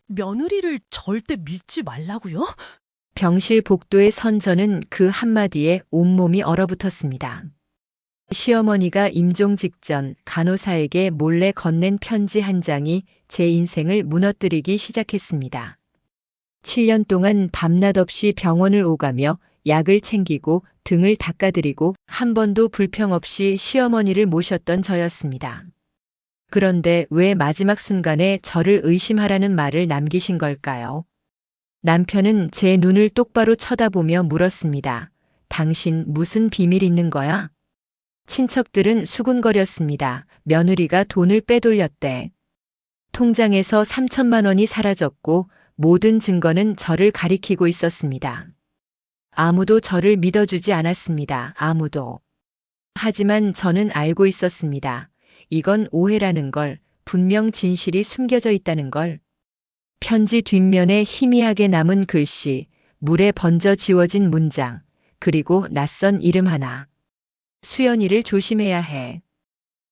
며느리를 절대 믿지 말라고요? 병실 복도의 선전은 그 한마디에 온몸이 얼어붙었습니다. 시어머니가 임종 직전 간호사에게 몰래 건넨 편지 한 장이 제 인생을 무너뜨리기 시작했습니다. 7년 동안 밤낮 없이 병원을 오가며 약을 챙기고 등을 닦아드리고 한 번도 불평 없이 시어머니를 모셨던 저였습니다. 그런데 왜 마지막 순간에 저를 의심하라는 말을 남기신 걸까요? 남편은 제 눈을 똑바로 쳐다보며 물었습니다. 당신 무슨 비밀 있는 거야? 친척들은 수군거렸습니다. 며느리가 돈을 빼돌렸대. 통장에서 3천만 원이 사라졌고 모든 증거는 저를 가리키고 있었습니다. 아무도 저를 믿어주지 않았습니다. 아무도. 하지만 저는 알고 있었습니다. 이건 오해라는 걸, 분명 진실이 숨겨져 있다는 걸. 편지 뒷면에 희미하게 남은 글씨, 물에 번져 지워진 문장, 그리고 낯선 이름 하나. 수연이를 조심해야 해.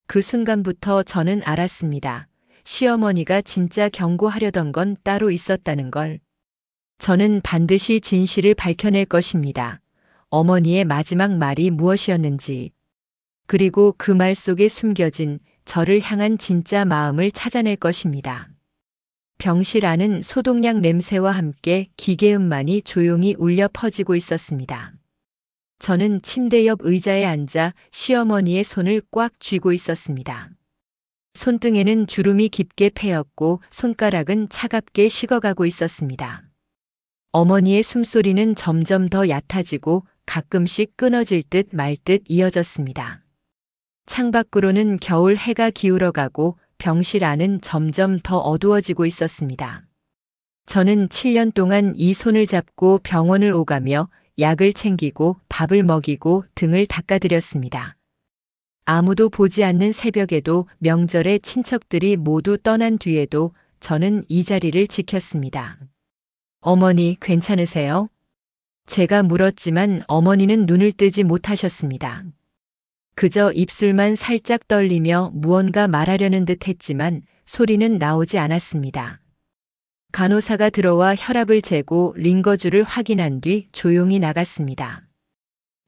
그 순간부터 저는 알았습니다. 시어머니가 진짜 경고하려던 건 따로 있었다는 걸. 저는 반드시 진실을 밝혀낼 것입니다. 어머니의 마지막 말이 무엇이었는지. 그리고 그 말 속에 숨겨진 저를 향한 진짜 마음을 찾아낼 것입니다. 병실 안은 소독약 냄새와 함께 기계음만이 조용히 울려 퍼지고 있었습니다. 저는 침대 옆 의자에 앉아 시어머니의 손을 꽉 쥐고 있었습니다. 손등에는 주름이 깊게 패였고 손가락은 차갑게 식어가고 있었습니다. 어머니의 숨소리는 점점 더 얕아지고 가끔씩 끊어질 듯 말 듯 이어졌습니다. 창밖으로는 겨울 해가 기울어가고 병실 안은 점점 더 어두워지고 있었습니다. 저는 7년 동안 이 손을 잡고 병원을 오가며 약을 챙기고 밥을 먹이고 등을 닦아드렸습니다. 아무도 보지 않는 새벽에도 명절에 친척들이 모두 떠난 뒤에도 저는 이 자리를 지켰습니다. 어머니 괜찮으세요? 제가 물었지만 어머니는 눈을 뜨지 못하셨습니다. 그저 입술만 살짝 떨리며 무언가 말하려는 듯 했지만 소리는 나오지 않았습니다. 간호사가 들어와 혈압을 재고 링거줄을 확인한 뒤 조용히 나갔습니다.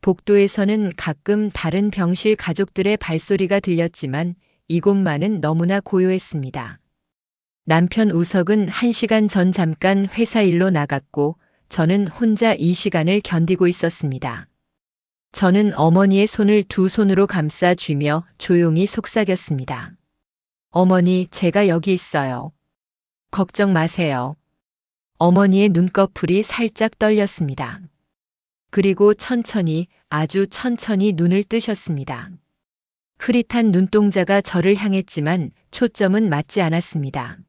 복도에서는 가끔 다른 병실 가족들의 발소리가 들렸지만 이곳만은 너무나 고요했습니다. 남편 우석은 1시간 전 잠깐 회사 일로 나갔고 저는 혼자 이 시간을 견디고 있었습니다. 저는 어머니의 손을 두 손으로 감싸 쥐며 조용히 속삭였습니다. 어머니, 제가 여기 있어요. 걱정 마세요. 어머니의 눈꺼풀이 살짝 떨렸습니다. 그리고 천천히, 아주 천천히 눈을 뜨셨습니다. 흐릿한 눈동자가 저를 향했지만 초점은 맞지 않았습니다.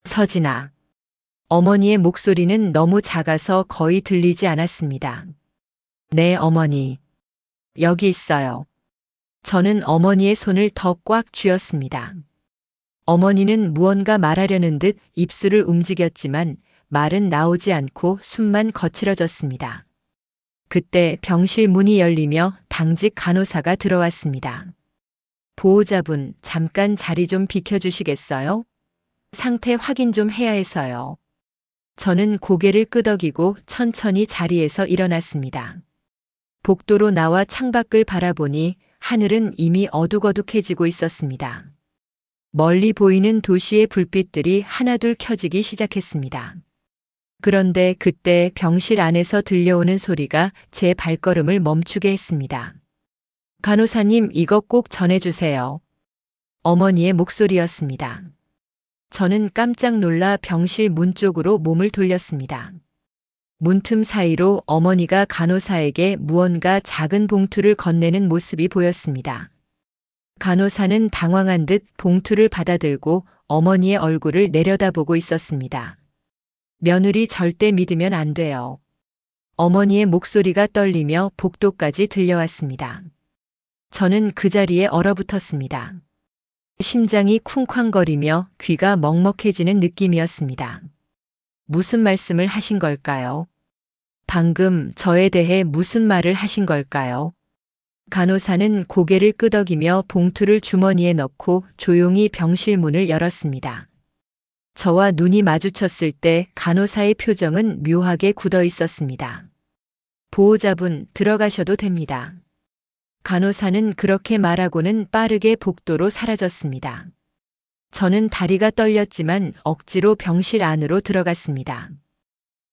서진아. 어머니의 목소리는 너무 작아서 거의 들리지 않았습니다. 네, 어머니. 여기 있어요. 저는 어머니의 손을 더 꽉 쥐었습니다. 어머니는 무언가 말하려는 듯 입술을 움직였지만 말은 나오지 않고 숨만 거칠어졌습니다. 그때 병실 문이 열리며 당직 간호사가 들어왔습니다. 보호자분, 잠깐 자리 좀 비켜주시겠어요? 상태 확인 좀 해야 해서요. 저는 고개를 끄덕이고 천천히 자리에서 일어났습니다. 복도로 나와 창밖을 바라보니 하늘은 이미 어둑어둑해지고 있었습니다. 멀리 보이는 도시의 불빛들이 하나둘 켜지기 시작했습니다. 그런데 그때 병실 안에서 들려오는 소리가 제 발걸음을 멈추게 했습니다. 간호사님, 이거 꼭 전해주세요. 어머니의 목소리였습니다. 저는 깜짝 놀라 병실 문 쪽으로 몸을 돌렸습니다. 문틈 사이로 어머니가 간호사에게 무언가 작은 봉투를 건네는 모습이 보였습니다. 간호사는 당황한 듯 봉투를 받아들고 어머니의 얼굴을 내려다보고 있었습니다. 며느리 절대 믿으면 안 돼요. 어머니의 목소리가 떨리며 복도까지 들려왔습니다. 저는 그 자리에 얼어붙었습니다. 심장이 쿵쾅거리며 귀가 먹먹해지는 느낌이었습니다. 무슨 말씀을 하신 걸까요? 방금 저에 대해 무슨 말을 하신 걸까요? 간호사는 고개를 끄덕이며 봉투를 주머니에 넣고 조용히 병실 문을 열었습니다. 저와 눈이 마주쳤을 때 간호사의 표정은 묘하게 굳어 있었습니다. 보호자분, 들어가셔도 됩니다. 간호사는 그렇게 말하고는 빠르게 복도로 사라졌습니다. 저는 다리가 떨렸지만 억지로 병실 안으로 들어갔습니다.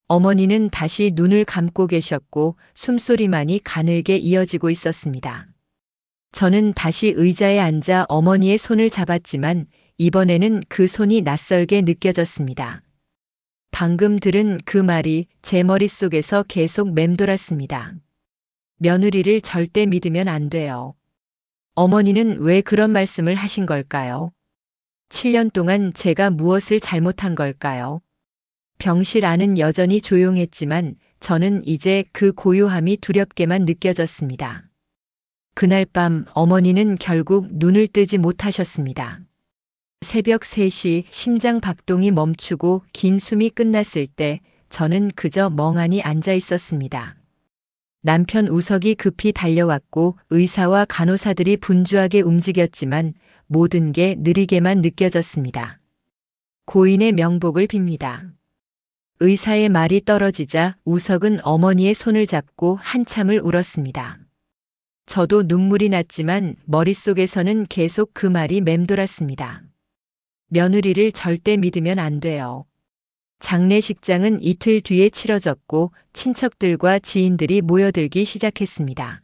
어머니는 다시 눈을 감고 계셨고 숨소리만이 가늘게 이어지고 있었습니다. 저는 다시 의자에 앉아 어머니의 손을 잡았지만 이번에는 그 손이 낯설게 느껴졌습니다. 방금 들은 그 말이 제 머릿속에서 계속 맴돌았습니다. 며느리를 절대 믿으면 안 돼요. 어머니는 왜 그런 말씀을 하신 걸까요? 7년 동안 제가 무엇을 잘못한 걸까요? 병실 안은 여전히 조용했지만 저는 이제 그 고요함이 두렵게만 느껴졌습니다. 그날 밤 어머니는 결국 눈을 뜨지 못하셨습니다. 새벽 3시 심장 박동이 멈추고 긴 숨이 끝났을 때 저는 그저 멍하니 앉아 있었습니다. 남편 우석이 급히 달려왔고 의사와 간호사들이 분주하게 움직였지만 모든 게 느리게만 느껴졌습니다. 고인의 명복을 빕니다. 의사의 말이 떨어지자 우석은 어머니의 손을 잡고 한참을 울었습니다. 저도 눈물이 났지만 머릿속에서는 계속 그 말이 맴돌았습니다. 며느리를 절대 믿으면 안 돼요. 장례식장은 이틀 뒤에 치러졌고 친척들과 지인들이 모여들기 시작했습니다.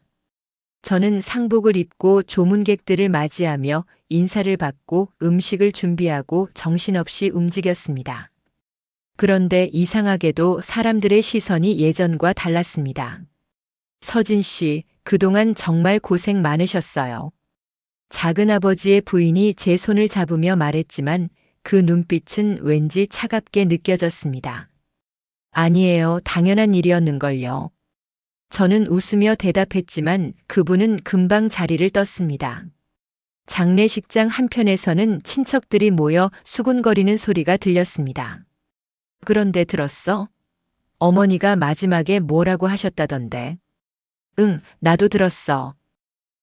저는 상복을 입고 조문객들을 맞이하며 인사를 받고 음식을 준비하고 정신없이 움직였습니다. 그런데 이상하게도 사람들의 시선이 예전과 달랐습니다. 서진 씨, 그동안 정말 고생 많으셨어요. 작은아버지의 부인이 제 손을 잡으며 말했지만 그 눈빛은 왠지 차갑게 느껴졌습니다. 아니에요, 당연한 일이었는걸요. 저는 웃으며 대답했지만 그분은 금방 자리를 떴습니다. 장례식장 한편에서는 친척들이 모여 수군거리는 소리가 들렸습니다. 그런데 들었어? 어머니가 마지막에 뭐라고 하셨다던데. 응, 나도 들었어.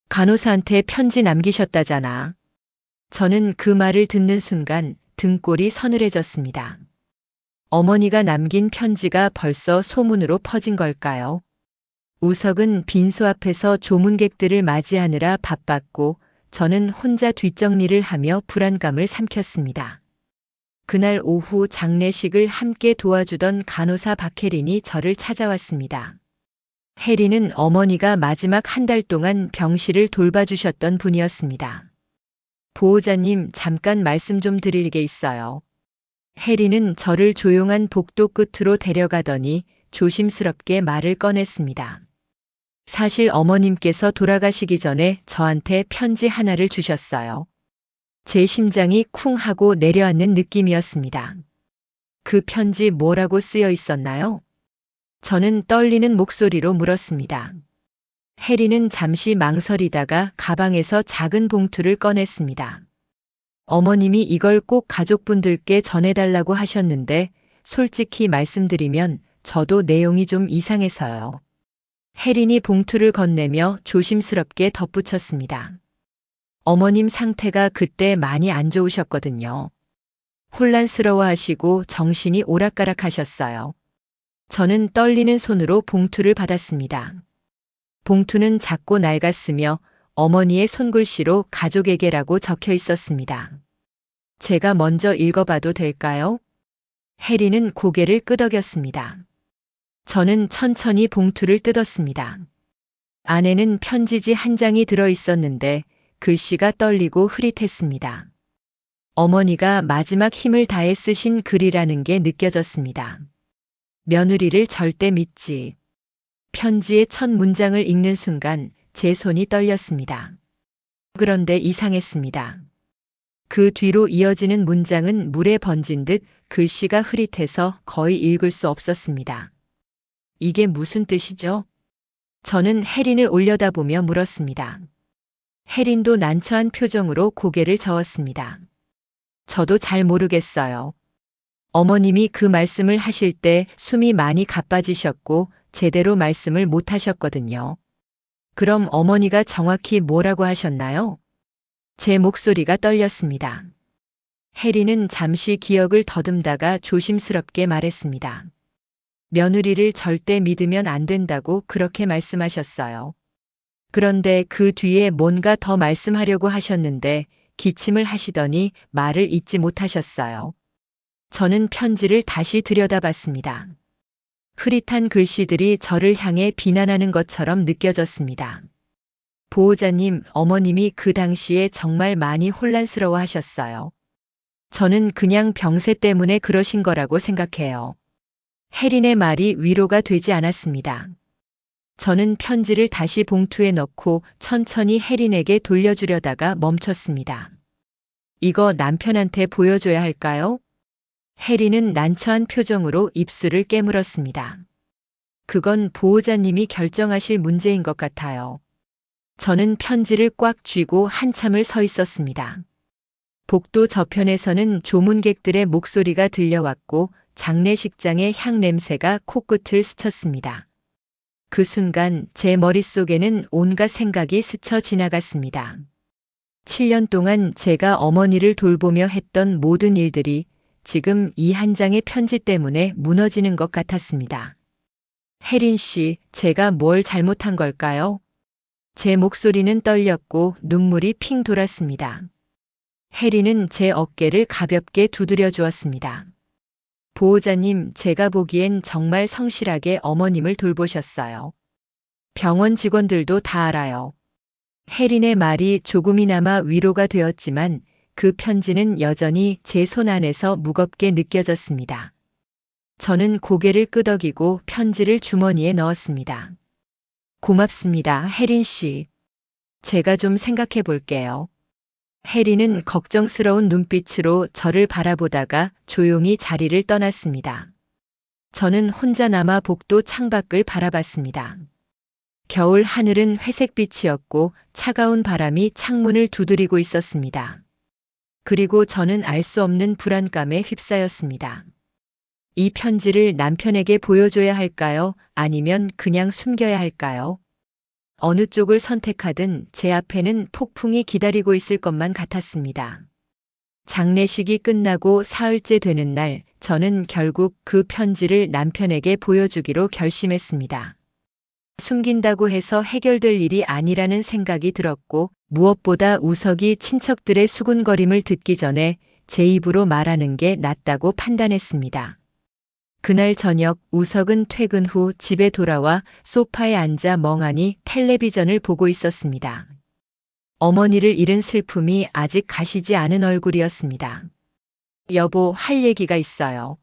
간호사한테 편지 남기셨다잖아. 저는 그 말을 듣는 순간 등골이 서늘해졌습니다. 어머니가 남긴 편지가 벌써 소문으로 퍼진 걸까요? 우석은 빈소 앞에서 조문객들을 맞이하느라 바빴고 저는 혼자 뒷정리를 하며 불안감을 삼켰습니다. 그날 오후 장례식을 함께 도와주던 간호사 박혜린이 저를 찾아왔습니다. 혜린은 어머니가 마지막 한 달 동안 병실을 돌봐주셨던 분이었습니다. 보호자님, 잠깐 말씀 좀 드릴 게 있어요. 혜린은 저를 조용한 복도 끝으로 데려가더니 조심스럽게 말을 꺼냈습니다. 사실 어머님께서 돌아가시기 전에 저한테 편지 하나를 주셨어요. 제 심장이 쿵 하고 내려앉는 느낌이었습니다. 그 편지 뭐라고 쓰여 있었나요? 저는 떨리는 목소리로 물었습니다. 혜리는 잠시 망설이다가 가방에서 작은 봉투를 꺼냈습니다. 어머님이 이걸 꼭 가족분들께 전해달라고 하셨는데 솔직히 말씀드리면 저도 내용이 좀 이상해서요. 혜린이 봉투를 건네며 조심스럽게 덧붙였습니다. 어머님 상태가 그때 많이 안 좋으셨거든요. 혼란스러워하시고 정신이 오락가락하셨어요. 저는 떨리는 손으로 봉투를 받았습니다. 봉투는 작고 낡았으며 어머니의 손글씨로 가족에게라고 적혀 있었습니다. 제가 먼저 읽어봐도 될까요? 혜리는 고개를 끄덕였습니다. 저는 천천히 봉투를 뜯었습니다. 안에는 편지지 한 장이 들어 있었는데 글씨가 떨리고 흐릿했습니다. 어머니가 마지막 힘을 다해 쓰신 글이라는 게 느껴졌습니다. 며느리를 절대 믿지. 편지의 첫 문장을 읽는 순간 제 손이 떨렸습니다. 그런데 이상했습니다. 그 뒤로 이어지는 문장은 물에 번진 듯 글씨가 흐릿해서 거의 읽을 수 없었습니다. 이게 무슨 뜻이죠? 저는 혜린을 올려다보며 물었습니다. 혜린도 난처한 표정으로 고개를 저었습니다. 저도 잘 모르겠어요. 어머님이 그 말씀을 하실 때 숨이 많이 가빠지셨고 제대로 말씀을 못 하셨거든요. 그럼 어머니가 정확히 뭐라고 하셨나요? 제 목소리가 떨렸습니다. 혜리는 잠시 기억을 더듬다가 조심스럽게 말했습니다. 며느리를 절대 믿으면 안 된다고 그렇게 말씀하셨어요. 그런데 그 뒤에 뭔가 더 말씀하려고 하셨는데 기침을 하시더니 말을 잇지 못하셨어요. 저는 편지를 다시 들여다봤습니다. 흐릿한 글씨들이 저를 향해 비난하는 것처럼 느껴졌습니다. 보호자님, 어머님이 그 당시에 정말 많이 혼란스러워 하셨어요. 저는 그냥 병세 때문에 그러신 거라고 생각해요. 혜린의 말이 위로가 되지 않았습니다. 저는 편지를 다시 봉투에 넣고 천천히 혜린에게 돌려주려다가 멈췄습니다. 이거 남편한테 보여줘야 할까요? 혜린은 난처한 표정으로 입술을 깨물었습니다. 그건 보호자님이 결정하실 문제인 것 같아요. 저는 편지를 꽉 쥐고 한참을 서 있었습니다. 복도 저편에서는 조문객들의 목소리가 들려왔고 장례식장의 향 냄새가 코끝을 스쳤습니다. 그 순간 제 머릿속에는 온갖 생각이 스쳐 지나갔습니다. 7년 동안 제가 어머니를 돌보며 했던 모든 일들이 지금 이 한 장의 편지 때문에 무너지는 것 같았습니다. 혜린 씨, 제가 뭘 잘못한 걸까요? 제 목소리는 떨렸고 눈물이 핑 돌았습니다. 혜린은 제 어깨를 가볍게 두드려 주었습니다. 보호자님, 제가 보기엔 정말 성실하게 어머님을 돌보셨어요. 병원 직원들도 다 알아요. 혜린의 말이 조금이나마 위로가 되었지만 그 편지는 여전히 제 손 안에서 무겁게 느껴졌습니다. 저는 고개를 끄덕이고 편지를 주머니에 넣었습니다. 고맙습니다, 혜린 씨. 제가 좀 생각해 볼게요. 혜린은 걱정스러운 눈빛으로 저를 바라보다가 조용히 자리를 떠났습니다. 저는 혼자 남아 복도 창밖을 바라봤습니다. 겨울 하늘은 회색빛이었고 차가운 바람이 창문을 두드리고 있었습니다. 그리고 저는 알 수 없는 불안감에 휩싸였습니다. 이 편지를 남편에게 보여줘야 할까요? 아니면 그냥 숨겨야 할까요? 어느 쪽을 선택하든 제 앞에는 폭풍이 기다리고 있을 것만 같았습니다. 장례식이 끝나고 사흘째 되는 날, 저는 결국 그 편지를 남편에게 보여주기로 결심했습니다. 숨긴다고 해서 해결될 일이 아니라는 생각이 들었고, 무엇보다 우석이 친척들의 수군거림을 듣기 전에 제 입으로 말하는 게 낫다고 판단했습니다. 그날 저녁 우석은 퇴근 후 집에 돌아와 소파에 앉아 멍하니 텔레비전을 보고 있었습니다. 어머니를 잃은 슬픔이 아직 가시지 않은 얼굴이었습니다. 여보, 할 얘기가 있어요.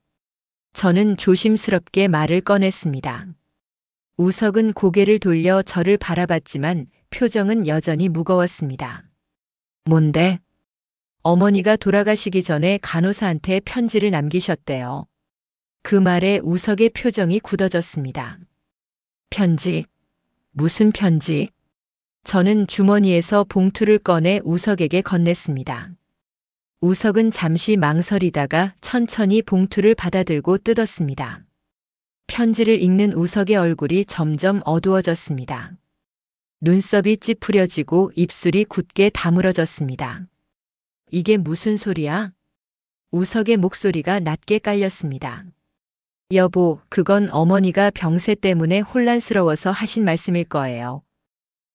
저는 조심스럽게 말을 꺼냈습니다. 우석은 고개를 돌려 저를 바라봤지만 표정은 여전히 무거웠습니다. 뭔데? 어머니가 돌아가시기 전에 간호사한테 편지를 남기셨대요. 그 말에 우석의 표정이 굳어졌습니다. 편지? 무슨 편지? 저는 주머니에서 봉투를 꺼내 우석에게 건넸습니다. 우석은 잠시 망설이다가 천천히 봉투를 받아들고 뜯었습니다. 편지를 읽는 우석의 얼굴이 점점 어두워졌습니다. 눈썹이 찌푸려지고 입술이 굳게 다물어졌습니다. 이게 무슨 소리야? 우석의 목소리가 낮게 깔렸습니다. 여보, 그건 어머니가 병세 때문에 혼란스러워서 하신 말씀일 거예요.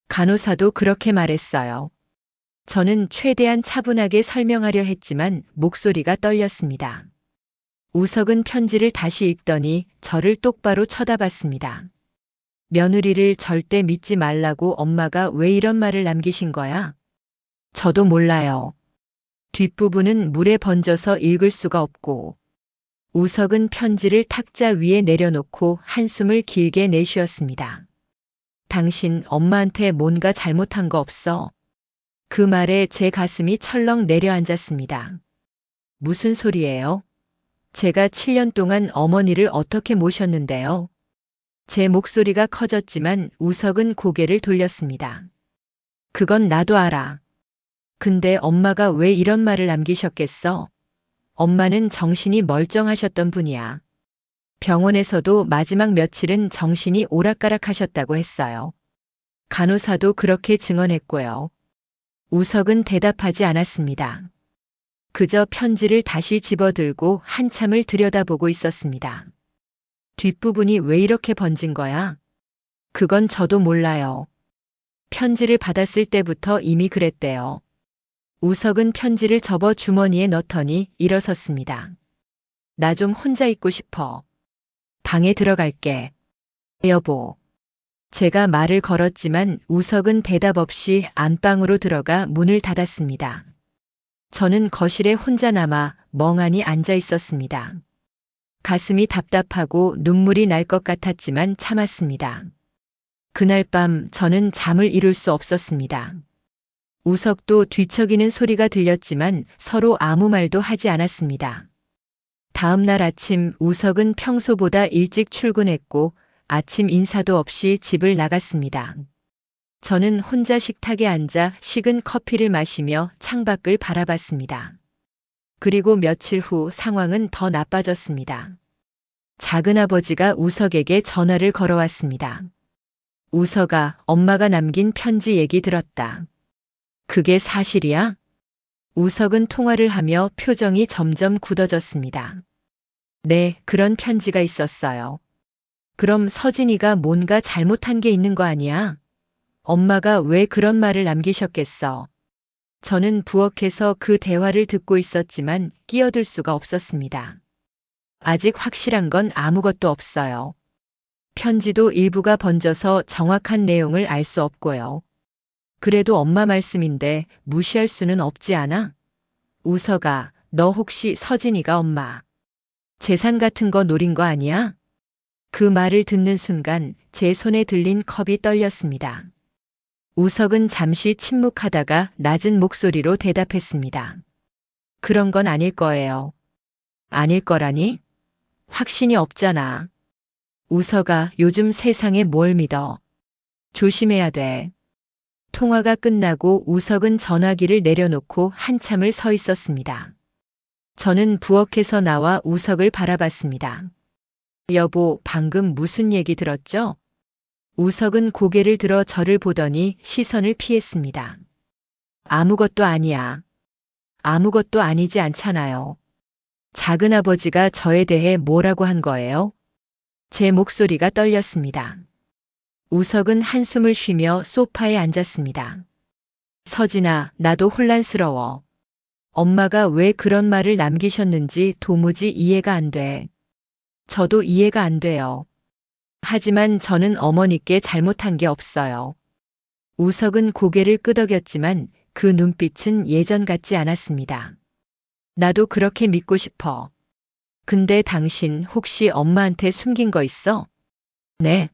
간호사도 그렇게 말했어요. 저는 최대한 차분하게 설명하려 했지만 목소리가 떨렸습니다. 우석은 편지를 다시 읽더니 저를 똑바로 쳐다봤습니다. 며느리를 절대 믿지 말라고 엄마가 왜 이런 말을 남기신 거야? 저도 몰라요. 뒷부분은 물에 번져서 읽을 수가 없고. 우석은 편지를 탁자 위에 내려놓고 한숨을 길게 내쉬었습니다. 당신 엄마한테 뭔가 잘못한 거 없어? 그 말에 제 가슴이 철렁 내려앉았습니다. 무슨 소리예요? 제가 7년 동안 어머니를 어떻게 모셨는데요? 제 목소리가 커졌지만 우석은 고개를 돌렸습니다. 그건 나도 알아. 근데 엄마가 왜 이런 말을 남기셨겠어? 엄마는 정신이 멀쩡하셨던 분이야. 병원에서도 마지막 며칠은 정신이 오락가락하셨다고 했어요. 간호사도 그렇게 증언했고요. 우석은 대답하지 않았습니다. 그저 편지를 다시 집어들고 한참을 들여다보고 있었습니다. 뒷부분이 왜 이렇게 번진 거야? 그건 저도 몰라요. 편지를 받았을 때부터 이미 그랬대요. 우석은 편지를 접어 주머니에 넣더니 일어섰습니다. 나 좀 혼자 있고 싶어. 방에 들어갈게. 여보. 제가 말을 걸었지만 우석은 대답 없이 안방으로 들어가 문을 닫았습니다. 저는 거실에 혼자 남아 멍하니 앉아 있었습니다. 가슴이 답답하고 눈물이 날 것 같았지만 참았습니다. 그날 밤 저는 잠을 이룰 수 없었습니다. 우석도 뒤척이는 소리가 들렸지만 서로 아무 말도 하지 않았습니다. 다음 날 아침 우석은 평소보다 일찍 출근했고 아침 인사도 없이 집을 나갔습니다. 저는 혼자 식탁에 앉아 식은 커피를 마시며 창밖을 바라봤습니다. 그리고 며칠 후 상황은 더 나빠졌습니다. 작은아버지가 우석에게 전화를 걸어왔습니다. 우석아, 엄마가 남긴 편지 얘기 들었다. 그게 사실이야? 우석은 통화를 하며 표정이 점점 굳어졌습니다. 네, 그런 편지가 있었어요. 그럼 서진이가 뭔가 잘못한 게 있는 거 아니야? 엄마가 왜 그런 말을 남기셨겠어? 저는 부엌에서 그 대화를 듣고 있었지만 끼어들 수가 없었습니다. 아직 확실한 건 아무것도 없어요. 편지도 일부가 번져서 정확한 내용을 알 수 없고요. 그래도 엄마 말씀인데 무시할 수는 없지 않아? 우석아, 너 혹시 서진이가 엄마 재산 같은 거 노린 거 아니야? 그 말을 듣는 순간 제 손에 들린 컵이 떨렸습니다. 우석은 잠시 침묵하다가 낮은 목소리로 대답했습니다. 그런 건 아닐 거예요. 아닐 거라니? 확신이 없잖아. 우석아, 요즘 세상에 뭘 믿어? 조심해야 돼. 통화가 끝나고 우석은 전화기를 내려놓고 한참을 서 있었습니다. 저는 부엌에서 나와 우석을 바라봤습니다. 여보, 방금 무슨 얘기 들었죠? 우석은 고개를 들어 저를 보더니 시선을 피했습니다. 아무것도 아니야. 아무것도 아니지 않잖아요. 작은아버지가 저에 대해 뭐라고 한 거예요? 제 목소리가 떨렸습니다. 우석은 한숨을 쉬며 소파에 앉았습니다. 서진아, 나도 혼란스러워. 엄마가 왜 그런 말을 남기셨는지 도무지 이해가 안 돼. 저도 이해가 안 돼요. 하지만 저는 어머니께 잘못한 게 없어요. 우석은 고개를 끄덕였지만 그 눈빛은 예전 같지 않았습니다. 나도 그렇게 믿고 싶어. 근데 당신 혹시 엄마한테 숨긴 거 있어? 네.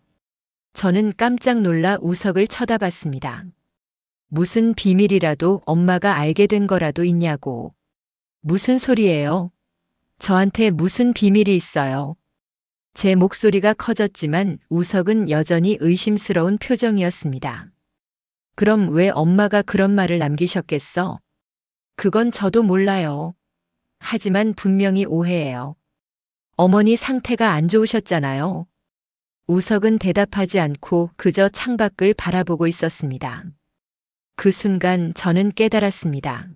저는 깜짝 놀라 우석을 쳐다봤습니다. 무슨 비밀이라도 엄마가 알게 된 거라도 있냐고. 무슨 소리예요? 저한테 무슨 비밀이 있어요? 제 목소리가 커졌지만 우석은 여전히 의심스러운 표정이었습니다. 그럼 왜 엄마가 그런 말을 남기셨겠어? 그건 저도 몰라요. 하지만 분명히 오해예요. 어머니 상태가 안 좋으셨잖아요. 우석은 대답하지 않고 그저 창밖을 바라보고 있었습니다. 그 순간 저는 깨달았습니다.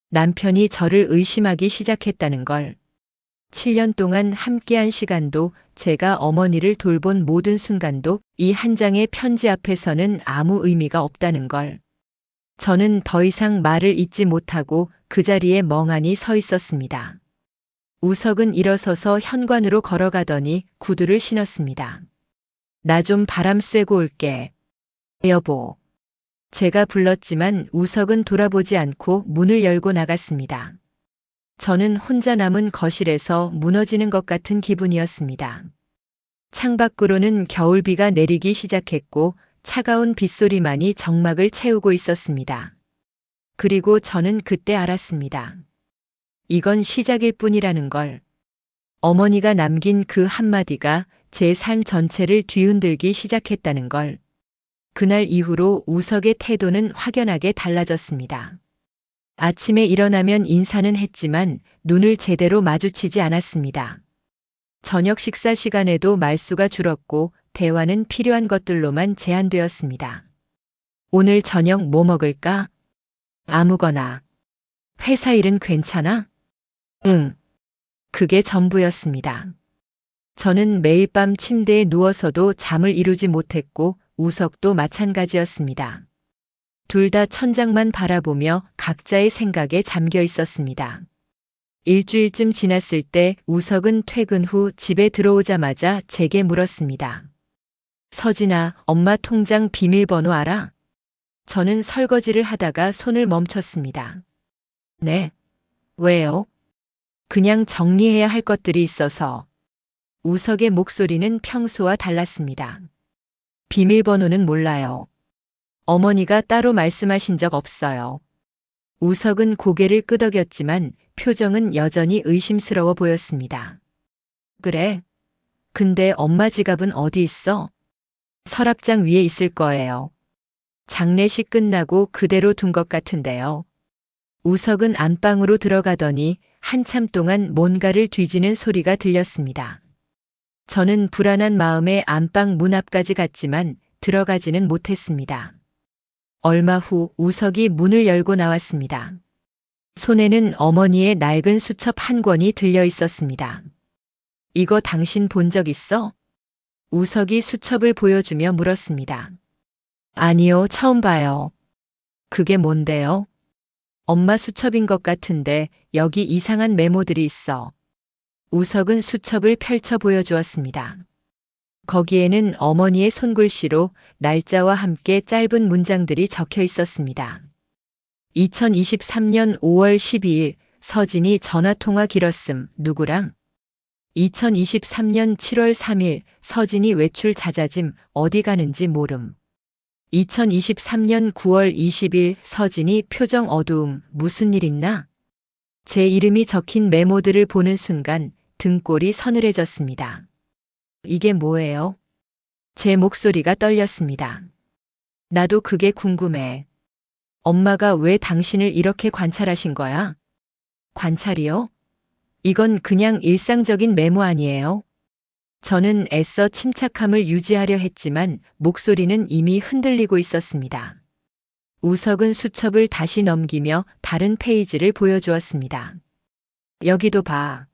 남편이 저를 의심하기 시작했다는 걸. 7년 동안 함께한 시간도 제가 어머니를 돌본 모든 순간도 이 한 장의 편지 앞에서는 아무 의미가 없다는 걸. 저는 더 이상 말을 잇지 못하고 그 자리에 멍하니 서 있었습니다. 우석은 일어서서 현관으로 걸어가더니 구두를 신었습니다. 나 좀 바람 쐬고 올게. 여보. 제가 불렀지만 우석은 돌아보지 않고 문을 열고 나갔습니다. 저는 혼자 남은 거실에서 무너지는 것 같은 기분이었습니다. 창밖으로는 겨울비가 내리기 시작했고 차가운 빗소리만이 정막을 채우고 있었습니다. 그리고 저는 그때 알았습니다. 이건 시작일 뿐이라는 걸. 어머니가 남긴 그 한마디가 제 삶 전체를 뒤흔들기 시작했다는 걸. 그날 이후로 우석의 태도는 확연하게 달라졌습니다. 아침에 일어나면 인사는 했지만 눈을 제대로 마주치지 않았습니다. 저녁 식사 시간에도 말수가 줄었고 대화는 필요한 것들로만 제한되었습니다. 오늘 저녁 뭐 먹을까? 아무거나. 회사 일은 괜찮아? 응. 그게 전부였습니다. 저는 매일 밤 침대에 누워서도 잠을 이루지 못했고 우석도 마찬가지였습니다. 둘 다 천장만 바라보며 각자의 생각에 잠겨 있었습니다. 일주일쯤 지났을 때 우석은 퇴근 후 집에 들어오자마자 제게 물었습니다. 서진아, 엄마 통장 비밀번호 알아? 저는 설거지를 하다가 손을 멈췄습니다. 네. 왜요? 그냥 정리해야 할 것들이 있어서. 우석의 목소리는 평소와 달랐습니다. 비밀번호는 몰라요. 어머니가 따로 말씀하신 적 없어요. 우석은 고개를 끄덕였지만 표정은 여전히 의심스러워 보였습니다. 그래? 근데 엄마 지갑은 어디 있어? 서랍장 위에 있을 거예요. 장례식 끝나고 그대로 둔 것 같은데요. 우석은 안방으로 들어가더니 한참 동안 뭔가를 뒤지는 소리가 들렸습니다. 저는 불안한 마음에 안방 문 앞까지 갔지만 들어가지는 못했습니다. 얼마 후 우석이 문을 열고 나왔습니다. 손에는 어머니의 낡은 수첩 한 권이 들려 있었습니다. 이거 당신 본 적 있어? 우석이 수첩을 보여주며 물었습니다. 아니요, 처음 봐요. 그게 뭔데요? 엄마 수첩인 것 같은데 여기 이상한 메모들이 있어. 우석은 수첩을 펼쳐 보여주었습니다. 거기에는 어머니의 손글씨로 날짜와 함께 짧은 문장들이 적혀 있었습니다. 2023년 5월 12일 서진이 전화통화 길었음 누구랑? 2023년 7월 3일 서진이 외출 잦아짐 어디 가는지 모름. 2023년 9월 20일 서진이 표정 어두움 무슨 일 있나? 제 이름이 적힌 메모들을 보는 순간 등골이 서늘해졌습니다. 이게 뭐예요? 제 목소리가 떨렸습니다. 나도 그게 궁금해. 엄마가 왜 당신을 이렇게 관찰하신 거야? 관찰이요? 이건 그냥 일상적인 메모 아니에요? 저는 애써 침착함을 유지하려 했지만 목소리는 이미 흔들리고 있었습니다. 우석은 수첩을 다시 넘기며 다른 페이지를 보여주었습니다. 여기도 봐.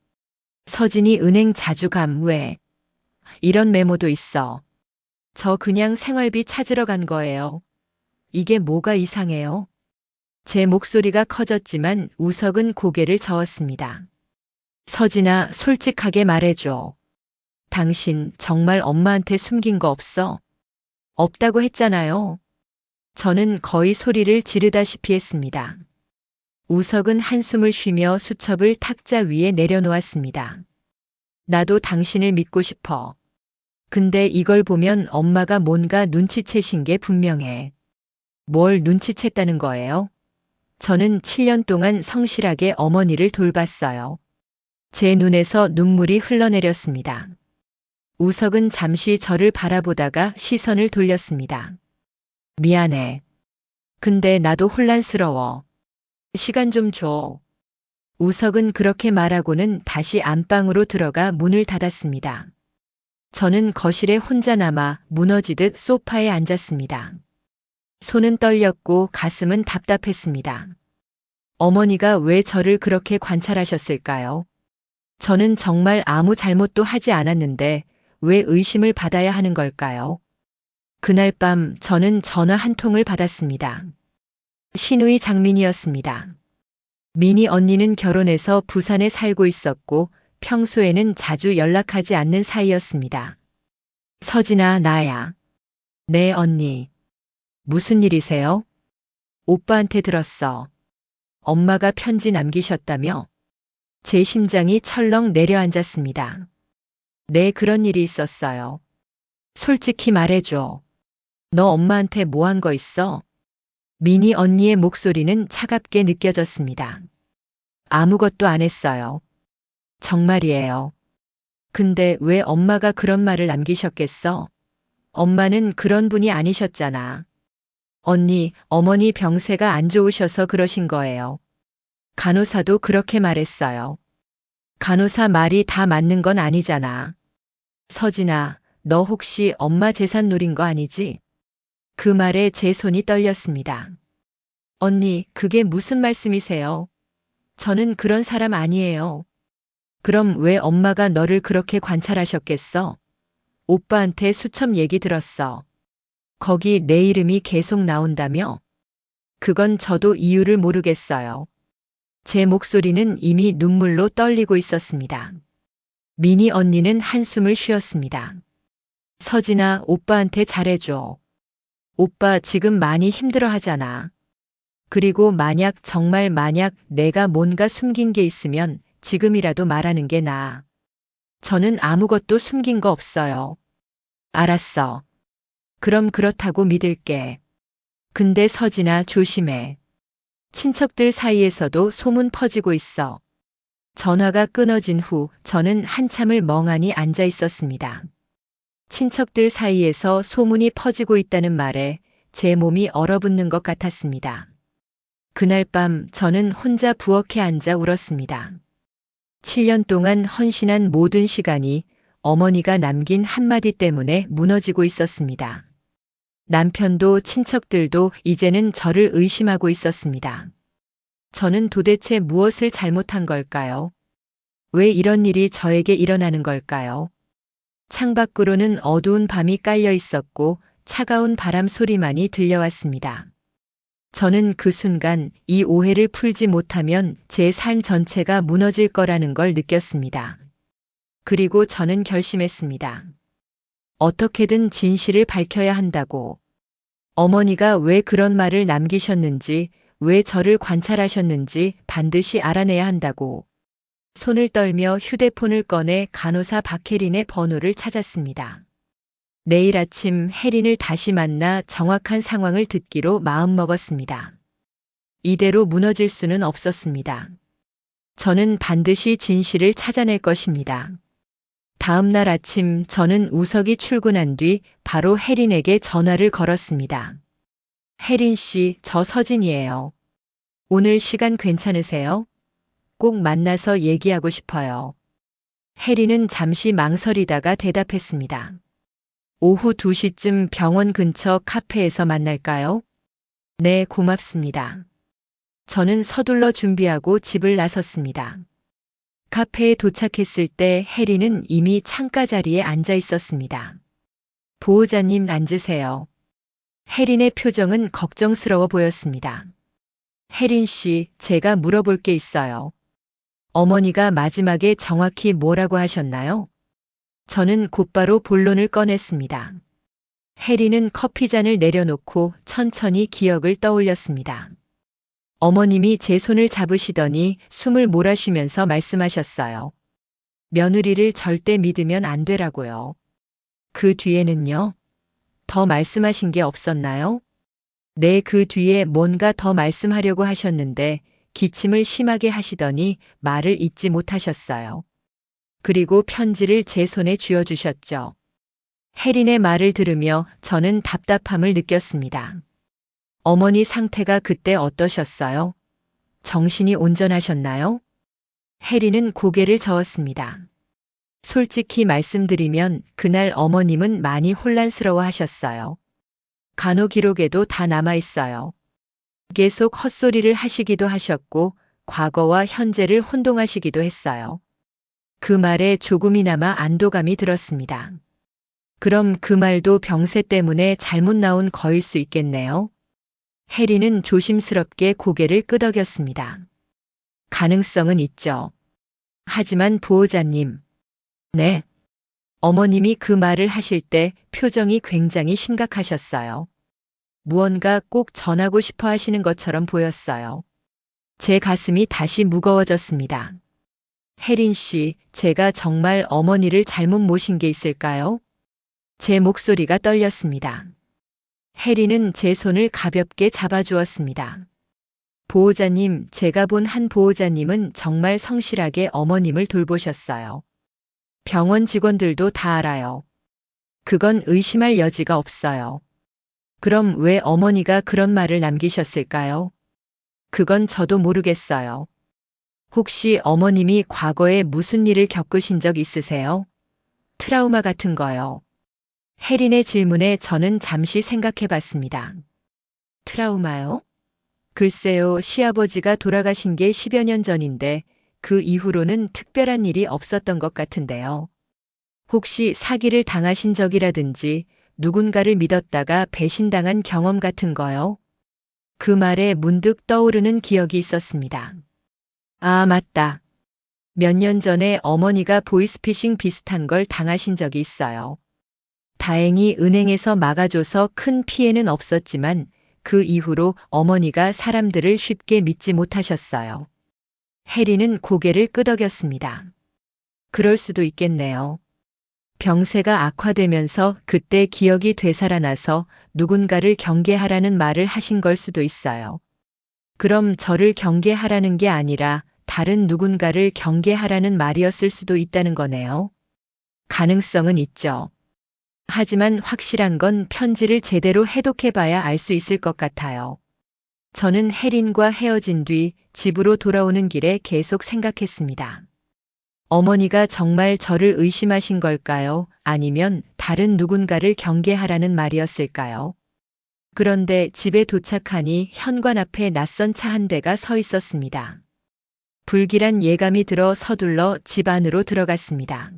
서진이 은행 자주 감 왜? 이런 메모도 있어. 저 그냥 생활비 찾으러 간 거예요. 이게 뭐가 이상해요? 제 목소리가 커졌지만 우석은 고개를 저었습니다. 서진아, 솔직하게 말해줘. 당신 정말 엄마한테 숨긴 거 없어? 없다고 했잖아요. 저는 거의 소리를 지르다시피 했습니다. 우석은 한숨을 쉬며 수첩을 탁자 위에 내려놓았습니다. 나도 당신을 믿고 싶어. 근데 이걸 보면 엄마가 뭔가 눈치채신 게 분명해. 뭘 눈치챘다는 거예요? 저는 7년 동안 성실하게 어머니를 돌봤어요. 제 눈에서 눈물이 흘러내렸습니다. 우석은 잠시 저를 바라보다가 시선을 돌렸습니다. 미안해. 근데 나도 혼란스러워. 시간 좀 줘. 우석은 그렇게 말하고는 다시 안방으로 들어가 문을 닫았습니다. 저는 거실에 혼자 남아 무너지듯 소파에 앉았습니다. 손은 떨렸고 가슴은 답답했습니다. 어머니가 왜 저를 그렇게 관찰하셨을까요? 저는 정말 아무 잘못도 하지 않았는데 왜 의심을 받아야 하는 걸까요? 그날 밤 저는 전화 한 통을 받았습니다. 신우이 장민이었습니다. 민희 언니는 결혼해서 부산에 살고 있었고 평소에는 자주 연락하지 않는 사이였습니다. 서진아, 나야. 네, 언니. 무슨 일이세요? 오빠한테 들었어. 엄마가 편지 남기셨다며? 제 심장이 철렁 내려앉았습니다. 네, 그런 일이 있었어요. 솔직히 말해줘. 너 엄마한테 뭐 한 거 있어? 민희 언니의 목소리는 차갑게 느껴졌습니다. 아무것도 안 했어요. 정말이에요. 근데 왜 엄마가 그런 말을 남기셨겠어? 엄마는 그런 분이 아니셨잖아. 언니, 어머니 병세가 안 좋으셔서 그러신 거예요. 간호사도 그렇게 말했어요. 간호사 말이 다 맞는 건 아니잖아. 서진아, 너 혹시 엄마 재산 노린 거 아니지? 그 말에 제 손이 떨렸습니다. 언니, 그게 무슨 말씀이세요? 저는 그런 사람 아니에요. 그럼 왜 엄마가 너를 그렇게 관찰하셨겠어? 오빠한테 수첩 얘기 들었어. 거기 내 이름이 계속 나온다며? 그건 저도 이유를 모르겠어요. 제 목소리는 이미 눈물로 떨리고 있었습니다. 미니 언니는 한숨을 쉬었습니다. 서진아, 오빠한테 잘해줘. 오빠 지금 많이 힘들어 하잖아. 그리고 정말 만약 내가 뭔가 숨긴 게 있으면 지금이라도 말하는 게 나아. 저는 아무것도 숨긴 거 없어요. 알았어. 그럼 그렇다고 믿을게. 근데 서진아, 조심해. 친척들 사이에서도 소문 퍼지고 있어. 전화가 끊어진 후 저는 한참을 멍하니 앉아 있었습니다. 친척들 사이에서 소문이 퍼지고 있다는 말에 제 몸이 얼어붙는 것 같았습니다. 그날 밤 저는 혼자 부엌에 앉아 울었습니다. 7년 동안 헌신한 모든 시간이 어머니가 남긴 한마디 때문에 무너지고 있었습니다. 남편도 친척들도 이제는 저를 의심하고 있었습니다. 저는 도대체 무엇을 잘못한 걸까요? 왜 이런 일이 저에게 일어나는 걸까요? 창밖으로는 어두운 밤이 깔려 있었고 차가운 바람 소리만이 들려왔습니다. 저는 그 순간 이 오해를 풀지 못하면 제 삶 전체가 무너질 거라는 걸 느꼈습니다. 그리고 저는 결심했습니다. 어떻게든 진실을 밝혀야 한다고. 어머니가 왜 그런 말을 남기셨는지, 왜 저를 관찰하셨는지 반드시 알아내야 한다고. 손을 떨며 휴대폰을 꺼내 간호사 박혜린의 번호를 찾았습니다. 내일 아침 혜린을 다시 만나 정확한 상황을 듣기로 마음먹었습니다. 이대로 무너질 수는 없었습니다. 저는 반드시 진실을 찾아낼 것입니다. 다음 날 아침 저는 우석이 출근한 뒤 바로 혜린에게 전화를 걸었습니다. 혜린 씨, 저 서진이에요. 오늘 시간 괜찮으세요? 꼭 만나서 얘기하고 싶어요. 혜린은 잠시 망설이다가 대답했습니다. 오후 2시쯤 병원 근처 카페에서 만날까요? 네, 고맙습니다. 저는 서둘러 준비하고 집을 나섰습니다. 카페에 도착했을 때 혜린은 이미 창가 자리에 앉아 있었습니다. 보호자님 앉으세요. 혜린의 표정은 걱정스러워 보였습니다. 혜린 씨, 제가 물어볼 게 있어요. 어머니가 마지막에 정확히 뭐라고 하셨나요? 저는 곧바로 본론을 꺼냈습니다. 혜린은 커피잔을 내려놓고 천천히 기억을 떠올렸습니다. 어머님이 제 손을 잡으시더니 숨을 몰아쉬면서 말씀하셨어요. 며느리를 절대 믿으면 안 되라고요. 그 뒤에는요? 더 말씀하신 게 없었나요? 네, 그 뒤에 뭔가 더 말씀하려고 하셨는데 기침을 심하게 하시더니 말을 잇지 못하셨어요. 그리고 편지를 제 손에 쥐어주셨죠. 혜린의 말을 들으며 저는 답답함을 느꼈습니다. 어머니 상태가 그때 어떠셨어요? 정신이 온전하셨나요? 혜린은 고개를 저었습니다. 솔직히 말씀드리면 그날 어머님은 많이 혼란스러워 하셨어요. 간호 기록에도 다 남아 있어요. 계속 헛소리를 하시기도 하셨고 과거와 현재를 혼동하시기도 했어요. 그 말에 조금이나마 안도감이 들었습니다. 그럼 그 말도 병세 때문에 잘못 나온 거일 수 있겠네요. 혜린은 조심스럽게 고개를 끄덕였습니다. 가능성은 있죠. 하지만 보호자님. 네. 어머님이 그 말을 하실 때 표정이 굉장히 심각하셨어요. 무언가 꼭 전하고 싶어 하시는 것처럼 보였어요. 제 가슴이 다시 무거워졌습니다. 혜린 씨, 제가 정말 어머니를 잘못 모신 게 있을까요? 제 목소리가 떨렸습니다. 혜린은 제 손을 가볍게 잡아주었습니다. 보호자님, 제가 본 한 보호자님은 정말 성실하게 어머님을 돌보셨어요. 병원 직원들도 다 알아요. 그건 의심할 여지가 없어요. 그럼 왜 어머니가 그런 말을 남기셨을까요? 그건 저도 모르겠어요. 혹시 어머님이 과거에 무슨 일을 겪으신 적 있으세요? 트라우마 같은 거요. 혜린의 질문에 저는 잠시 생각해 봤습니다. 트라우마요? 글쎄요, 시아버지가 돌아가신 게 10여 년 전인데 그 이후로는 특별한 일이 없었던 것 같은데요. 혹시 사기를 당하신 적이라든지 누군가를 믿었다가 배신당한 경험 같은 거요? 그 말에 문득 떠오르는 기억이 있었습니다. 아, 맞다. 몇 년 전에 어머니가 보이스피싱 비슷한 걸 당하신 적이 있어요. 다행히 은행에서 막아줘서 큰 피해는 없었지만 그 이후로 어머니가 사람들을 쉽게 믿지 못하셨어요. 해리는 고개를 끄덕였습니다. 그럴 수도 있겠네요. 병세가 악화되면서 그때 기억이 되살아나서 누군가를 경계하라는 말을 하신 걸 수도 있어요. 그럼 저를 경계하라는 게 아니라 다른 누군가를 경계하라는 말이었을 수도 있다는 거네요. 가능성은 있죠. 하지만 확실한 건 편지를 제대로 해독해봐야 알 수 있을 것 같아요. 저는 혜린과 헤어진 뒤 집으로 돌아오는 길에 계속 생각했습니다. 어머니가 정말 저를 의심하신 걸까요? 아니면 다른 누군가를 경계하라는 말이었을까요? 그런데 집에 도착하니 현관 앞에 낯선 차 한 대가 서 있었습니다. 불길한 예감이 들어 서둘러 집 안으로 들어갔습니다.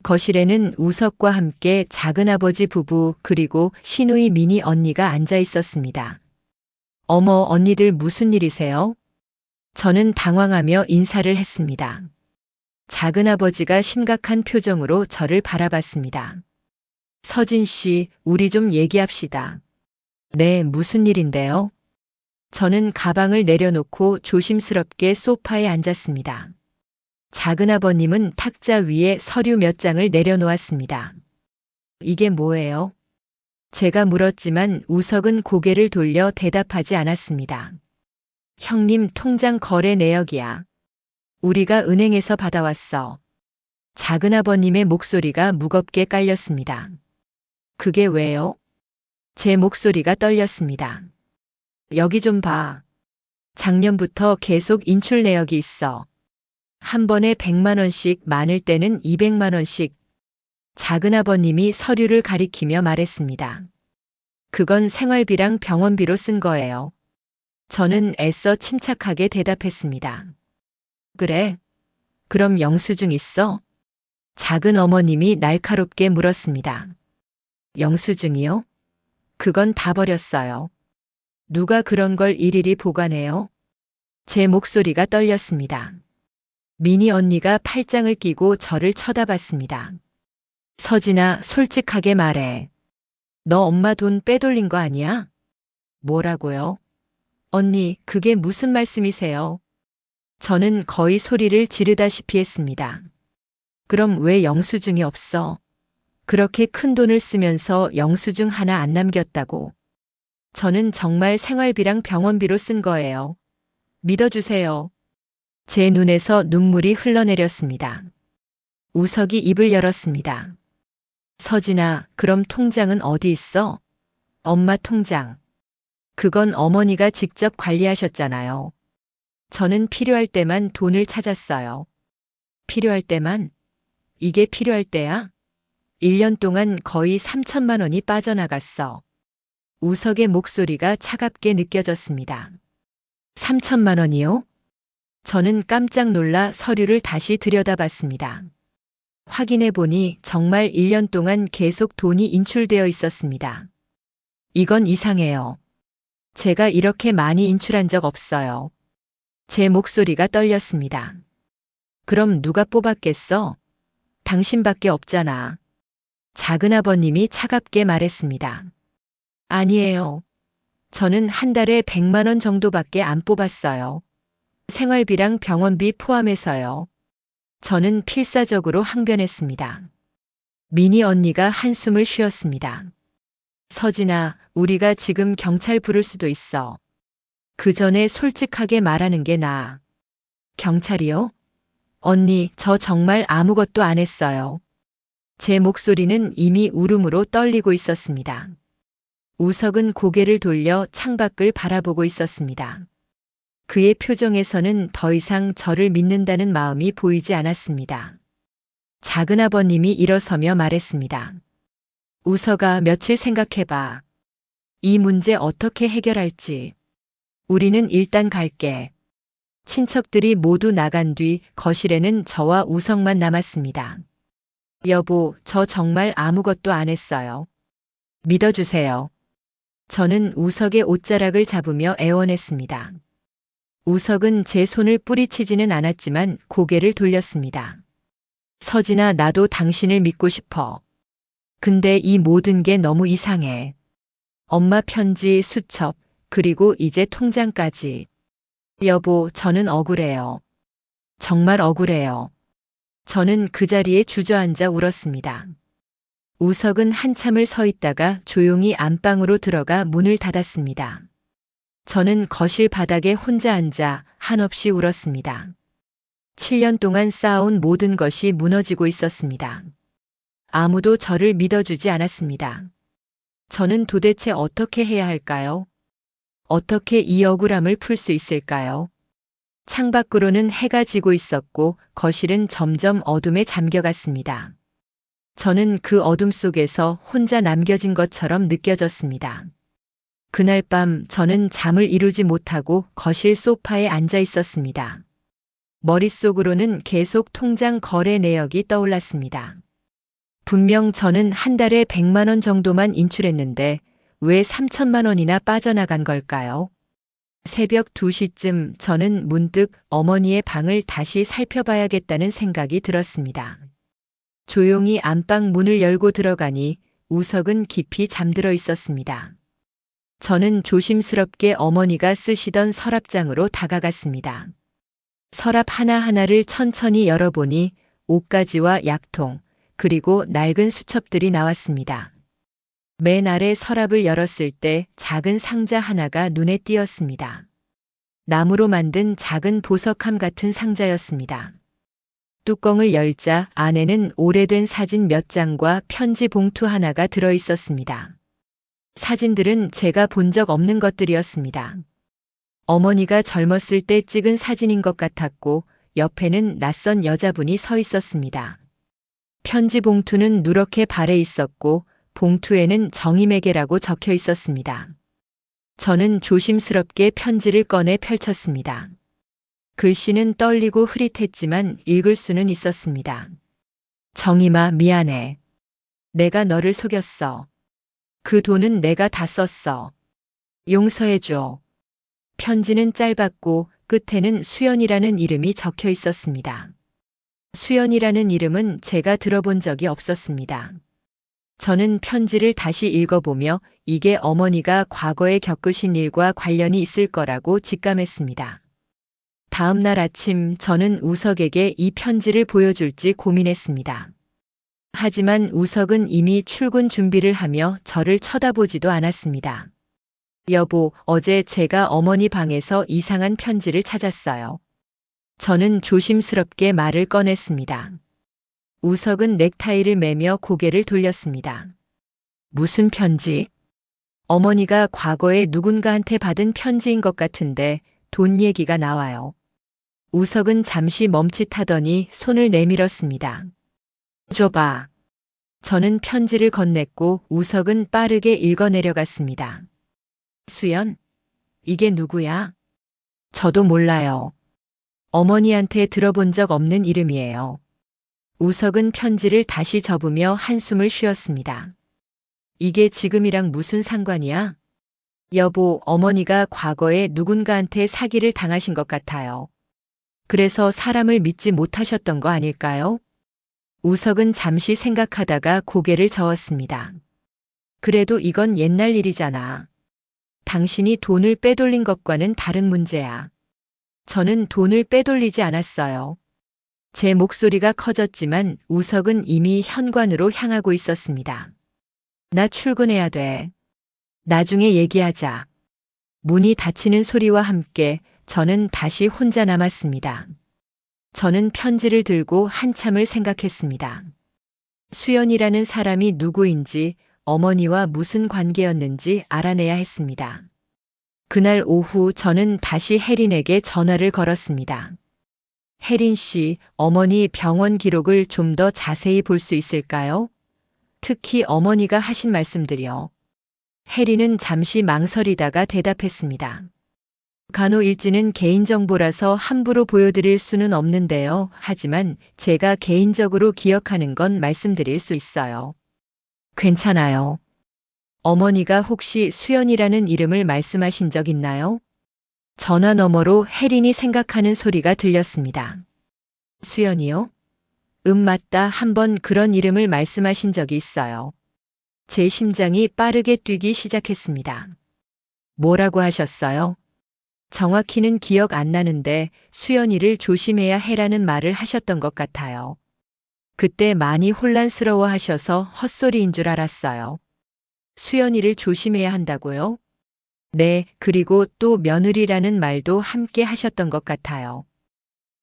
거실에는 우석과 함께 작은아버지 부부 그리고 시누이 미니 언니가 앉아 있었습니다. 어머, 언니들 무슨 일이세요? 저는 당황하며 인사를 했습니다. 작은아버지가 심각한 표정으로 저를 바라봤습니다. 서진 씨, 우리 좀 얘기합시다. 네, 무슨 일인데요? 저는 가방을 내려놓고 조심스럽게 소파에 앉았습니다. 작은아버님은 탁자 위에 서류 몇 장을 내려놓았습니다. 이게 뭐예요? 제가 물었지만 우석은 고개를 돌려 대답하지 않았습니다. 형님 통장 거래 내역이야. 우리가 은행에서 받아왔어. 작은아버님의 목소리가 무겁게 깔렸습니다. 그게 왜요? 제 목소리가 떨렸습니다. 여기 좀 봐. 작년부터 계속 인출 내역이 있어. 한 번에 100만 원씩, 많을 때는 200만 원씩. 작은아버님이 서류를 가리키며 말했습니다. 그건 생활비랑 병원비로 쓴 거예요. 저는 애써 침착하게 대답했습니다. 그래? 그럼 영수증 있어? 작은 어머님이 날카롭게 물었습니다. 영수증이요? 그건 다 버렸어요. 누가 그런 걸 일일이 보관해요? 제 목소리가 떨렸습니다. 미니 언니가 팔짱을 끼고 저를 쳐다봤습니다. 서진아, 솔직하게 말해. 너 엄마 돈 빼돌린 거 아니야? 뭐라고요? 언니, 그게 무슨 말씀이세요? 저는 거의 소리를 지르다시피 했습니다. 그럼 왜 영수증이 없어? 그렇게 큰 돈을 쓰면서 영수증 하나 안 남겼다고. 저는 정말 생활비랑 병원비로 쓴 거예요. 믿어주세요. 제 눈에서 눈물이 흘러내렸습니다. 우석이 입을 열었습니다. 서진아, 그럼 통장은 어디 있어? 엄마 통장. 그건 어머니가 직접 관리하셨잖아요. 저는 필요할 때만 돈을 찾았어요. 필요할 때만? 이게 필요할 때야? 1년 동안 거의 3천만 원이 빠져나갔어. 우석의 목소리가 차갑게 느껴졌습니다. 3천만 원이요? 저는 깜짝 놀라 서류를 다시 들여다봤습니다. 확인해 보니 정말 1년 동안 계속 돈이 인출되어 있었습니다. 이건 이상해요. 제가 이렇게 많이 인출한 적 없어요. 제 목소리가 떨렸습니다. 그럼 누가 뽑았겠어? 당신밖에 없잖아. 작은아버님이 차갑게 말했습니다. 아니에요. 저는 한 달에 100만 원 정도밖에 안 뽑았어요. 생활비랑 병원비 포함해서요. 저는 필사적으로 항변했습니다. 미니 언니가 한숨을 쉬었습니다. 서진아, 우리가 지금 경찰 부를 수도 있어. 그 전에 솔직하게 말하는 게 나아. 경찰이요? 언니, 저 정말 아무것도 안 했어요. 제 목소리는 이미 울음으로 떨리고 있었습니다. 우석은 고개를 돌려 창밖을 바라보고 있었습니다. 그의 표정에서는 더 이상 저를 믿는다는 마음이 보이지 않았습니다. 작은아버님이 일어서며 말했습니다. 우석아, 며칠 생각해봐. 이 문제 어떻게 해결할지. 우리는 일단 갈게. 친척들이 모두 나간 뒤 거실에는 저와 우석만 남았습니다. 여보, 저 정말 아무것도 안 했어요. 믿어주세요. 저는 우석의 옷자락을 잡으며 애원했습니다. 우석은 제 손을 뿌리치지는 않았지만 고개를 돌렸습니다. 서진아, 나도 당신을 믿고 싶어. 근데 이 모든 게 너무 이상해. 엄마 편지, 수첩, 그리고 이제 통장까지. 여보, 저는 억울해요. 정말 억울해요. 저는 그 자리에 주저앉아 울었습니다. 우석은 한참을 서 있다가 조용히 안방으로 들어가 문을 닫았습니다. 저는 거실 바닥에 혼자 앉아 한없이 울었습니다. 7년 동안 쌓아온 모든 것이 무너지고 있었습니다. 아무도 저를 믿어주지 않았습니다. 저는 도대체 어떻게 해야 할까요? 어떻게 이 억울함을 풀 수 있을까요? 창밖으로는 해가 지고 있었고 거실은 점점 어둠에 잠겨갔습니다. 저는 그 어둠 속에서 혼자 남겨진 것처럼 느껴졌습니다. 그날 밤 저는 잠을 이루지 못하고 거실 소파에 앉아 있었습니다. 머릿속으로는 계속 통장 거래 내역이 떠올랐습니다. 분명 저는 한 달에 100만 원 정도만 인출했는데 왜 3천만 원이나 빠져나간 걸까요? 새벽 2시쯤 저는 문득 어머니의 방을 다시 살펴봐야겠다는 생각이 들었습니다. 조용히 안방 문을 열고 들어가니 우석은 깊이 잠들어 있었습니다. 저는 조심스럽게 어머니가 쓰시던 서랍장으로 다가갔습니다. 서랍 하나하나를 천천히 열어보니 옷가지와 약통, 그리고 낡은 수첩들이 나왔습니다. 맨 아래 서랍을 열었을 때 작은 상자 하나가 눈에 띄었습니다. 나무로 만든 작은 보석함 같은 상자였습니다. 뚜껑을 열자 안에는 오래된 사진 몇 장과 편지 봉투 하나가 들어 있었습니다. 사진들은 제가 본 적 없는 것들이었습니다. 어머니가 젊었을 때 찍은 사진인 것 같았고 옆에는 낯선 여자분이 서 있었습니다. 편지 봉투는 누렇게 발해 있었고 봉투에는 정임에게라고 적혀 있었습니다. 저는 조심스럽게 편지를 꺼내 펼쳤습니다. 글씨는 떨리고 흐릿했지만 읽을 수는 있었습니다. 정임아, 미안해. 내가 너를 속였어. 그 돈은 내가 다 썼어. 용서해줘. 편지는 짧았고 끝에는 수연이라는 이름이 적혀 있었습니다. 수연이라는 이름은 제가 들어본 적이 없었습니다. 저는 편지를 다시 읽어보며 이게 어머니가 과거에 겪으신 일과 관련이 있을 거라고 직감했습니다. 다음 날 아침 저는 우석에게 이 편지를 보여줄지 고민했습니다. 하지만 우석은 이미 출근 준비를 하며 저를 쳐다보지도 않았습니다. 여보, 어제 제가 어머니 방에서 이상한 편지를 찾았어요. 저는 조심스럽게 말을 꺼냈습니다. 우석은 넥타이를 매며 고개를 돌렸습니다. 무슨 편지? 어머니가 과거에 누군가한테 받은 편지인 것 같은데 돈 얘기가 나와요. 우석은 잠시 멈칫하더니 손을 내밀었습니다. 줘봐. 저는 편지를 건넸고 우석은 빠르게 읽어내려갔습니다. 수연? 이게 누구야? 저도 몰라요. 어머니한테 들어본 적 없는 이름이에요. 우석은 편지를 다시 접으며 한숨을 쉬었습니다. 이게 지금이랑 무슨 상관이야? 여보, 어머니가 과거에 누군가한테 사기를 당하신 것 같아요. 그래서 사람을 믿지 못하셨던 거 아닐까요? 우석은 잠시 생각하다가 고개를 저었습니다. 그래도 이건 옛날 일이잖아. 당신이 돈을 빼돌린 것과는 다른 문제야. 저는 돈을 빼돌리지 않았어요. 제 목소리가 커졌지만 우석은 이미 현관으로 향하고 있었습니다. 나 출근해야 돼. 나중에 얘기하자. 문이 닫히는 소리와 함께 저는 다시 혼자 남았습니다. 저는 편지를 들고 한참을 생각했습니다. 수연이라는 사람이 누구인지 어머니와 무슨 관계였는지 알아내야 했습니다. 그날 오후 저는 다시 혜린에게 전화를 걸었습니다. 혜린 씨, 어머니 병원 기록을 좀 더 자세히 볼 수 있을까요? 특히 어머니가 하신 말씀들이요. 혜린은 잠시 망설이다가 대답했습니다. 간호일지는 개인정보라서 함부로 보여드릴 수는 없는데요. 하지만 제가 개인적으로 기억하는 건 말씀드릴 수 있어요. 괜찮아요. 어머니가 혹시 수연이라는 이름을 말씀하신 적 있나요? 전화 너머로 혜린이 생각하는 소리가 들렸습니다. 수연이요? 맞다. 한번 그런 이름을 말씀하신 적이 있어요. 제 심장이 빠르게 뛰기 시작했습니다. 뭐라고 하셨어요? 정확히는 기억 안 나는데 수연이를 조심해야 해라는 말을 하셨던 것 같아요. 그때 많이 혼란스러워 하셔서 헛소리인 줄 알았어요. 수연이를 조심해야 한다고요? 네, 그리고 또 며느리라는 말도 함께 하셨던 것 같아요.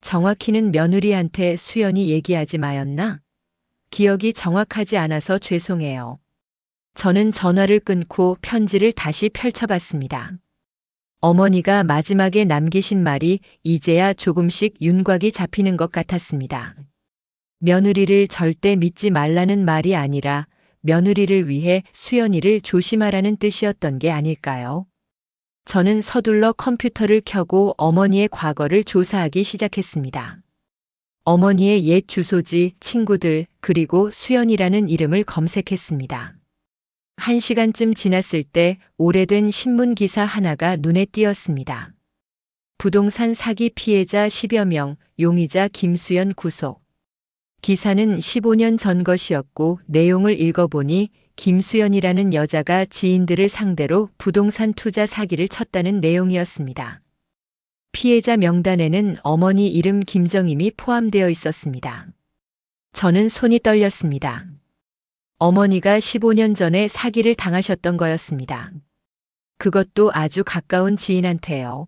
정확히는 며느리한테 수연이 얘기하지 마였나? 기억이 정확하지 않아서 죄송해요. 저는 전화를 끊고 편지를 다시 펼쳐봤습니다. 어머니가 마지막에 남기신 말이 이제야 조금씩 윤곽이 잡히는 것 같았습니다. 며느리를 절대 믿지 말라는 말이 아니라 며느리를 위해 수연이를 조심하라는 뜻이었던 게 아닐까요? 저는 서둘러 컴퓨터를 켜고 어머니의 과거를 조사하기 시작했습니다. 어머니의 옛 주소지, 친구들, 그리고 수연이라는 이름을 검색했습니다. 1시간쯤 지났을 때 오래된 신문 기사 하나가 눈에 띄었습니다. 부동산 사기 피해자 10여 명, 용의자 김수연 구속. 기사는 15년 전 것이었고 내용을 읽어보니 김수연이라는 여자가 지인들을 상대로 부동산 투자 사기를 쳤다는 내용이었습니다. 피해자 명단에는 어머니 이름 김정임이 포함되어 있었습니다. 저는 손이 떨렸습니다. 어머니가 15년 전에 사기를 당하셨던 거였습니다. 그것도 아주 가까운 지인한테요.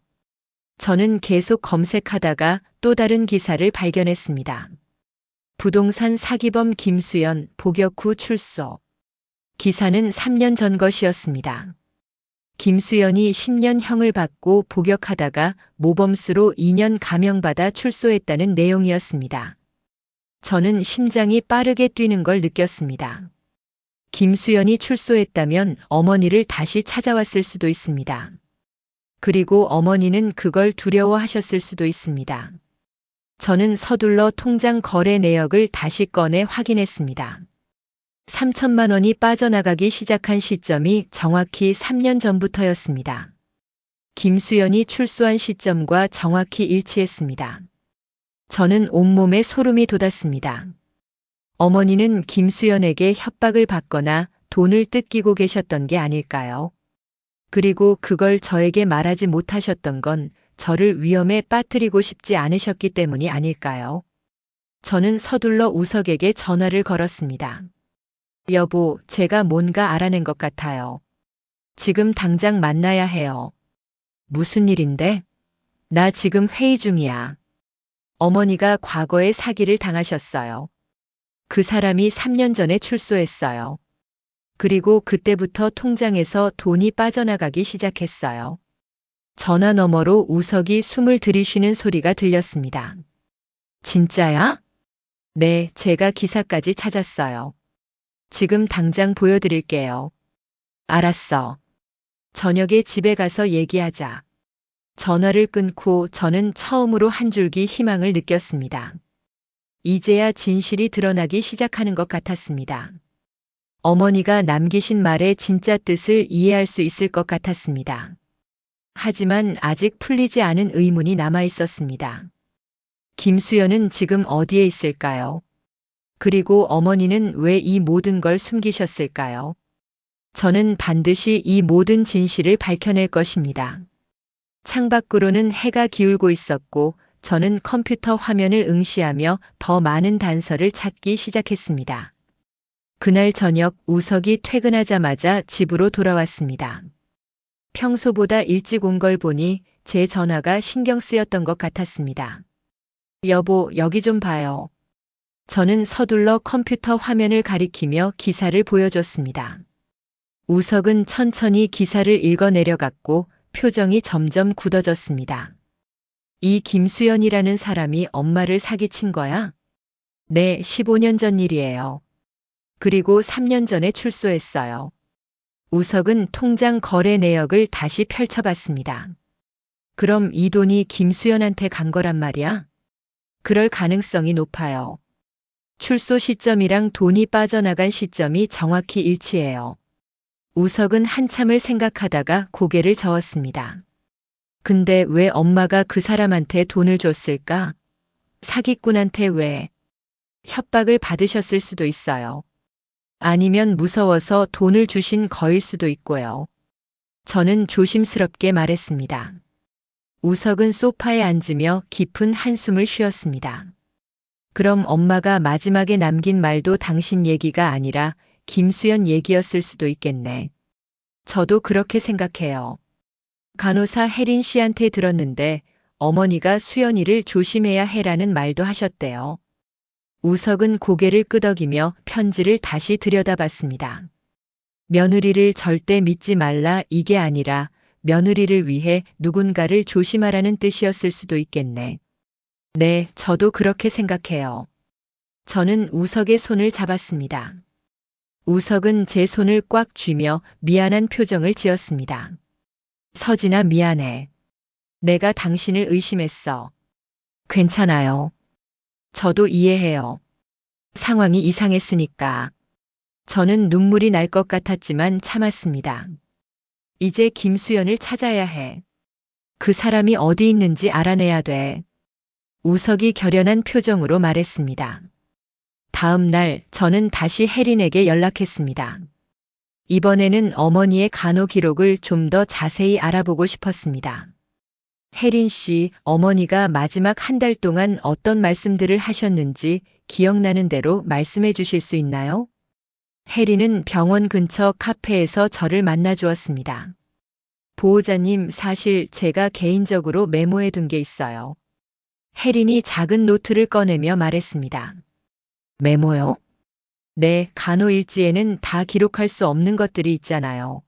저는 계속 검색하다가 또 다른 기사를 발견했습니다. 부동산 사기범 김수연 복역 후 출소. 기사는 3년 전 것이었습니다. 김수연이 10년형을 받고 복역하다가 모범수로 2년 감형받아 출소했다는 내용이었습니다. 저는 심장이 빠르게 뛰는 걸 느꼈습니다. 김수연이 출소했다면 어머니를 다시 찾아왔을 수도 있습니다. 그리고 어머니는 그걸 두려워하셨을 수도 있습니다. 저는 서둘러 통장 거래 내역을 다시 꺼내 확인했습니다. 3천만 원이 빠져나가기 시작한 시점이 정확히 3년 전부터였습니다. 김수연이 출소한 시점과 정확히 일치했습니다. 저는 온몸에 소름이 돋았습니다. 어머니는 김수연에게 협박을 받거나 돈을 뜯기고 계셨던 게 아닐까요? 그리고 그걸 저에게 말하지 못하셨던 건 저를 위험에 빠뜨리고 싶지 않으셨기 때문이 아닐까요? 저는 서둘러 우석에게 전화를 걸었습니다. 여보, 제가 뭔가 알아낸 것 같아요. 지금 당장 만나야 해요. 무슨 일인데? 나 지금 회의 중이야. 어머니가 과거에 사기를 당하셨어요. 그 사람이 3년 전에 출소했어요. 그리고 그때부터 통장에서 돈이 빠져나가기 시작했어요. 전화 너머로 우석이 숨을 들이쉬는 소리가 들렸습니다. 진짜야? 네, 제가 기사까지 찾았어요. 지금 당장 보여드릴게요. 알았어. 저녁에 집에 가서 얘기하자. 전화를 끊고 저는 처음으로 한 줄기 희망을 느꼈습니다. 이제야 진실이 드러나기 시작하는 것 같았습니다. 어머니가 남기신 말의 진짜 뜻을 이해할 수 있을 것 같았습니다. 하지만 아직 풀리지 않은 의문이 남아 있었습니다. 김수연은 지금 어디에 있을까요? 그리고 어머니는 왜 이 모든 걸 숨기셨을까요? 저는 반드시 이 모든 진실을 밝혀낼 것입니다. 창밖으로는 해가 기울고 있었고 저는 컴퓨터 화면을 응시하며 더 많은 단서를 찾기 시작했습니다. 그날 저녁 우석이 퇴근하자마자 집으로 돌아왔습니다. 평소보다 일찍 온 걸 보니 제 전화가 신경 쓰였던 것 같았습니다. 여보, 여기 좀 봐요. 저는 서둘러 컴퓨터 화면을 가리키며 기사를 보여줬습니다. 우석은 천천히 기사를 읽어 내려갔고 표정이 점점 굳어졌습니다. 이 김수연이라는 사람이 엄마를 사기친 거야? 네, 15년 전 일이에요. 그리고 3년 전에 출소했어요. 우석은 통장 거래 내역을 다시 펼쳐봤습니다. 그럼 이 돈이 김수연한테 간 거란 말이야? 그럴 가능성이 높아요. 출소 시점이랑 돈이 빠져나간 시점이 정확히 일치해요. 우석은 한참을 생각하다가 고개를 저었습니다. 근데 왜 엄마가 그 사람한테 돈을 줬을까? 사기꾼한테 왜? 협박을 받으셨을 수도 있어요. 아니면 무서워서 돈을 주신 거일 수도 있고요. 저는 조심스럽게 말했습니다. 우석은 소파에 앉으며 깊은 한숨을 쉬었습니다. 그럼 엄마가 마지막에 남긴 말도 당신 얘기가 아니라 김수연 얘기였을 수도 있겠네. 저도 그렇게 생각해요. 간호사 혜린 씨한테 들었는데 어머니가 수연이를 조심해야 해라는 말도 하셨대요. 우석은 고개를 끄덕이며 편지를 다시 들여다봤습니다. 며느리를 절대 믿지 말라 이게 아니라 며느리를 위해 누군가를 조심하라는 뜻이었을 수도 있겠네. 네, 저도 그렇게 생각해요. 저는 우석의 손을 잡았습니다. 우석은 제 손을 꽉 쥐며 미안한 표정을 지었습니다. 서진아, 미안해. 내가 당신을 의심했어. 괜찮아요. 저도 이해해요. 상황이 이상했으니까. 저는 눈물이 날 것 같았지만 참았습니다. 이제 김수연을 찾아야 해. 그 사람이 어디 있는지 알아내야 돼. 우석이 결연한 표정으로 말했습니다. 다음 날 저는 다시 혜린에게 연락했습니다. 이번에는 어머니의 간호 기록을 좀 더 자세히 알아보고 싶었습니다. 혜린 씨, 어머니가 마지막 한 달 동안 어떤 말씀들을 하셨는지 기억나는 대로 말씀해 주실 수 있나요? 혜린은 병원 근처 카페에서 저를 만나 주었습니다. 보호자님, 사실 제가 개인적으로 메모해 둔 게 있어요. 혜린이 작은 노트를 꺼내며 말했습니다. 메모요? 네, 간호일지에는 다 기록할 수 없는 것들이 있잖아요.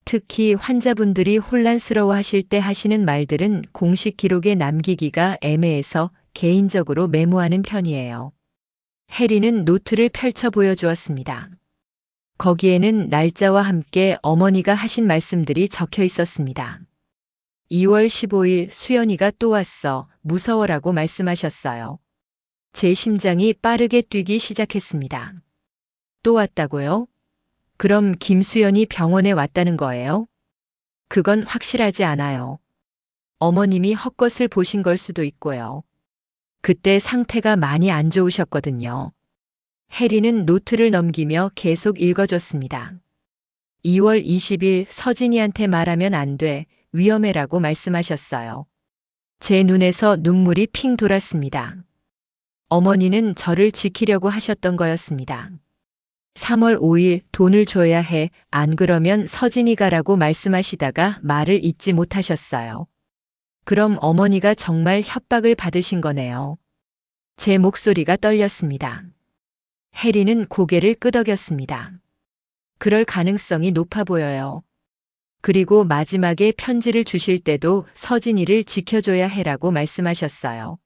특히 환자분들이 혼란스러워 하실 때 하시는 말들은 공식 기록에 남기기가 애매해서 개인적으로 메모하는 편이에요. 혜린은 노트를 펼쳐 보여주었습니다. 거기에는 날짜와 함께 어머니가 하신 말씀들이 적혀 있었습니다. 2월 15일 수연이가 또 왔어. 무서워라고 말씀하셨어요. 제 심장이 빠르게 뛰기 시작했습니다. 또 왔다고요? 그럼 김수연이 병원에 왔다는 거예요? 그건 확실하지 않아요. 어머님이 헛것을 보신 걸 수도 있고요. 그때 상태가 많이 안 좋으셨거든요. 혜리는 노트를 넘기며 계속 읽어줬습니다. 2월 20일 서진이한테 말하면 안 돼. 위험해라고 말씀하셨어요. 제 눈에서 눈물이 핑 돌았습니다. 어머니는 저를 지키려고 하셨던 거였습니다. 3월 5일 돈을 줘야 해. 안 그러면 서진이 가라고 말씀하시다가 말을 잇지 못하셨어요. 그럼 어머니가 정말 협박을 받으신 거네요. 제 목소리가 떨렸습니다. 혜리는 고개를 끄덕였습니다. 그럴 가능성이 높아 보여요. 그리고 마지막에 편지를 주실 때도 서진이를 지켜줘야 해라고 말씀하셨어요.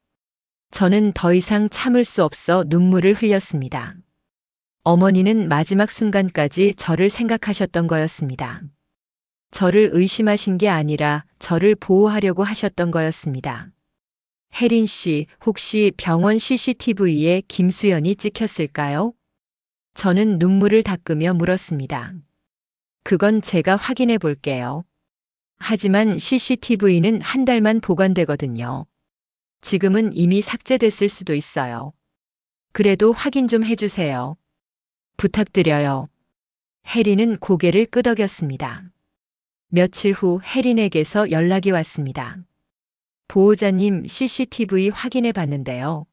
저는 더 이상 참을 수 없어 눈물을 흘렸습니다. 어머니는 마지막 순간까지 저를 생각하셨던 거였습니다. 저를 의심하신 게 아니라 저를 보호하려고 하셨던 거였습니다. 혜린 씨, 혹시 병원 CCTV에 김수연이 찍혔을까요? 저는 눈물을 닦으며 물었습니다. 그건 제가 확인해 볼게요. 하지만 CCTV는 한 달만 보관되거든요. 지금은 이미 삭제됐을 수도 있어요. 그래도 확인 좀 해주세요. 부탁드려요. 혜린은 고개를 끄덕였습니다. 며칠 후 혜린에게서 연락이 왔습니다. 보호자님, CCTV 확인해 봤는데요.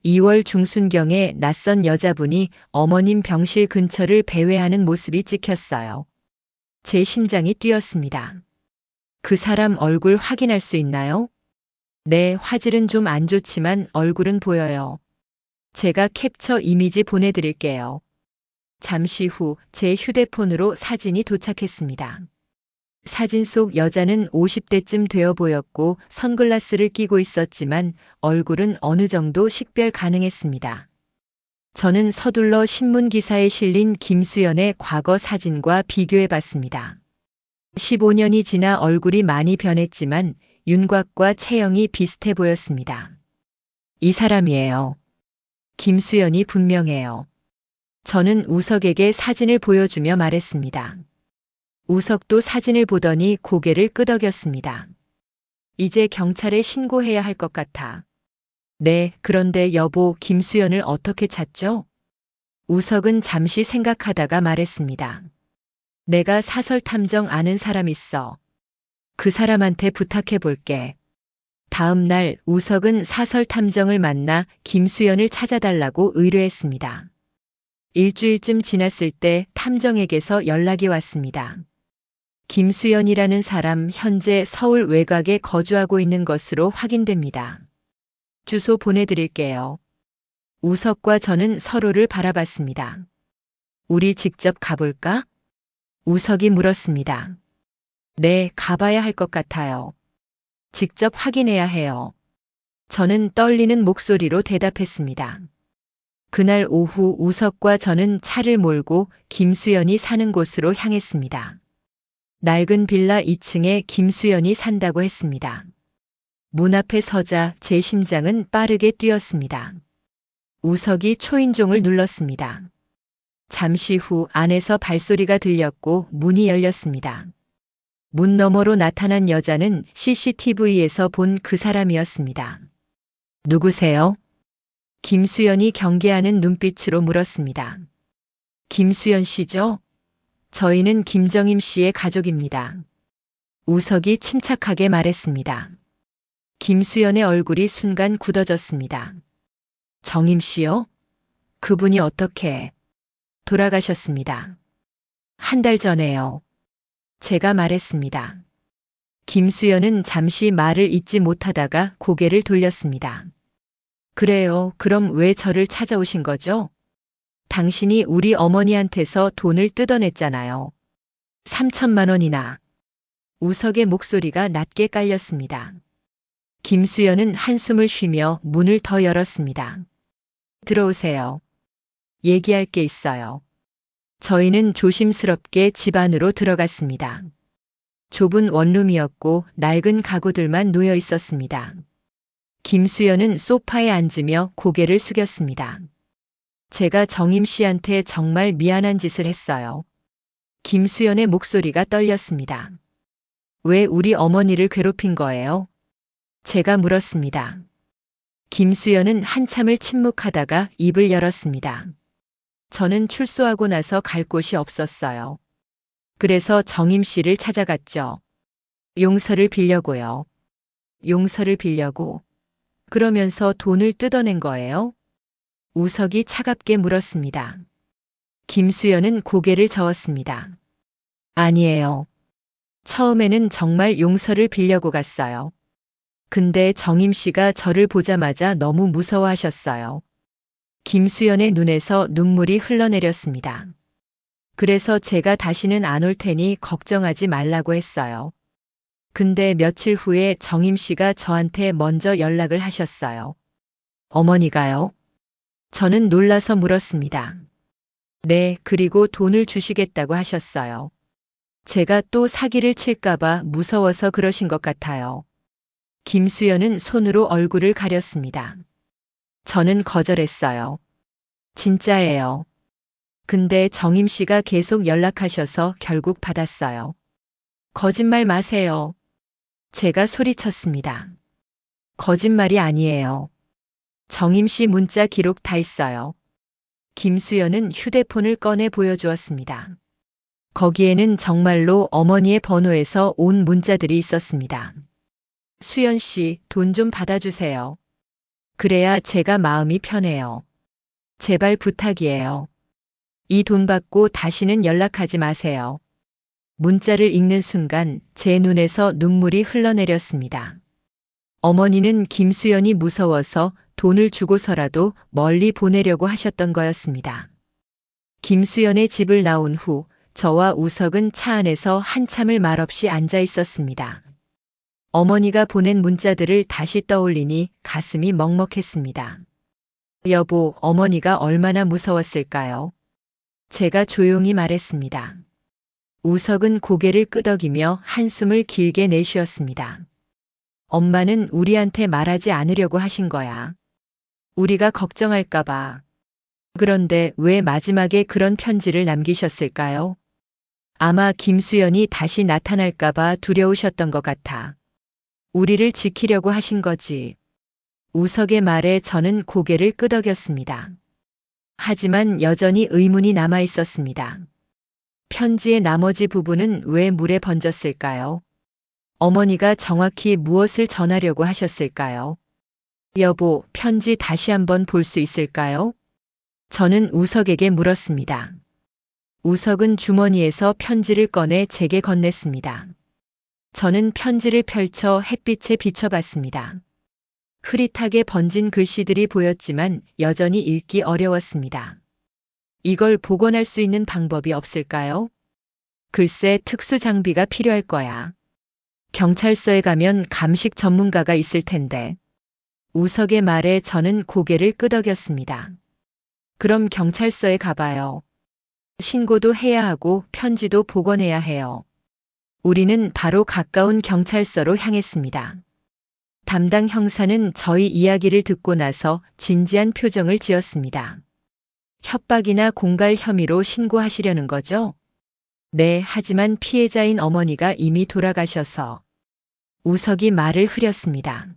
2월 중순경에 낯선 여자분이 어머님 병실 근처를 배회하는 모습이 찍혔어요. 제 심장이 뛰었습니다. 그 사람 얼굴 확인할 수 있나요? 네, 화질은 좀 안 좋지만 얼굴은 보여요. 제가 캡처 이미지 보내드릴게요. 잠시 후 제 휴대폰으로 사진이 도착했습니다. 사진 속 여자는 50대쯤 되어 보였고 선글라스를 끼고 있었지만 얼굴은 어느 정도 식별 가능했습니다. 저는 서둘러 신문 기사에 실린 김수연의 과거 사진과 비교해 봤습니다. 15년이 지나 얼굴이 많이 변했지만 윤곽과 체형이 비슷해 보였습니다. 이 사람이에요. 김수연이 분명해요. 저는 우석에게 사진을 보여주며 말했습니다. 우석도 사진을 보더니 고개를 끄덕였습니다. 이제 경찰에 신고해야 할 것 같아. 네, 그런데 여보, 김수연을 어떻게 찾죠? 우석은 잠시 생각하다가 말했습니다. 내가 사설 탐정 아는 사람 있어. 그 사람한테 부탁해 볼게. 다음 날 우석은 사설 탐정을 만나 김수연을 찾아달라고 의뢰했습니다. 일주일쯤 지났을 때 탐정에게서 연락이 왔습니다. 김수연이라는 사람 현재 서울 외곽에 거주하고 있는 것으로 확인됩니다. 주소 보내드릴게요. 우석과 저는 서로를 바라봤습니다. 우리 직접 가볼까? 우석이 물었습니다. 네, 가봐야 할 것 같아요. 직접 확인해야 해요. 저는 떨리는 목소리로 대답했습니다. 그날 오후 우석과 저는 차를 몰고 김수연이 사는 곳으로 향했습니다. 낡은 빌라 2층에 김수연이 산다고 했습니다. 문 앞에 서자 제 심장은 빠르게 뛰었습니다. 우석이 초인종을 눌렀습니다. 잠시 후 안에서 발소리가 들렸고 문이 열렸습니다. 문 너머로 나타난 여자는 CCTV에서 본 그 사람이었습니다. 누구세요? 김수연이 경계하는 눈빛으로 물었습니다. 김수연 씨죠? 저희는 김정임 씨의 가족입니다. 우석이 침착하게 말했습니다. 김수연의 얼굴이 순간 굳어졌습니다. 정임 씨요? 그분이 어떻게 돌아가셨습니다. 한 달 전에요. 제가 말했습니다. 김수연은 잠시 말을 잇지 못하다가 고개를 돌렸습니다. 그래요. 그럼 왜 저를 찾아오신 거죠? 당신이 우리 어머니한테서 돈을 뜯어냈잖아요. 3천만 원이나. 우석의 목소리가 낮게 깔렸습니다. 김수연은 한숨을 쉬며 문을 더 열었습니다. 들어오세요. 얘기할 게 있어요. 저희는 조심스럽게 집 안으로 들어갔습니다. 좁은 원룸이었고 낡은 가구들만 놓여 있었습니다. 김수연은 소파에 앉으며 고개를 숙였습니다. 제가 정임 씨한테 정말 미안한 짓을 했어요. 김수연의 목소리가 떨렸습니다. 왜 우리 어머니를 괴롭힌 거예요? 제가 물었습니다. 김수연은 한참을 침묵하다가 입을 열었습니다. 저는 출소하고 나서 갈 곳이 없었어요. 그래서 정임 씨를 찾아갔죠. 용서를 빌려고요. 용서를 빌려고. 그러면서 돈을 뜯어낸 거예요? 우석이 차갑게 물었습니다. 김수연은 고개를 저었습니다. 아니에요. 처음에는 정말 용서를 빌려고 갔어요. 근데 정임 씨가 저를 보자마자 너무 무서워하셨어요. 김수연의 눈에서 눈물이 흘러내렸습니다. 그래서 제가 다시는 안 올 테니 걱정하지 말라고 했어요. 근데 며칠 후에 정임 씨가 저한테 먼저 연락을 하셨어요. 어머니가요? 저는 놀라서 물었습니다. 네, 그리고 돈을 주시겠다고 하셨어요. 제가 또 사기를 칠까봐 무서워서 그러신 것 같아요. 김수연은 손으로 얼굴을 가렸습니다. 저는 거절했어요. 진짜예요. 근데 정임 씨가 계속 연락하셔서 결국 받았어요. 거짓말 마세요. 제가 소리쳤습니다. 거짓말이 아니에요. 정임 씨 문자 기록 다 있어요. 김수연은 휴대폰을 꺼내 보여주었습니다. 거기에는 정말로 어머니의 번호에서 온 문자들이 있었습니다. 수연 씨, 돈 좀 받아주세요. 그래야 제가 마음이 편해요. 제발 부탁이에요. 이 돈 받고 다시는 연락하지 마세요. 문자를 읽는 순간 제 눈에서 눈물이 흘러내렸습니다. 어머니는 김수연이 무서워서 돈을 주고서라도 멀리 보내려고 하셨던 거였습니다. 김수연의 집을 나온 후 저와 우석은 차 안에서 한참을 말없이 앉아 있었습니다. 어머니가 보낸 문자들을 다시 떠올리니 가슴이 먹먹했습니다. 여보, 어머니가 얼마나 무서웠을까요? 제가 조용히 말했습니다. 우석은 고개를 끄덕이며 한숨을 길게 내쉬었습니다. 엄마는 우리한테 말하지 않으려고 하신 거야. 우리가 걱정할까봐. 그런데 왜 마지막에 그런 편지를 남기셨을까요? 아마 김수연이 다시 나타날까봐 두려우셨던 것 같아. 우리를 지키려고 하신 거지. 우석의 말에 저는 고개를 끄덕였습니다. 하지만 여전히 의문이 남아 있었습니다. 편지의 나머지 부분은 왜 물에 번졌을까요? 어머니가 정확히 무엇을 전하려고 하셨을까요? 여보, 편지 다시 한번 볼 수 있을까요? 저는 우석에게 물었습니다. 우석은 주머니에서 편지를 꺼내 제게 건넸습니다. 저는 편지를 펼쳐 햇빛에 비춰봤습니다. 흐릿하게 번진 글씨들이 보였지만 여전히 읽기 어려웠습니다. 이걸 복원할 수 있는 방법이 없을까요? 글쎄, 특수 장비가 필요할 거야. 경찰서에 가면 감식 전문가가 있을 텐데. 우석의 말에 저는 고개를 끄덕였습니다. 그럼 경찰서에 가봐요. 신고도 해야 하고 편지도 복원해야 해요. 우리는 바로 가까운 경찰서로 향했습니다. 담당 형사는 저희 이야기를 듣고 나서 진지한 표정을 지었습니다. 협박이나 공갈 혐의로 신고하시려는 거죠? 네, 하지만 피해자인 어머니가 이미 돌아가셔서. 우석이 말을 흐렸습니다.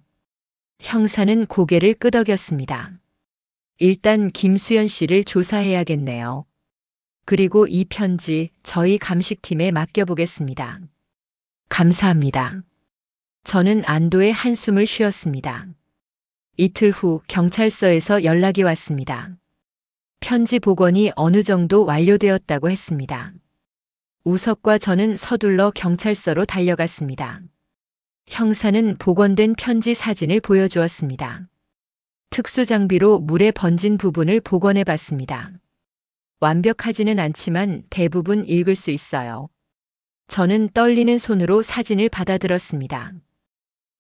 형사는 고개를 끄덕였습니다. 일단 김수연 씨를 조사해야겠네요. 그리고 이 편지 저희 감식팀에 맡겨보겠습니다. 감사합니다. 저는 안도의 한숨을 쉬었습니다. 이틀 후 경찰서에서 연락이 왔습니다. 편지 복원이 어느 정도 완료되었다고 했습니다. 우석과 저는 서둘러 경찰서로 달려갔습니다. 형사는 복원된 편지 사진을 보여주었습니다. 특수장비로 물에 번진 부분을 복원해 봤습니다. 완벽하지는 않지만 대부분 읽을 수 있어요. 저는 떨리는 손으로 사진을 받아들었습니다.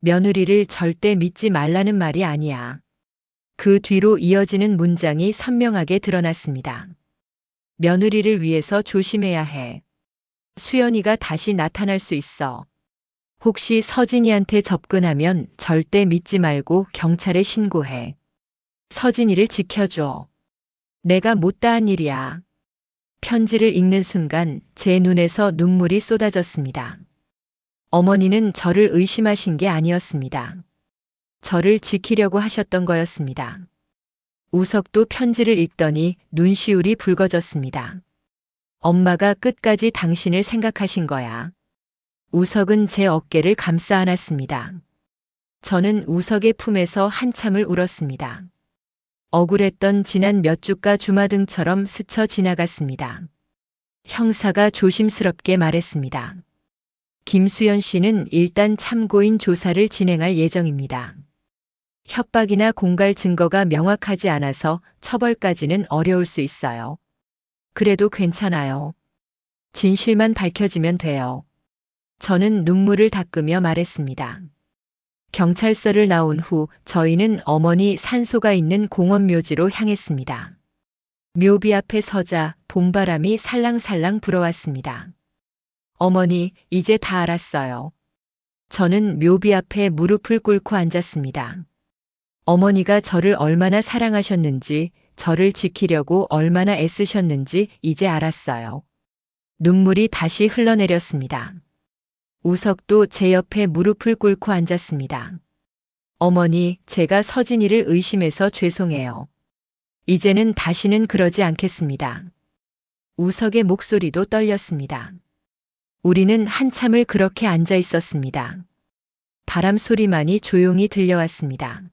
며느리를 절대 믿지 말라는 말이 아니야. 그 뒤로 이어지는 문장이 선명하게 드러났습니다. 며느리를 위해서 조심해야 해. 수연이가 다시 나타날 수 있어. 혹시 서진이한테 접근하면 절대 믿지 말고 경찰에 신고해. 서진이를 지켜줘. 내가 못다한 일이야. 편지를 읽는 순간 제 눈에서 눈물이 쏟아졌습니다. 어머니는 저를 의심하신 게 아니었습니다. 저를 지키려고 하셨던 거였습니다. 우석도 편지를 읽더니 눈시울이 붉어졌습니다. 엄마가 끝까지 당신을 생각하신 거야. 우석은 제 어깨를 감싸 안았습니다. 저는 우석의 품에서 한참을 울었습니다. 억울했던 지난 몇 주가 주마등처럼 스쳐 지나갔습니다. 형사가 조심스럽게 말했습니다. 김수연 씨는 일단 참고인 조사를 진행할 예정입니다. 협박이나 공갈 증거가 명확하지 않아서 처벌까지는 어려울 수 있어요. 그래도 괜찮아요. 진실만 밝혀지면 돼요. 저는 눈물을 닦으며 말했습니다. 경찰서를 나온 후 저희는 어머니 산소가 있는 공원 묘지로 향했습니다. 묘비 앞에 서자 봄바람이 살랑살랑 불어왔습니다. 어머니, 이제 다 알았어요. 저는 묘비 앞에 무릎을 꿇고 앉았습니다. 어머니가 저를 얼마나 사랑하셨는지, 저를 지키려고 얼마나 애쓰셨는지 이제 알았어요. 눈물이 다시 흘러내렸습니다. 우석도 제 옆에 무릎을 꿇고 앉았습니다. 어머니, 제가 서진이를 의심해서 죄송해요. 이제는 다시는 그러지 않겠습니다. 우석의 목소리도 떨렸습니다. 우리는 한참을 그렇게 앉아 있었습니다. 바람 소리만이 조용히 들려왔습니다.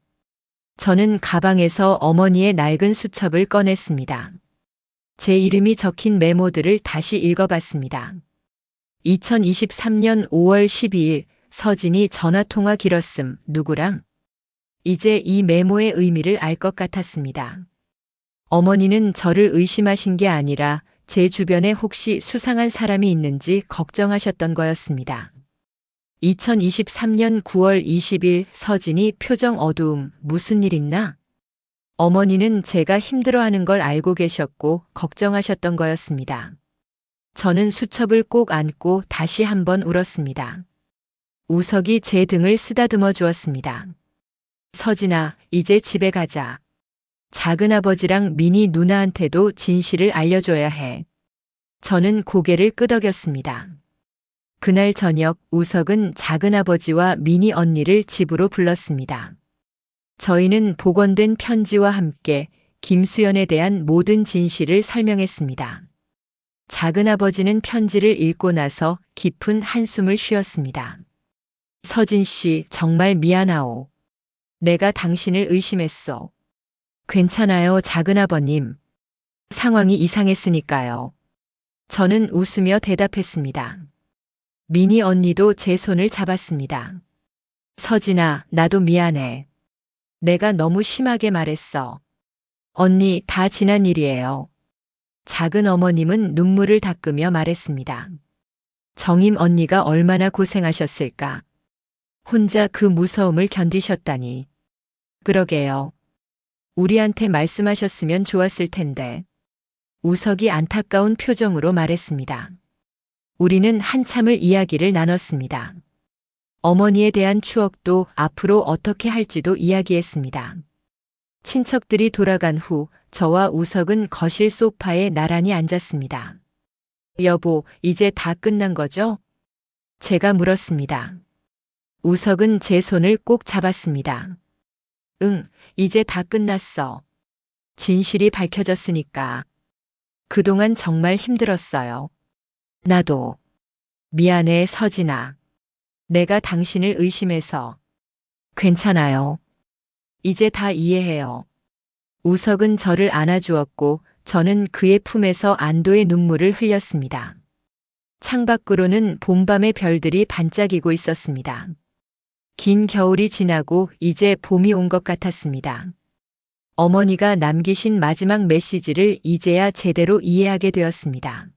저는 가방에서 어머니의 낡은 수첩을 꺼냈습니다. 제 이름이 적힌 메모들을 다시 읽어봤습니다. 2023년 5월 12일 서진이 전화통화 길었음. 누구랑? 이제 이 메모의 의미를 알 것 같았습니다. 어머니는 저를 의심하신 게 아니라 제 주변에 혹시 수상한 사람이 있는지 걱정하셨던 거였습니다. 2023년 9월 20일 서진이 표정 어두움. 무슨 일 있나? 어머니는 제가 힘들어하는 걸 알고 계셨고 걱정하셨던 거였습니다. 저는 수첩을 꼭 안고 다시 한번 울었습니다. 우석이 제 등을 쓰다듬어 주었습니다. 서진아, 이제 집에 가자. 작은아버지랑 미니 누나한테도 진실을 알려줘야 해. 저는 고개를 끄덕였습니다. 그날 저녁 우석은 작은아버지와 미니 언니를 집으로 불렀습니다. 저희는 복원된 편지와 함께 김수연에 대한 모든 진실을 설명했습니다. 작은아버지는 편지를 읽고 나서 깊은 한숨을 쉬었습니다. 서진 씨, 정말 미안하오. 내가 당신을 의심했어. 괜찮아요, 작은아버님. 상황이 이상했으니까요. 저는 웃으며 대답했습니다. 미니 언니도 제 손을 잡았습니다. 서진아, 나도 미안해. 내가 너무 심하게 말했어. 언니, 다 지난 일이에요. 작은 어머님은 눈물을 닦으며 말했습니다. 정임 언니가 얼마나 고생하셨을까. 혼자 그 무서움을 견디셨다니. 그러게요. 우리한테 말씀하셨으면 좋았을 텐데. 우석이 안타까운 표정으로 말했습니다. 우리는 한참을 이야기를 나눴습니다. 어머니에 대한 추억도 앞으로 어떻게 할지도 이야기했습니다. 친척들이 돌아간 후 저와 우석은 거실 소파에 나란히 앉았습니다. 여보, 이제 다 끝난 거죠? 제가 물었습니다. 우석은 제 손을 꼭 잡았습니다. 응, 이제 다 끝났어. 진실이 밝혀졌으니까. 그동안 정말 힘들었어요. 나도. 미안해, 서진아. 내가 당신을 의심해서. 괜찮아요. 이제 다 이해해요. 우석은 저를 안아주었고 저는 그의 품에서 안도의 눈물을 흘렸습니다. 창밖으로는 봄밤의 별들이 반짝이고 있었습니다. 긴 겨울이 지나고 이제 봄이 온 것 같았습니다. 어머니가 남기신 마지막 메시지를 이제야 제대로 이해하게 되었습니다.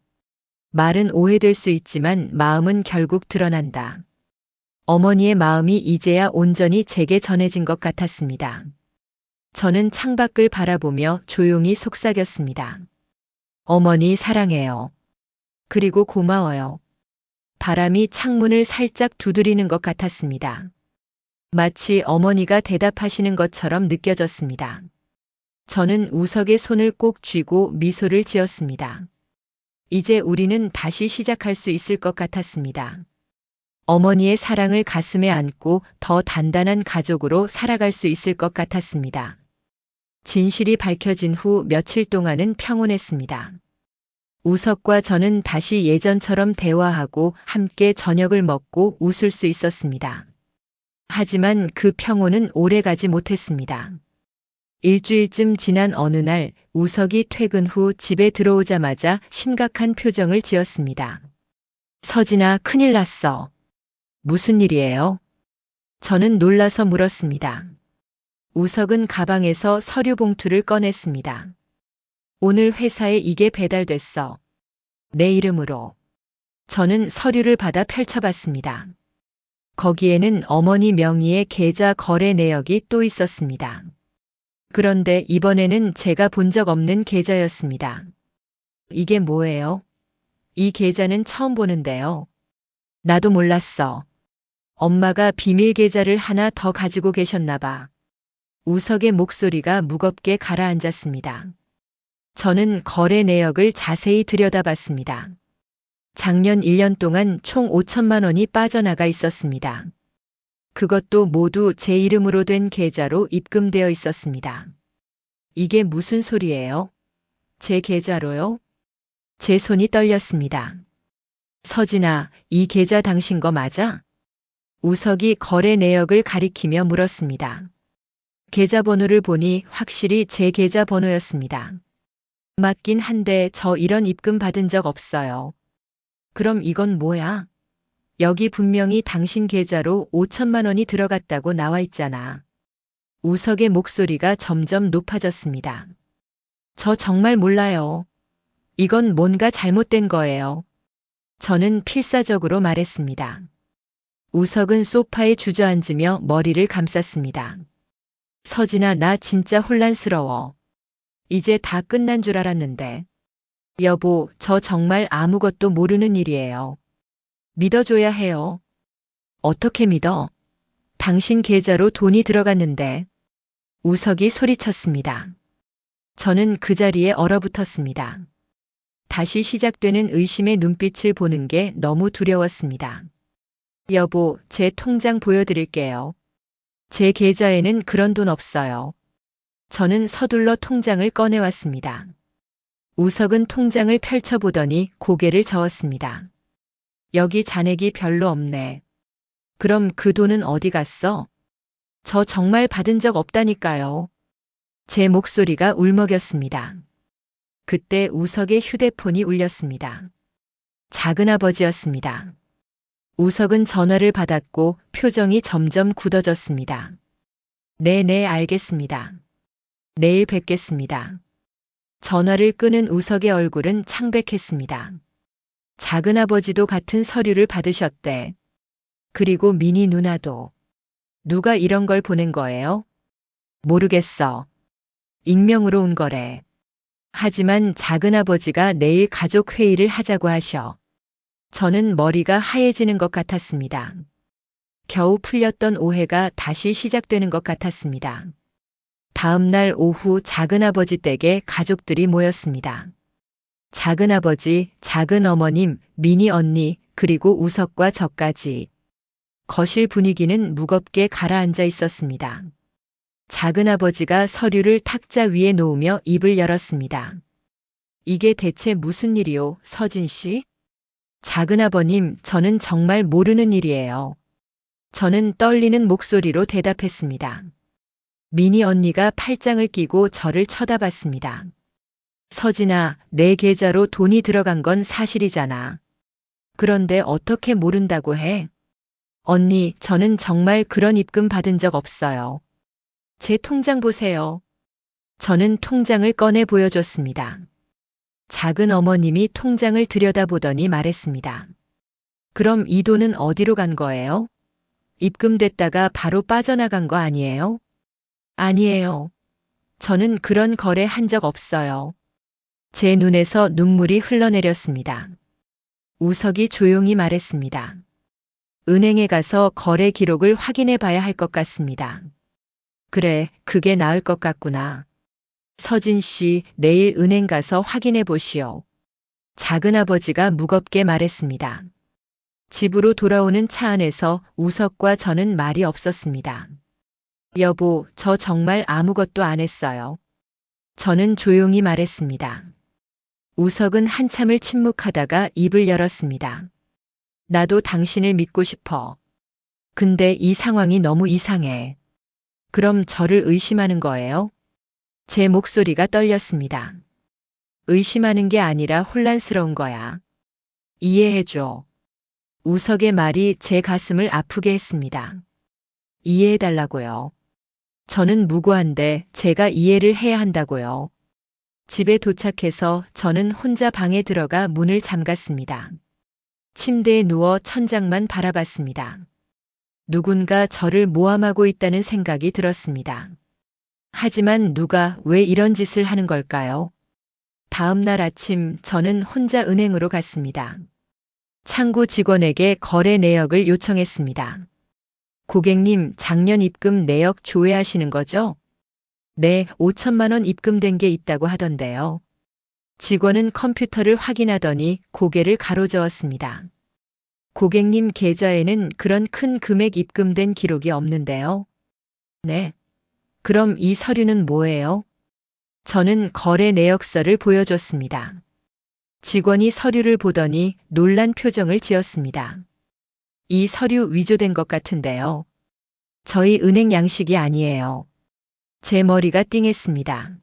말은 오해될 수 있지만 마음은 결국 드러난다. 어머니의 마음이 이제야 온전히 제게 전해진 것 같았습니다. 저는 창밖을 바라보며 조용히 속삭였습니다. 어머니 사랑해요. 그리고 고마워요. 바람이 창문을 살짝 두드리는 것 같았습니다. 마치 어머니가 대답하시는 것처럼 느껴졌습니다. 저는 우석의 손을 꼭 쥐고 미소를 지었습니다. 이제 우리는 다시 시작할 수 있을 것 같았습니다. 어머니의 사랑을 가슴에 안고 더 단단한 가족으로 살아갈 수 있을 것 같았습니다. 진실이 밝혀진 후 며칠 동안은 평온했습니다. 우석과 저는 다시 예전처럼 대화하고 함께 저녁을 먹고 웃을 수 있었습니다. 하지만 그 평온은 오래가지 못했습니다. 일주일쯤 지난 어느 날 우석이 퇴근 후 집에 들어오자마자 심각한 표정을 지었습니다. 서진아, 큰일 났어. 무슨 일이에요? 저는 놀라서 물었습니다. 우석은 가방에서 서류 봉투를 꺼냈습니다. 오늘 회사에 이게 배달됐어. 내 이름으로. 저는 서류를 받아 펼쳐봤습니다. 거기에는 어머니 명의의 계좌 거래 내역이 또 있었습니다. 그런데 이번에는 제가 본 적 없는 계좌였습니다. 이게 뭐예요? 이 계좌는 처음 보는데요. 나도 몰랐어. 엄마가 비밀 계좌를 하나 더 가지고 계셨나 봐. 우석의 목소리가 무겁게 가라앉았습니다. 저는 거래 내역을 자세히 들여다봤습니다. 작년 1년 동안 총 5천만 원이 빠져나가 있었습니다. 그것도 모두 제 이름으로 된 계좌로 입금되어 있었습니다. 이게 무슨 소리예요? 제 계좌로요? 제 손이 떨렸습니다. 서진아, 이 계좌 당신 거 맞아? 우석이 거래 내역을 가리키며 물었습니다. 계좌번호를 보니 확실히 제 계좌번호였습니다. 맞긴 한데 저 이런 입금 받은 적 없어요. 그럼 이건 뭐야? 여기 분명히 당신 계좌로 5천만 원이 들어갔다고 나와 있잖아. 우석의 목소리가 점점 높아졌습니다. 저 정말 몰라요. 이건 뭔가 잘못된 거예요. 저는 필사적으로 말했습니다. 우석은 소파에 주저앉으며 머리를 감쌌습니다. 서진아, 나 진짜 혼란스러워. 이제 다 끝난 줄 알았는데. 여보, 저 정말 아무것도 모르는 일이에요. 믿어줘야 해요. 어떻게 믿어? 당신 계좌로 돈이 들어갔는데. 우석이 소리쳤습니다. 저는 그 자리에 얼어붙었습니다. 다시 시작되는 의심의 눈빛을 보는 게 너무 두려웠습니다. 여보, 제 통장 보여드릴게요. 제 계좌에는 그런 돈 없어요. 저는 서둘러 통장을 꺼내왔습니다. 우석은 통장을 펼쳐보더니 고개를 저었습니다. 여기 잔액이 별로 없네. 그럼 그 돈은 어디 갔어? 저 정말 받은 적 없다니까요. 제 목소리가 울먹였습니다. 그때 우석의 휴대폰이 울렸습니다. 작은아버지였습니다. 우석은 전화를 받았고 표정이 점점 굳어졌습니다. 네, 알겠습니다. 내일 뵙겠습니다. 전화를 끊은 우석의 얼굴은 창백했습니다. 작은아버지도 같은 서류를 받으셨대. 그리고 미니 누나도. 누가 이런 걸 보낸 거예요? 모르겠어. 익명으로 온 거래. 하지만 작은아버지가 내일 가족 회의를 하자고 하셔. 저는 머리가 하얘지는 것 같았습니다. 겨우 풀렸던 오해가 다시 시작되는 것 같았습니다. 다음 날 오후 작은아버지 댁에 가족들이 모였습니다. 작은아버지, 작은어머님, 미니 언니, 그리고 우석과 저까지. 거실 분위기는 무겁게 가라앉아 있었습니다. 작은아버지가 서류를 탁자 위에 놓으며 입을 열었습니다. 이게 대체 무슨 일이요, 서진 씨? 작은아버님, 저는 정말 모르는 일이에요. 저는 떨리는 목소리로 대답했습니다. 미니 언니가 팔짱을 끼고 저를 쳐다봤습니다. 서진아, 내 계좌로 돈이 들어간 건 사실이잖아. 그런데 어떻게 모른다고 해? 언니, 저는 정말 그런 입금 받은 적 없어요. 제 통장 보세요. 저는 통장을 꺼내 보여줬습니다. 작은 어머님이 통장을 들여다보더니 말했습니다. 그럼 이 돈은 어디로 간 거예요? 입금됐다가 바로 빠져나간 거 아니에요? 아니에요. 저는 그런 거래 한 적 없어요. 제 눈에서 눈물이 흘러내렸습니다. 우석이 조용히 말했습니다. 은행에 가서 거래 기록을 확인해 봐야 할 것 같습니다. 그래, 그게 나을 것 같구나. 서진 씨, 내일 은행 가서 확인해 보시오. 작은아버지가 무겁게 말했습니다. 집으로 돌아오는 차 안에서 우석과 저는 말이 없었습니다. 여보, 저 정말 아무것도 안 했어요. 저는 조용히 말했습니다. 우석은 한참을 침묵하다가 입을 열었습니다. 나도 당신을 믿고 싶어. 근데 이 상황이 너무 이상해. 그럼 저를 의심하는 거예요? 제 목소리가 떨렸습니다. 의심하는 게 아니라 혼란스러운 거야. 이해해줘. 우석의 말이 제 가슴을 아프게 했습니다. 이해해달라고요. 저는 무고한데 제가 이해를 해야 한다고요. 집에 도착해서 저는 혼자 방에 들어가 문을 잠갔습니다. 침대에 누워 천장만 바라봤습니다. 누군가 저를 모함하고 있다는 생각이 들었습니다. 하지만 누가 왜 이런 짓을 하는 걸까요? 다음 날 아침 저는 혼자 은행으로 갔습니다. 창구 직원에게 거래 내역을 요청했습니다. 고객님, 작년 입금 내역 조회하시는 거죠? 네, 5천만 원 입금된 게 있다고 하던데요. 직원은 컴퓨터를 확인하더니 고개를 가로저었습니다. 고객님 계좌에는 그런 큰 금액 입금된 기록이 없는데요. 네. 그럼 이 서류는 뭐예요? 저는 거래 내역서를 보여줬습니다. 직원이 서류를 보더니 놀란 표정을 지었습니다. 이 서류 위조된 것 같은데요. 저희 은행 양식이 아니에요. 제 머리가 띵했습니다.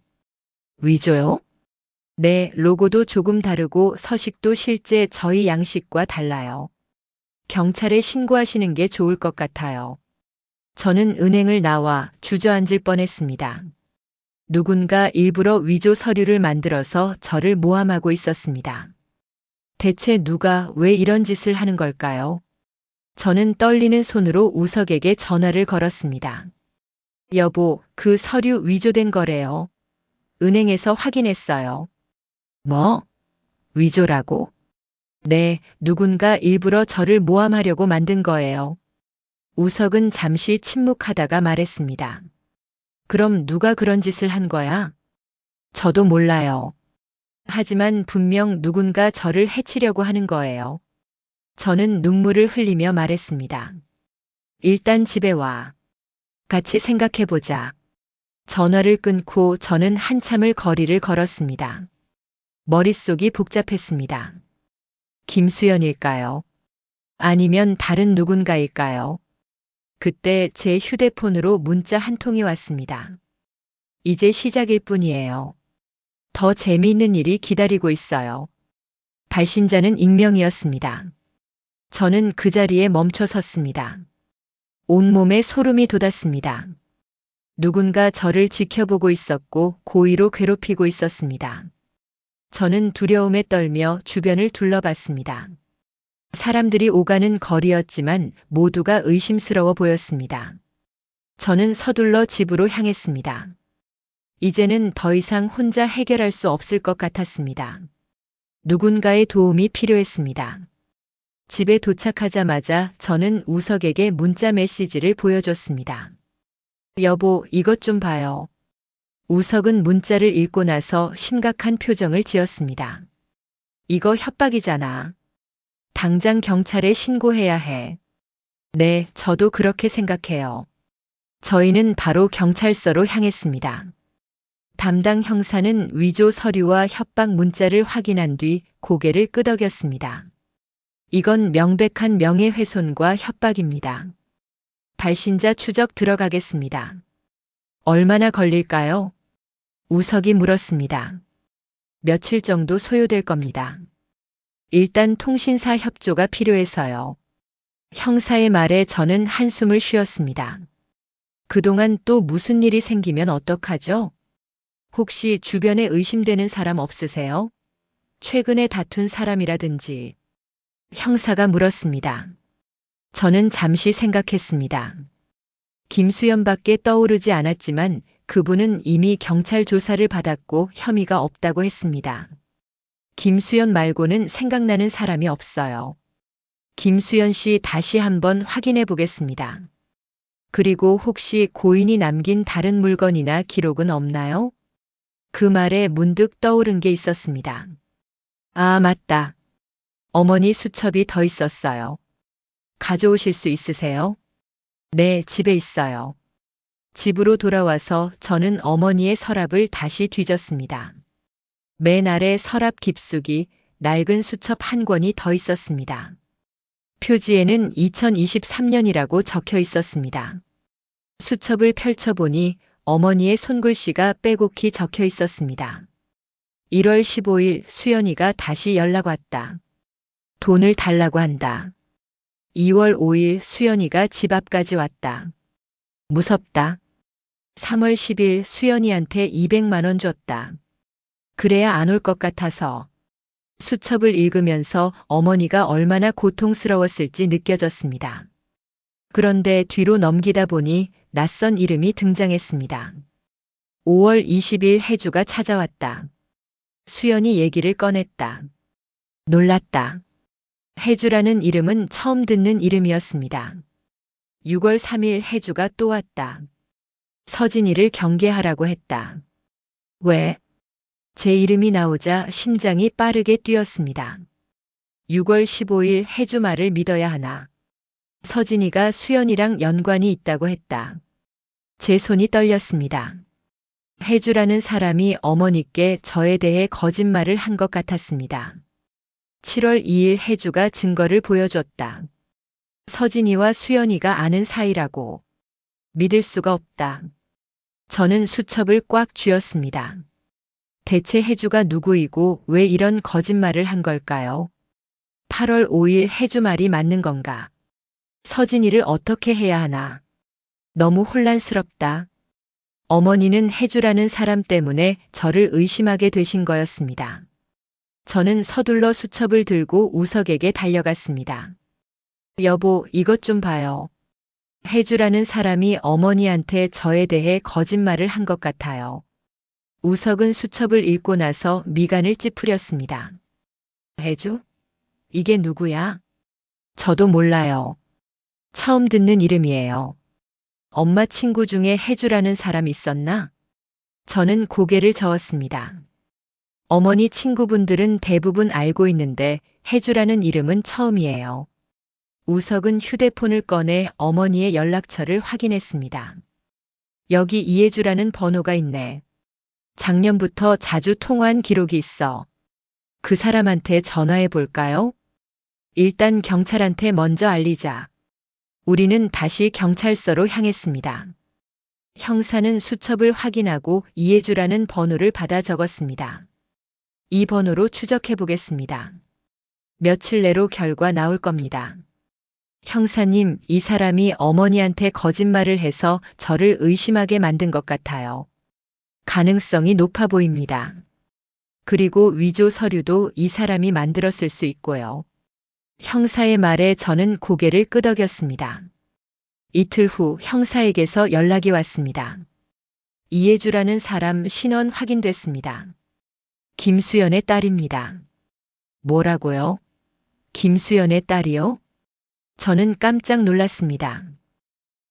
위조요? 네, 로고도 조금 다르고 서식도 실제 저희 양식과 달라요. 경찰에 신고하시는 게 좋을 것 같아요. 저는 은행을 나와 주저앉을 뻔했습니다. 누군가 일부러 위조 서류를 만들어서 저를 모함하고 있었습니다. 대체 누가 왜 이런 짓을 하는 걸까요? 저는 떨리는 손으로 우석에게 전화를 걸었습니다. 여보, 그 서류 위조된 거래요. 은행에서 확인했어요. 뭐? 위조라고? 네, 누군가 일부러 저를 모함하려고 만든 거예요. 우석은 잠시 침묵하다가 말했습니다. 그럼 누가 그런 짓을 한 거야? 저도 몰라요. 하지만 분명 누군가 저를 해치려고 하는 거예요. 저는 눈물을 흘리며 말했습니다. 일단 집에 와. 같이 생각해보자. 전화를 끊고 저는 한참을 거리를 걸었습니다. 머릿속이 복잡했습니다. 김수연일까요? 아니면 다른 누군가일까요? 그때 제 휴대폰으로 문자 한 통이 왔습니다. 이제 시작일 뿐이에요. 더 재미있는 일이 기다리고 있어요. 발신자는 익명이었습니다. 저는 그 자리에 멈춰 섰습니다. 온몸에 소름이 돋았습니다. 누군가 저를 지켜보고 있었고 고의로 괴롭히고 있었습니다. 저는 두려움에 떨며 주변을 둘러봤습니다. 사람들이 오가는 거리였지만 모두가 의심스러워 보였습니다. 저는 서둘러 집으로 향했습니다. 이제는 더 이상 혼자 해결할 수 없을 것 같았습니다. 누군가의 도움이 필요했습니다. 집에 도착하자마자 저는 우석에게 문자 메시지를 보여줬습니다. 여보, 이것 좀 봐요. 우석은 문자를 읽고 나서 심각한 표정을 지었습니다. 이거 협박이잖아. 당장 경찰에 신고해야 해. 네, 저도 그렇게 생각해요. 저희는 바로 경찰서로 향했습니다. 담당 형사는 위조 서류와 협박 문자를 확인한 뒤 고개를 끄덕였습니다. 이건 명백한 명예훼손과 협박입니다. 발신자 추적 들어가겠습니다. 얼마나 걸릴까요? 우석이 물었습니다. 며칠 정도 소요될 겁니다. 일단 통신사 협조가 필요해서요. 형사의 말에 저는 한숨을 쉬었습니다. 그동안 또 무슨 일이 생기면 어떡하죠? 혹시 주변에 의심되는 사람 없으세요? 최근에 다툰 사람이라든지. 형사가 물었습니다. 저는 잠시 생각했습니다. 김수연밖에 떠오르지 않았지만 그분은 이미 경찰 조사를 받았고 혐의가 없다고 했습니다. 김수연 말고는 생각나는 사람이 없어요. 김수연 씨 다시 한번 확인해 보겠습니다. 그리고 혹시 고인이 남긴 다른 물건이나 기록은 없나요? 그 말에 문득 떠오른 게 있었습니다. 아, 맞다. 어머니 수첩이 더 있었어요. 가져오실 수 있으세요? 네, 집에 있어요. 집으로 돌아와서 저는 어머니의 서랍을 다시 뒤졌습니다. 맨 아래 서랍 깊숙이 낡은 수첩 한 권이 더 있었습니다. 표지에는 2023년이라고 적혀 있었습니다. 수첩을 펼쳐보니 어머니의 손글씨가 빼곡히 적혀 있었습니다. 1월 15일 수연이가 다시 연락 왔다. 돈을 달라고 한다. 2월 5일 수연이가 집 앞까지 왔다. 무섭다. 3월 10일 수연이한테 200만 원 줬다. 그래야 안 올 것 같아서. 수첩을 읽으면서 어머니가 얼마나 고통스러웠을지 느껴졌습니다. 그런데 뒤로 넘기다 보니 낯선 이름이 등장했습니다. 5월 20일 혜주가 찾아왔다. 수연이 얘기를 꺼냈다. 놀랐다. 혜주라는 이름은 처음 듣는 이름이었습니다. 6월 3일 혜주가 또 왔다. 서진이를 경계하라고 했다. 왜? 제 이름이 나오자 심장이 빠르게 뛰었습니다. 6월 15일 혜주 말을 믿어야 하나. 서진이가 수연이랑 연관이 있다고 했다. 제 손이 떨렸습니다. 혜주라는 사람이 어머니께 저에 대해 거짓말을 한 것 같았습니다. 7월 2일 혜주가 증거를 보여줬다. 서진이와 수연이가 아는 사이라고. 믿을 수가 없다. 저는 수첩을 꽉 쥐었습니다. 대체 혜주가 누구이고 왜 이런 거짓말을 한 걸까요? 8월 5일 혜주 말이 맞는 건가? 서진이를 어떻게 해야 하나? 너무 혼란스럽다. 어머니는 혜주라는 사람 때문에 저를 의심하게 되신 거였습니다. 저는 서둘러 수첩을 들고 우석에게 달려갔습니다. 여보, 이것 좀 봐요. 혜주라는 사람이 어머니한테 저에 대해 거짓말을 한 것 같아요. 우석은 수첩을 읽고 나서 미간을 찌푸렸습니다. 혜주? 이게 누구야? 저도 몰라요. 처음 듣는 이름이에요. 엄마 친구 중에 해주라는 사람 있었나? 저는 고개를 저었습니다. 어머니 친구분들은 대부분 알고 있는데 해주라는 이름은 처음이에요. 우석은 휴대폰을 꺼내 어머니의 연락처를 확인했습니다. 여기 이해주라는 번호가 있네. 작년부터 자주 통화한 기록이 있어. 그 사람한테 전화해 볼까요? 일단 경찰한테 먼저 알리자. 우리는 다시 경찰서로 향했습니다. 형사는 수첩을 확인하고 이해주라는 번호를 받아 적었습니다. 이 번호로 추적해 보겠습니다. 며칠 내로 결과 나올 겁니다. 형사님, 이 사람이 어머니한테 거짓말을 해서 저를 의심하게 만든 것 같아요. 가능성이 높아 보입니다. 그리고 위조 서류도 이 사람이 만들었을 수 있고요. 형사의 말에 저는 고개를 끄덕였습니다. 이틀 후 형사에게서 연락이 왔습니다. 이해주라는 사람 신원 확인됐습니다. 김수연의 딸입니다. 뭐라고요? 김수연의 딸이요? 저는 깜짝 놀랐습니다.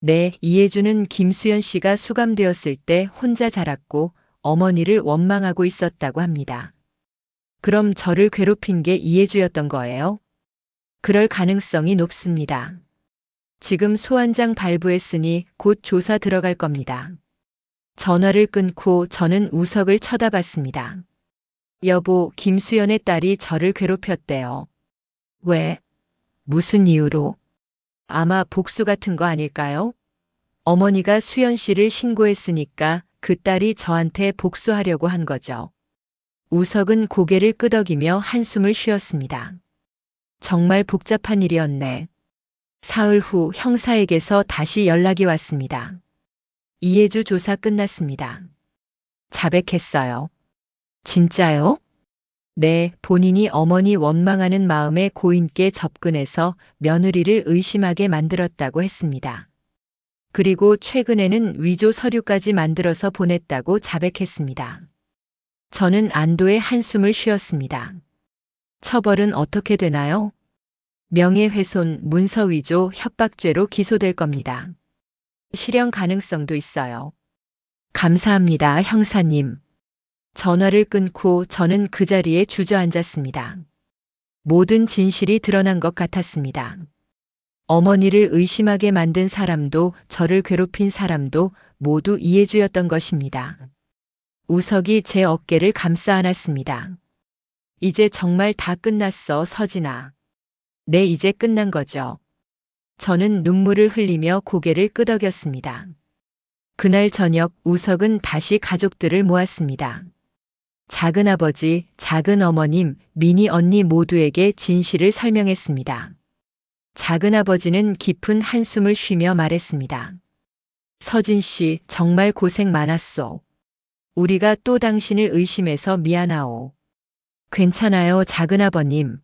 네, 이해주는 김수연 씨가 수감되었을 때 혼자 자랐고 어머니를 원망하고 있었다고 합니다. 그럼 저를 괴롭힌 게 이해주였던 거예요? 그럴 가능성이 높습니다. 지금 소환장 발부했으니 곧 조사 들어갈 겁니다. 전화를 끊고 저는 우석을 쳐다봤습니다. 여보, 김수연의 딸이 저를 괴롭혔대요. 왜? 무슨 이유로? 아마 복수 같은 거 아닐까요? 어머니가 수연 씨를 신고했으니까 그 딸이 저한테 복수하려고 한 거죠. 우석은 고개를 끄덕이며 한숨을 쉬었습니다. 정말 복잡한 일이었네. 사흘 후 형사에게서 다시 연락이 왔습니다. 이해주 조사 끝났습니다. 자백했어요. 진짜요? 네, 본인이 어머니 원망하는 마음에 고인께 접근해서 며느리를 의심하게 만들었다고 했습니다. 그리고 최근에는 위조 서류까지 만들어서 보냈다고 자백했습니다. 저는 안도의 한숨을 쉬었습니다. 처벌은 어떻게 되나요? 명예훼손, 문서위조, 협박죄로 기소될 겁니다. 실형 가능성도 있어요. 감사합니다, 형사님. 전화를 끊고 저는 그 자리에 주저앉았습니다. 모든 진실이 드러난 것 같았습니다. 어머니를 의심하게 만든 사람도 저를 괴롭힌 사람도 모두 이해주였던 것입니다. 우석이 제 어깨를 감싸 안았습니다. 이제 정말 다 끝났어, 서진아. 네, 이제 끝난 거죠. 저는 눈물을 흘리며 고개를 끄덕였습니다. 그날 저녁 우석은 다시 가족들을 모았습니다. 작은아버지, 작은어머님, 미니 언니 모두에게 진실을 설명했습니다. 작은아버지는 깊은 한숨을 쉬며 말했습니다. 서진 씨, 정말 고생 많았소. 우리가 또 당신을 의심해서 미안하오. 괜찮아요, 작은아버님.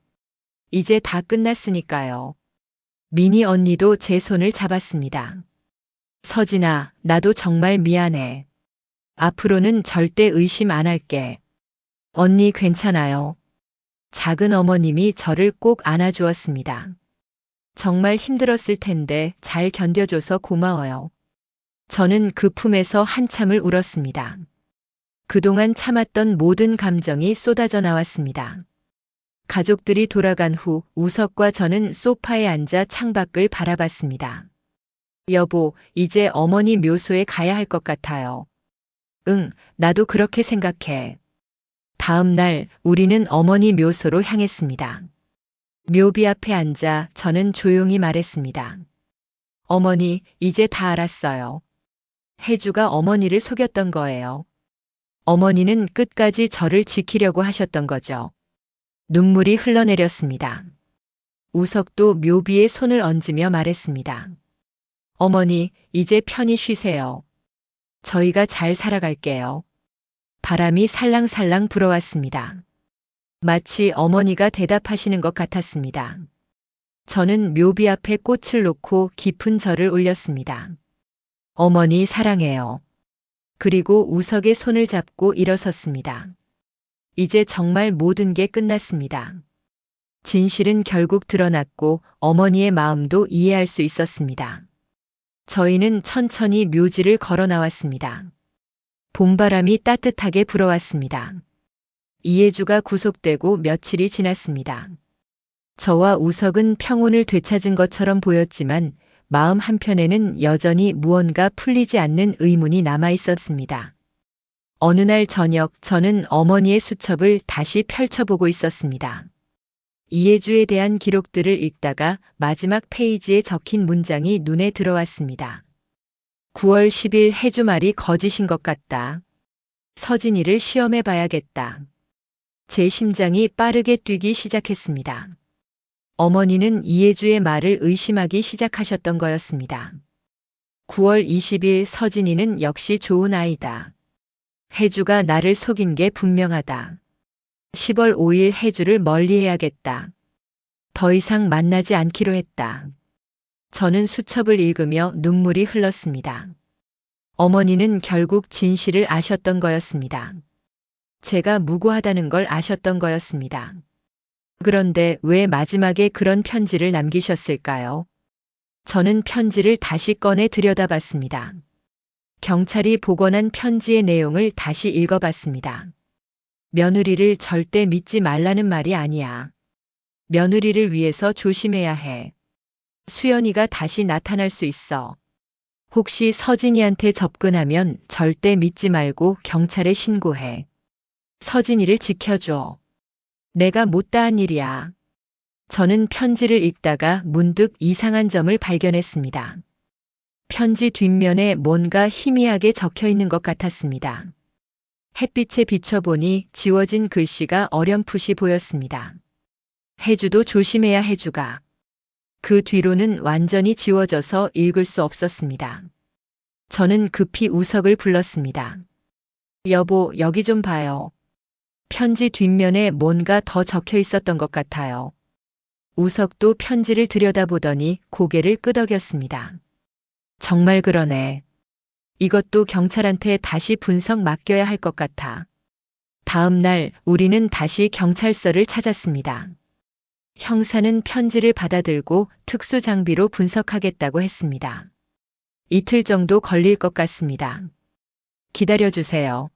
이제 다 끝났으니까요. 미니 언니도 제 손을 잡았습니다. 서진아, 나도 정말 미안해. 앞으로는 절대 의심 안 할게. 언니 괜찮아요. 작은 어머님이 저를 꼭 안아주었습니다. 정말 힘들었을 텐데 잘 견뎌줘서 고마워요. 저는 그 품에서 한참을 울었습니다. 그동안 참았던 모든 감정이 쏟아져 나왔습니다. 가족들이 돌아간 후 우석과 저는 소파에 앉아 창밖을 바라봤습니다. 여보, 이제 어머니 묘소에 가야 할 것 같아요. 응, 나도 그렇게 생각해. 다음 날 우리는 어머니 묘소로 향했습니다. 묘비 앞에 앉아 저는 조용히 말했습니다. 어머니, 이제 다 알았어요. 혜주가 어머니를 속였던 거예요. 어머니는 끝까지 저를 지키려고 하셨던 거죠. 눈물이 흘러내렸습니다. 우석도 묘비에 손을 얹으며 말했습니다. 어머니, 이제 편히 쉬세요. 저희가 잘 살아갈게요. 바람이 살랑살랑 불어왔습니다. 마치 어머니가 대답하시는 것 같았습니다. 저는 묘비 앞에 꽃을 놓고 깊은 절을 올렸습니다. 어머니 사랑해요. 그리고 우석의 손을 잡고 일어섰습니다. 이제 정말 모든 게 끝났습니다. 진실은 결국 드러났고 어머니의 마음도 이해할 수 있었습니다. 저희는 천천히 묘지를 걸어 나왔습니다. 봄바람이 따뜻하게 불어왔습니다. 이해주가 구속되고 며칠이 지났습니다. 저와 우석은 평온을 되찾은 것처럼 보였지만 마음 한편에는 여전히 무언가 풀리지 않는 의문이 남아 있었습니다. 어느 날 저녁 저는 어머니의 수첩을 다시 펼쳐보고 있었습니다. 이해주에 대한 기록들을 읽다가 마지막 페이지에 적힌 문장이 눈에 들어왔습니다. 9월 10일 해주 말이 거짓인 것 같다. 서진이를 시험해 봐야겠다. 제 심장이 빠르게 뛰기 시작했습니다. 어머니는 이해주의 말을 의심하기 시작하셨던 거였습니다. 9월 20일 서진이는 역시 좋은 아이다. 해주가 나를 속인 게 분명하다. 10월 5일 해주를 멀리해야겠다. 더 이상 만나지 않기로 했다. 저는 수첩을 읽으며 눈물이 흘렀습니다. 어머니는 결국 진실을 아셨던 거였습니다. 제가 무고하다는 걸 아셨던 거였습니다. 그런데 왜 마지막에 그런 편지를 남기셨을까요? 저는 편지를 다시 꺼내 들여다봤습니다. 경찰이 복원한 편지의 내용을 다시 읽어봤습니다. 며느리를 절대 믿지 말라는 말이 아니야. 며느리를 위해서 조심해야 해. 수연이가 다시 나타날 수 있어. 혹시 서진이한테 접근하면 절대 믿지 말고 경찰에 신고해. 서진이를 지켜줘. 내가 못다한 일이야. 저는 편지를 읽다가 문득 이상한 점을 발견했습니다. 편지 뒷면에 뭔가 희미하게 적혀 있는 것 같았습니다. 햇빛에 비춰보니 지워진 글씨가 어렴풋이 보였습니다. 해주도 조심해야 해주가. 그 뒤로는 완전히 지워져서 읽을 수 없었습니다. 저는 급히 우석을 불렀습니다. 여보, 여기 좀 봐요. 편지 뒷면에 뭔가 더 적혀 있었던 것 같아요. 우석도 편지를 들여다보더니 고개를 끄덕였습니다. 정말 그러네. 이것도 경찰한테 다시 분석 맡겨야 할 것 같아. 다음 날 우리는 다시 경찰서를 찾았습니다. 형사는 편지를 받아들고 특수 장비로 분석하겠다고 했습니다. 이틀 정도 걸릴 것 같습니다. 기다려주세요.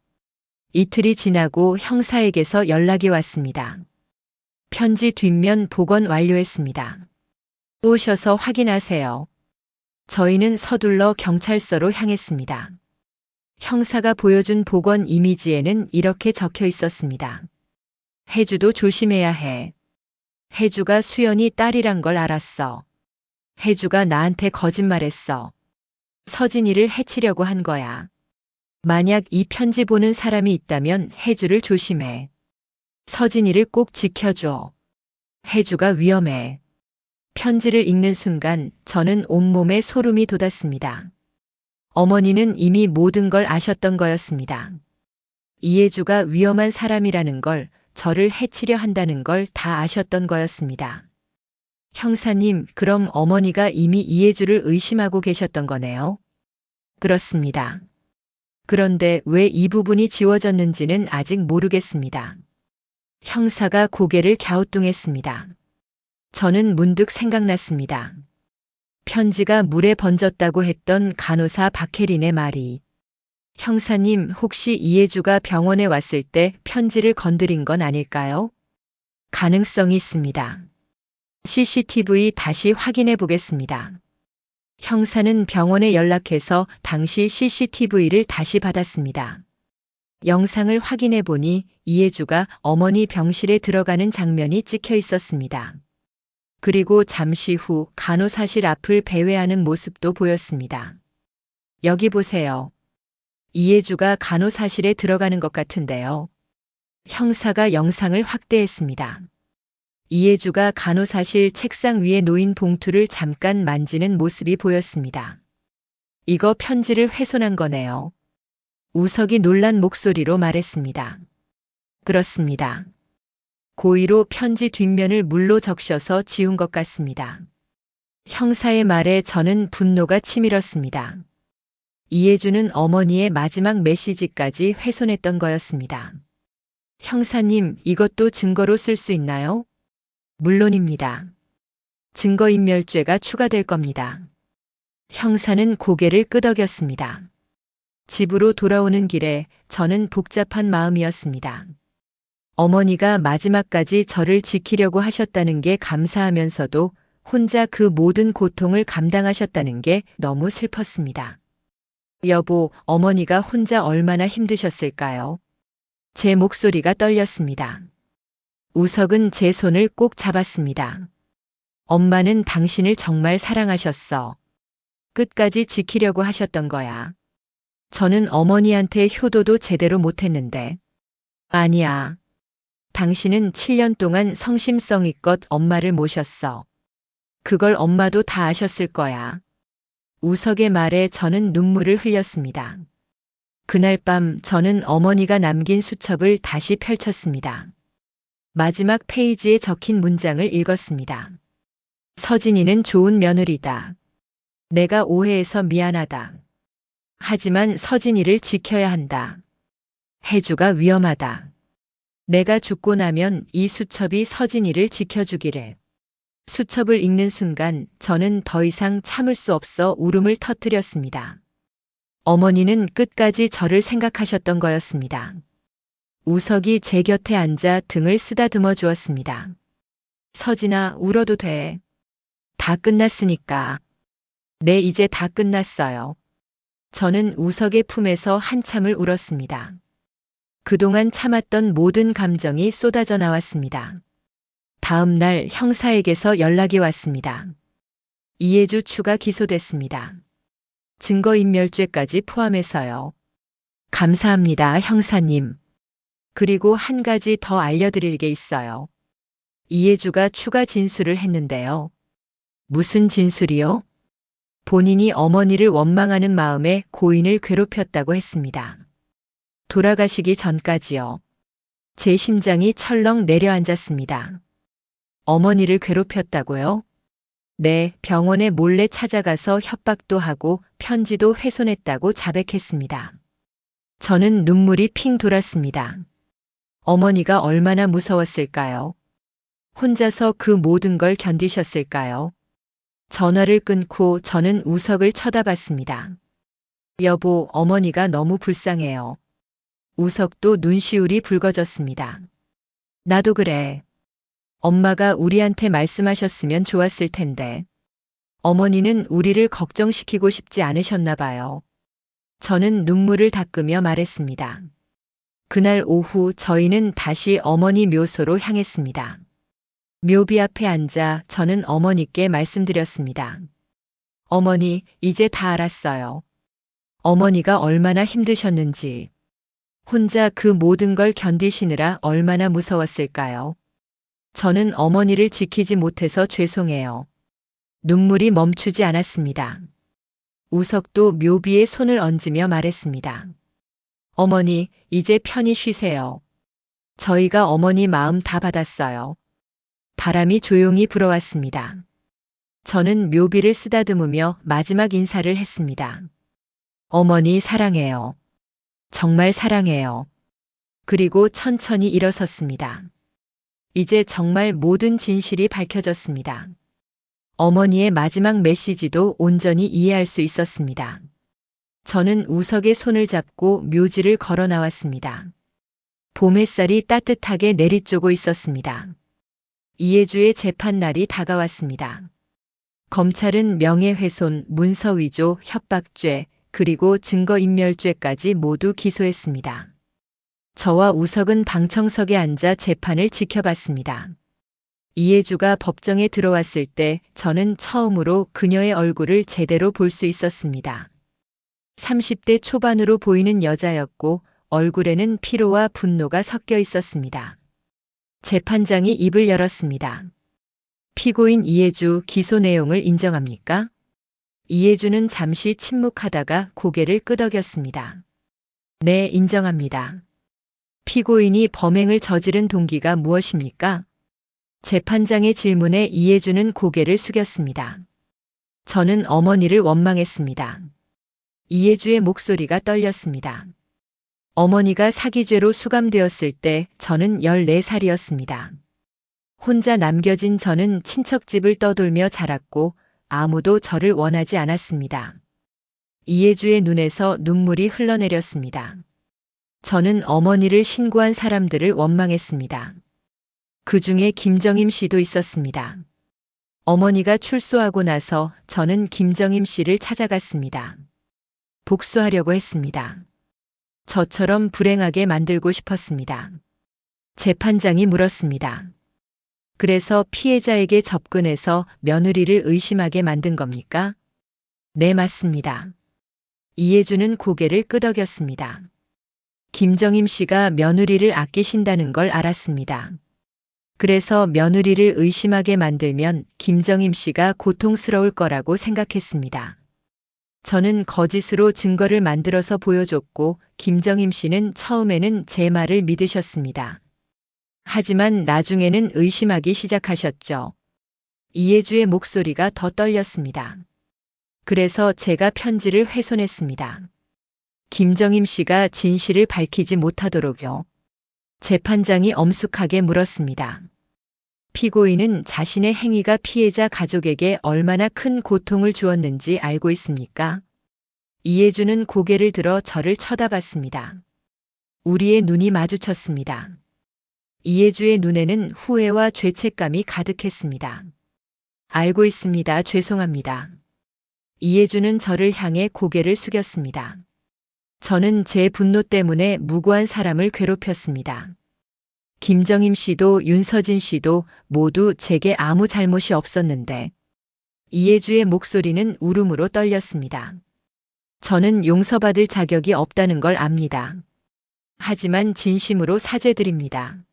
이틀이 지나고 형사에게서 연락이 왔습니다. 편지 뒷면 복원 완료했습니다. 오셔서 확인하세요. 저희는 서둘러 경찰서로 향했습니다. 형사가 보여준 복원 이미지에는 이렇게 적혀 있었습니다. 해주도 조심해야 해. 해주가 수연이 딸이란 걸 알았어. 해주가 나한테 거짓말했어. 서진이를 해치려고 한 거야. 만약 이 편지 보는 사람이 있다면 해주를 조심해. 서진이를 꼭 지켜줘. 해주가 위험해. 편지를 읽는 순간 저는 온몸에 소름이 돋았습니다. 어머니는 이미 모든 걸 아셨던 거였습니다. 이해주가 위험한 사람이라는 걸, 저를 해치려 한다는 걸 다 아셨던 거였습니다. 형사님, 그럼 어머니가 이미 이해주를 의심하고 계셨던 거네요? 그렇습니다. 그런데 왜 이 부분이 지워졌는지는 아직 모르겠습니다. 형사가 고개를 갸우뚱했습니다. 저는 문득 생각났습니다. 편지가 물에 번졌다고 했던 간호사 박혜린의 말이. 형사님, 혹시 이해주가 병원에 왔을 때 편지를 건드린 건 아닐까요? 가능성이 있습니다. CCTV 다시 확인해 보겠습니다. 형사는 병원에 연락해서 당시 CCTV를 다시 받았습니다. 영상을 확인해 보니 이해주가 어머니 병실에 들어가는 장면이 찍혀 있었습니다. 그리고 잠시 후 간호사실 앞을 배회하는 모습도 보였습니다. 여기 보세요. 이해주가 간호사실에 들어가는 것 같은데요. 형사가 영상을 확대했습니다. 이해주가 간호사실 책상 위에 놓인 봉투를 잠깐 만지는 모습이 보였습니다. 이거 편지를 훼손한 거네요. 우석이 놀란 목소리로 말했습니다. 그렇습니다. 고의로 편지 뒷면을 물로 적셔서 지운 것 같습니다. 형사의 말에 저는 분노가 치밀었습니다. 이해주는 어머니의 마지막 메시지까지 훼손했던 거였습니다. 형사님, 이것도 증거로 쓸 수 있나요? 물론입니다. 증거인멸죄가 추가될 겁니다. 형사는 고개를 끄덕였습니다. 집으로 돌아오는 길에 저는 복잡한 마음이었습니다. 어머니가 마지막까지 저를 지키려고 하셨다는 게 감사하면서도 혼자 그 모든 고통을 감당하셨다는 게 너무 슬펐습니다. 여보, 어머니가 혼자 얼마나 힘드셨을까요? 제 목소리가 떨렸습니다. 우석은 제 손을 꼭 잡았습니다. 엄마는 당신을 정말 사랑하셨어. 끝까지 지키려고 하셨던 거야. 저는 어머니한테 효도도 제대로 못했는데. 아니야. 당신은 7년 동안 성심성의껏 엄마를 모셨어. 그걸 엄마도 다 아셨을 거야. 우석의 말에 저는 눈물을 흘렸습니다. 그날 밤 저는 어머니가 남긴 수첩을 다시 펼쳤습니다. 마지막 페이지에 적힌 문장을 읽었습니다. 서진이는 좋은 며느리다. 내가 오해해서 미안하다. 하지만 서진이를 지켜야 한다. 혜주가 위험하다. 내가 죽고 나면 이 수첩이 서진이를 지켜주기를. 수첩을 읽는 순간 저는 더 이상 참을 수 없어 울음을 터뜨렸습니다. 어머니는 끝까지 저를 생각하셨던 거였습니다. 우석이 제 곁에 앉아 등을 쓰다듬어 주었습니다. 서진아, 울어도 돼. 다 끝났으니까. 네, 이제 다 끝났어요. 저는 우석의 품에서 한참을 울었습니다. 그동안 참았던 모든 감정이 쏟아져 나왔습니다. 다음 날 형사에게서 연락이 왔습니다. 이해주 추가 기소됐습니다. 증거인멸죄까지 포함해서요. 감사합니다, 형사님. 그리고 한 가지 더 알려드릴 게 있어요. 이해주가 추가 진술을 했는데요. 무슨 진술이요? 본인이 어머니를 원망하는 마음에 고인을 괴롭혔다고 했습니다. 돌아가시기 전까지요. 제 심장이 철렁 내려앉았습니다. 어머니를 괴롭혔다고요? 네, 병원에 몰래 찾아가서 협박도 하고 편지도 훼손했다고 자백했습니다. 저는 눈물이 핑 돌았습니다. 어머니가 얼마나 무서웠을까요? 혼자서 그 모든 걸 견디셨을까요? 전화를 끊고 저는 우석을 쳐다봤습니다. 여보, 어머니가 너무 불쌍해요. 우석도 눈시울이 붉어졌습니다. 나도 그래. 엄마가 우리한테 말씀하셨으면 좋았을 텐데. 어머니는 우리를 걱정시키고 싶지 않으셨나 봐요. 저는 눈물을 닦으며 말했습니다. 그날 오후 저희는 다시 어머니 묘소로 향했습니다. 묘비 앞에 앉아 저는 어머니께 말씀드렸습니다. 어머니, 이제 다 알았어요. 어머니가 얼마나 힘드셨는지, 혼자 그 모든 걸 견디시느라 얼마나 무서웠을까요? 저는 어머니를 지키지 못해서 죄송해요. 눈물이 멈추지 않았습니다. 우석도 묘비에 손을 얹으며 말했습니다. 어머니, 이제 편히 쉬세요. 저희가 어머니 마음 다 받았어요. 바람이 조용히 불어왔습니다. 저는 묘비를 쓰다듬으며 마지막 인사를 했습니다. 어머니 사랑해요. 정말 사랑해요. 그리고 천천히 일어섰습니다. 이제 정말 모든 진실이 밝혀졌습니다. 어머니의 마지막 메시지도 온전히 이해할 수 있었습니다. 저는 우석의 손을 잡고 묘지를 걸어 나왔습니다. 봄 햇살이 따뜻하게 내리쬐고 있었습니다. 이해주의 재판날이 다가왔습니다. 검찰은 명예훼손, 문서위조, 협박죄, 그리고 증거인멸죄까지 모두 기소했습니다. 저와 우석은 방청석에 앉아 재판을 지켜봤습니다. 이해주가 법정에 들어왔을 때 저는 처음으로 그녀의 얼굴을 제대로 볼 수 있었습니다. 30대 초반으로 보이는 여자였고 얼굴에는 피로와 분노가 섞여 있었습니다. 재판장이 입을 열었습니다. 피고인 이해주 기소 내용을 인정합니까? 이해주는 잠시 침묵하다가 고개를 끄덕였습니다. 네, 인정합니다. 피고인이 범행을 저지른 동기가 무엇입니까? 재판장의 질문에 이해주는 고개를 숙였습니다. 저는 어머니를 원망했습니다. 이해주의 목소리가 떨렸습니다. 어머니가 사기죄로 수감되었을 때 저는 14살이었습니다. 혼자 남겨진 저는 친척집을 떠돌며 자랐고 아무도 저를 원하지 않았습니다. 이해주의 눈에서 눈물이 흘러내렸습니다. 저는 어머니를 신고한 사람들을 원망했습니다. 그 중에 김정임 씨도 있었습니다. 어머니가 출소하고 나서 저는 김정임 씨를 찾아갔습니다. 복수하려고 했습니다. 저처럼 불행하게 만들고 싶었습니다. 재판장이 물었습니다. 그래서 피해자에게 접근해서 며느리를 의심하게 만든 겁니까? 네, 맞습니다. 이해주는 고개를 끄덕였습니다. 김정임 씨가 며느리를 아끼신다는 걸 알았습니다. 그래서 며느리를 의심하게 만들면 김정임 씨가 고통스러울 거라고 생각했습니다. 저는 거짓으로 증거를 만들어서 보여줬고 김정임 씨는 처음에는 제 말을 믿으셨습니다. 하지만 나중에는 의심하기 시작하셨죠. 이해주의 목소리가 더 떨렸습니다. 그래서 제가 편지를 훼손했습니다. 김정임 씨가 진실을 밝히지 못하도록요. 재판장이 엄숙하게 물었습니다. 피고인은 자신의 행위가 피해자 가족에게 얼마나 큰 고통을 주었는지 알고 있습니까? 이해주는 고개를 들어 저를 쳐다봤습니다. 우리의 눈이 마주쳤습니다. 이해주의 눈에는 후회와 죄책감이 가득했습니다. 알고 있습니다. 죄송합니다. 이해주는 저를 향해 고개를 숙였습니다. 저는 제 분노 때문에 무고한 사람을 괴롭혔습니다. 김정임 씨도 윤서진 씨도 모두 제게 아무 잘못이 없었는데 이해주의 목소리는 울음으로 떨렸습니다. 저는 용서받을 자격이 없다는 걸 압니다. 하지만 진심으로 사죄드립니다.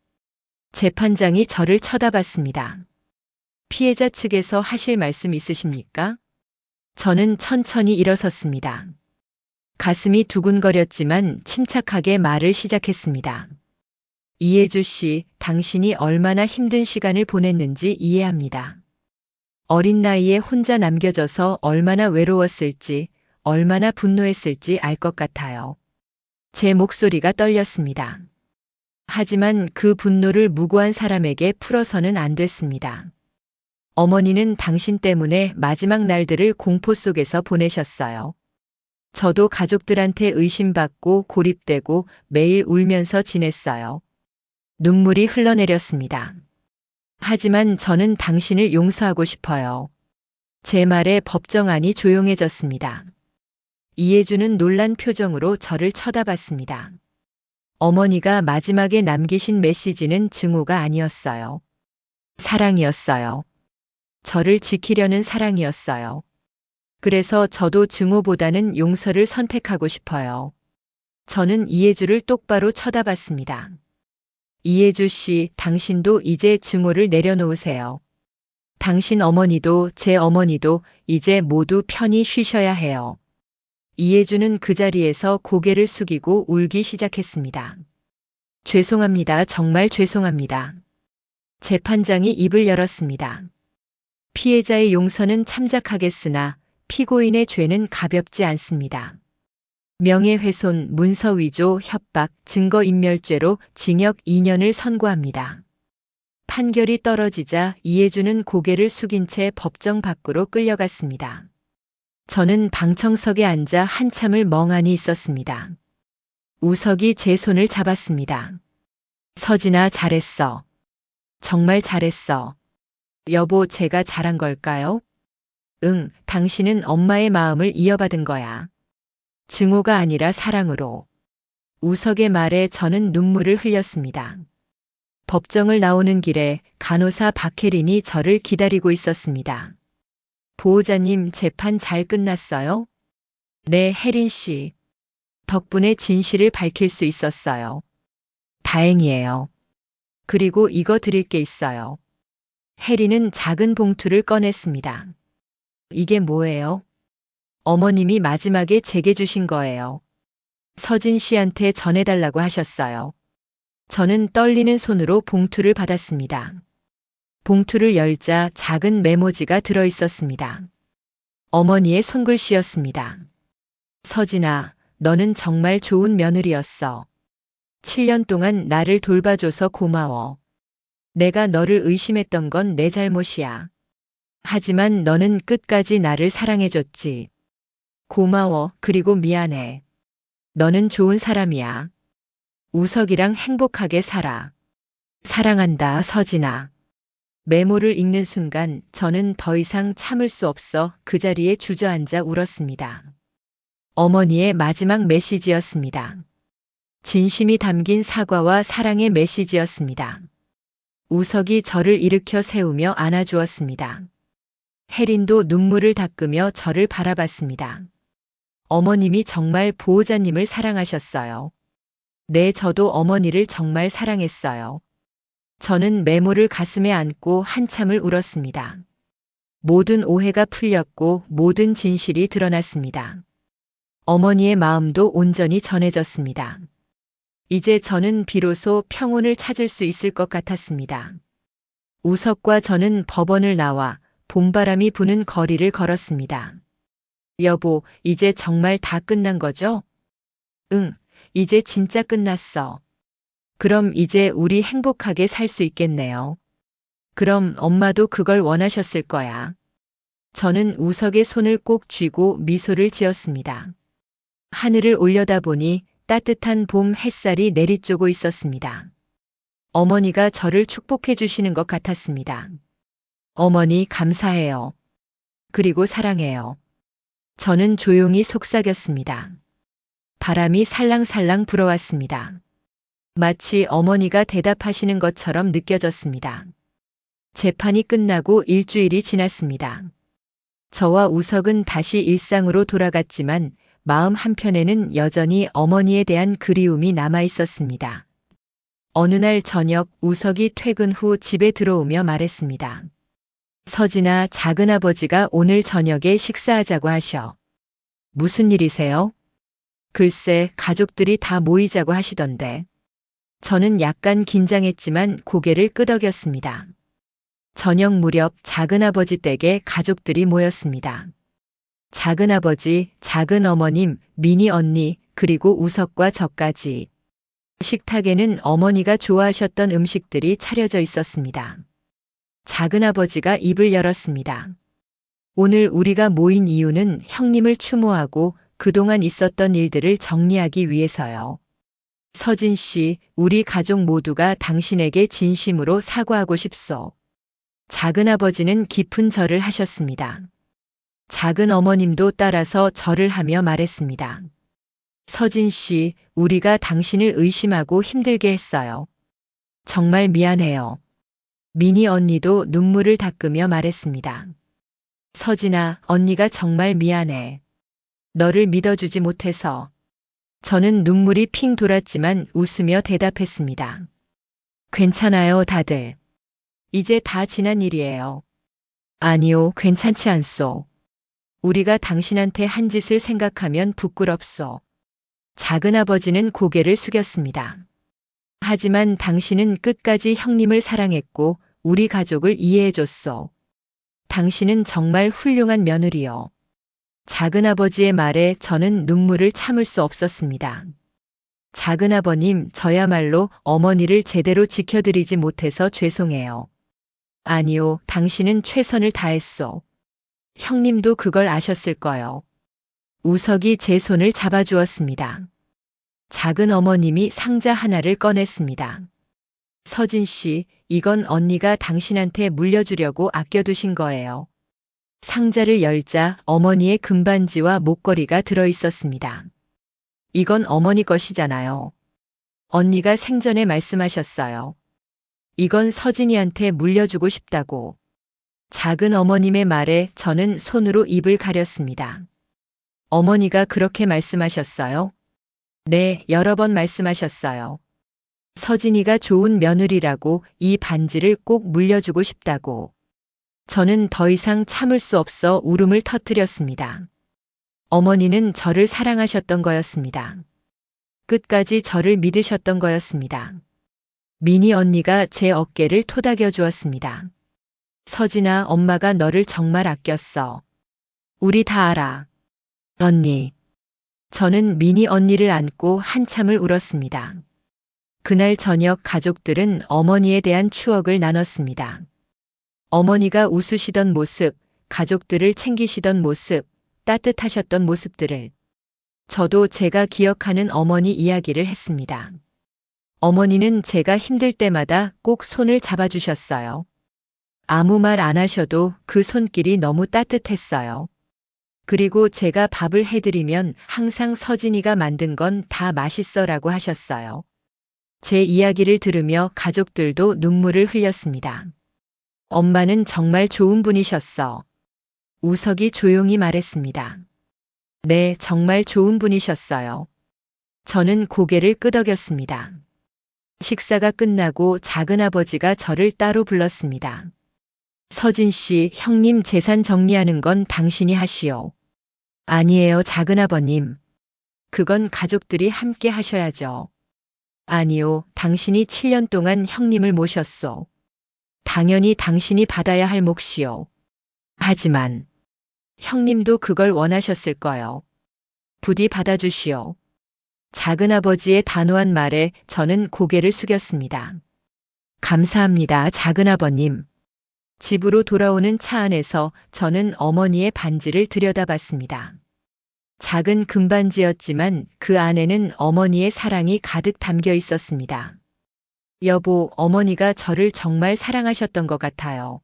재판장이 저를 쳐다봤습니다. 피해자 측에서 하실 말씀 있으십니까? 저는 천천히 일어섰습니다. 가슴이 두근거렸지만 침착하게 말을 시작했습니다. 이해주 씨, 당신이 얼마나 힘든 시간을 보냈는지 이해합니다. 어린 나이에 혼자 남겨져서 얼마나 외로웠을지, 얼마나 분노했을지 알 것 같아요. 제 목소리가 떨렸습니다. 하지만 그 분노를 무고한 사람에게 풀어서는 안 됐습니다. 어머니는 당신 때문에 마지막 날들을 공포 속에서 보내셨어요. 저도 가족들한테 의심받고 고립되고 매일 울면서 지냈어요. 눈물이 흘러내렸습니다. 하지만 저는 당신을 용서하고 싶어요. 제 말에 법정안이 조용해졌습니다. 이해주는 놀란 표정으로 저를 쳐다봤습니다. 어머니가 마지막에 남기신 메시지는 증오가 아니었어요. 사랑이었어요. 저를 지키려는 사랑이었어요. 그래서 저도 증오보다는 용서를 선택하고 싶어요. 저는 이해주를 똑바로 쳐다봤습니다. 이해주 씨, 당신도 이제 증오를 내려놓으세요. 당신 어머니도 제 어머니도 이제 모두 편히 쉬셔야 해요. 이해주는 그 자리에서 고개를 숙이고 울기 시작했습니다. 죄송합니다. 정말 죄송합니다. 재판장이 입을 열었습니다. 피해자의 용서는 참작하겠으나 피고인의 죄는 가볍지 않습니다. 명예훼손, 문서위조, 협박, 증거인멸죄로 징역 2년을 선고합니다. 판결이 떨어지자 이해주는 고개를 숙인 채 법정 밖으로 끌려갔습니다. 저는 방청석에 앉아 한참을 멍하니 있었습니다. 우석이 제 손을 잡았습니다. 서진아, 잘했어. 정말 잘했어. 여보, 제가 잘한 걸까요? 응, 당신은 엄마의 마음을 이어받은 거야. 증오가 아니라 사랑으로. 우석의 말에 저는 눈물을 흘렸습니다. 법정을 나오는 길에 간호사 박혜린이 저를 기다리고 있었습니다. 보호자님, 재판 잘 끝났어요? 네, 혜린 씨. 덕분에 진실을 밝힐 수 있었어요. 다행이에요. 그리고 이거 드릴 게 있어요. 혜린은 작은 봉투를 꺼냈습니다. 이게 뭐예요? 어머님이 마지막에 제게 주신 거예요. 서진 씨한테 전해달라고 하셨어요. 저는 떨리는 손으로 봉투를 받았습니다. 봉투를 열자 작은 메모지가 들어 있었습니다. 어머니의 손글씨였습니다. 서진아, 너는 정말 좋은 며느리였어. 7년 동안 나를 돌봐줘서 고마워. 내가 너를 의심했던 건 내 잘못이야. 하지만 너는 끝까지 나를 사랑해줬지. 고마워. 그리고 미안해. 너는 좋은 사람이야. 우석이랑 행복하게 살아. 사랑한다, 서진아. 메모를 읽는 순간 저는 더 이상 참을 수 없어 그 자리에 주저앉아 울었습니다. 어머니의 마지막 메시지였습니다. 진심이 담긴 사과와 사랑의 메시지였습니다. 우석이 저를 일으켜 세우며 안아주었습니다. 혜린도 눈물을 닦으며 저를 바라봤습니다. 어머님이 정말 보호자님을 사랑하셨어요. 네, 저도 어머니를 정말 사랑했어요. 저는 메모를 가슴에 안고 한참을 울었습니다. 모든 오해가 풀렸고 모든 진실이 드러났습니다. 어머니의 마음도 온전히 전해졌습니다. 이제 저는 비로소 평온을 찾을 수 있을 것 같았습니다. 우석과 저는 법원을 나와 봄바람이 부는 거리를 걸었습니다. 여보, 이제 정말 다 끝난 거죠? 응, 이제 진짜 끝났어. 그럼 이제 우리 행복하게 살 수 있겠네요. 그럼 엄마도 그걸 원하셨을 거야. 저는 우석의 손을 꼭 쥐고 미소를 지었습니다. 하늘을 올려다보니 따뜻한 봄 햇살이 내리쬐고 있었습니다. 어머니가 저를 축복해 주시는 것 같았습니다. 어머니 감사해요. 그리고 사랑해요. 저는 조용히 속삭였습니다. 바람이 살랑살랑 불어왔습니다. 마치 어머니가 대답하시는 것처럼 느껴졌습니다. 재판이 끝나고 일주일이 지났습니다. 저와 우석은 다시 일상으로 돌아갔지만 마음 한편에는 여전히 어머니에 대한 그리움이 남아 있었습니다. 어느 날 저녁 우석이 퇴근 후 집에 들어오며 말했습니다. 서진아, 작은아버지가 오늘 저녁에 식사하자고 하셔. 무슨 일이세요? 글쎄, 가족들이 다 모이자고 하시던데. 저는 약간 긴장했지만 고개를 끄덕였습니다. 저녁 무렵 작은아버지 댁에 가족들이 모였습니다. 작은아버지, 작은어머님, 미니 언니, 그리고 우석과 저까지. 식탁에는 어머니가 좋아하셨던 음식들이 차려져 있었습니다. 작은아버지가 입을 열었습니다. 오늘 우리가 모인 이유는 형님을 추모하고 그동안 있었던 일들을 정리하기 위해서요. 서진 씨, 우리 가족 모두가 당신에게 진심으로 사과하고 싶소. 작은아버지는 깊은 절을 하셨습니다. 작은 어머님도 따라서 절을 하며 말했습니다. 서진 씨, 우리가 당신을 의심하고 힘들게 했어요. 정말 미안해요. 미니 언니도 눈물을 닦으며 말했습니다. 서진아, 언니가 정말 미안해. 너를 믿어주지 못해서. 저는 눈물이 핑 돌았지만 웃으며 대답했습니다. 괜찮아요, 다들. 이제 다 지난 일이에요. 아니요, 괜찮지 않소. 우리가 당신한테 한 짓을 생각하면 부끄럽소. 작은아버지는 고개를 숙였습니다. 하지만 당신은 끝까지 형님을 사랑했고 우리 가족을 이해해줬소. 당신은 정말 훌륭한 며느리요. 작은아버지의 말에 저는 눈물을 참을 수 없었습니다. 작은아버님, 저야말로 어머니를 제대로 지켜드리지 못해서 죄송해요. 아니요, 당신은 최선을 다했소. 형님도 그걸 아셨을 거요. 우석이 제 손을 잡아주었습니다. 작은 어머님이 상자 하나를 꺼냈습니다. 서진 씨, 이건 언니가 당신한테 물려주려고 아껴두신 거예요. 상자를 열자 어머니의 금반지와 목걸이가 들어 있었습니다. 이건 어머니 것이잖아요. 언니가 생전에 말씀하셨어요. 이건 서진이한테 물려주고 싶다고. 작은 어머님의 말에 저는 손으로 입을 가렸습니다. 어머니가 그렇게 말씀하셨어요? 네, 여러 번 말씀하셨어요. 서진이가 좋은 며느리라고 이 반지를 꼭 물려주고 싶다고. 저는 더 이상 참을 수 없어 울음을 터뜨렸습니다. 어머니는 저를 사랑하셨던 거였습니다. 끝까지 저를 믿으셨던 거였습니다. 미니 언니가 제 어깨를 토닥여 주었습니다. 서진아, 엄마가 너를 정말 아꼈어. 우리 다 알아. 언니. 저는 미니 언니를 안고 한참을 울었습니다. 그날 저녁 가족들은 어머니에 대한 추억을 나눴습니다. 어머니가 웃으시던 모습, 가족들을 챙기시던 모습, 따뜻하셨던 모습들을. 저도 제가 기억하는 어머니 이야기를 했습니다. 어머니는 제가 힘들 때마다 꼭 손을 잡아주셨어요. 아무 말 안 하셔도 그 손길이 너무 따뜻했어요. 그리고 제가 밥을 해드리면 항상 서진이가 만든 건 다 맛있어라고 하셨어요. 제 이야기를 들으며 가족들도 눈물을 흘렸습니다. 엄마는 정말 좋은 분이셨어. 우석이 조용히 말했습니다. 네, 정말 좋은 분이셨어요. 저는 고개를 끄덕였습니다. 식사가 끝나고 작은아버지가 저를 따로 불렀습니다. 서진 씨, 형님 재산 정리하는 건 당신이 하시오. 아니에요, 작은아버님. 그건 가족들이 함께 하셔야죠. 아니요, 당신이 7년 동안 형님을 모셨소. 당연히 당신이 받아야 할 몫이요. 하지만 형님도 그걸 원하셨을 거요. 부디 받아주시오. 작은아버지의 단호한 말에 저는 고개를 숙였습니다. 감사합니다, 작은아버님. 집으로 돌아오는 차 안에서 저는 어머니의 반지를 들여다봤습니다. 작은 금반지였지만 그 안에는 어머니의 사랑이 가득 담겨 있었습니다. 여보, 어머니가 저를 정말 사랑하셨던 것 같아요.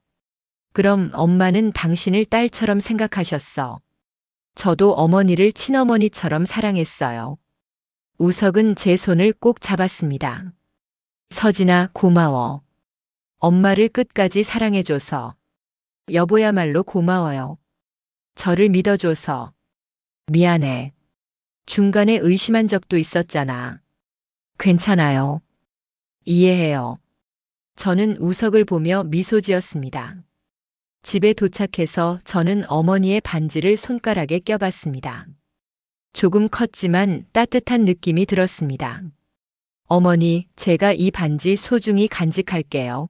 그럼 엄마는 당신을 딸처럼 생각하셨어. 저도 어머니를 친어머니처럼 사랑했어요. 우석은 제 손을 꼭 잡았습니다. 서진아, 고마워. 엄마를 끝까지 사랑해줘서. 여보야말로 고마워요. 저를 믿어줘서. 미안해. 중간에 의심한 적도 있었잖아. 괜찮아요. 이해해요. 저는 우석을 보며 미소 지었습니다. 집에 도착해서 저는 어머니의 반지를 손가락에 껴봤습니다. 조금 컸지만 따뜻한 느낌이 들었습니다. 어머니, 제가 이 반지 소중히 간직할게요.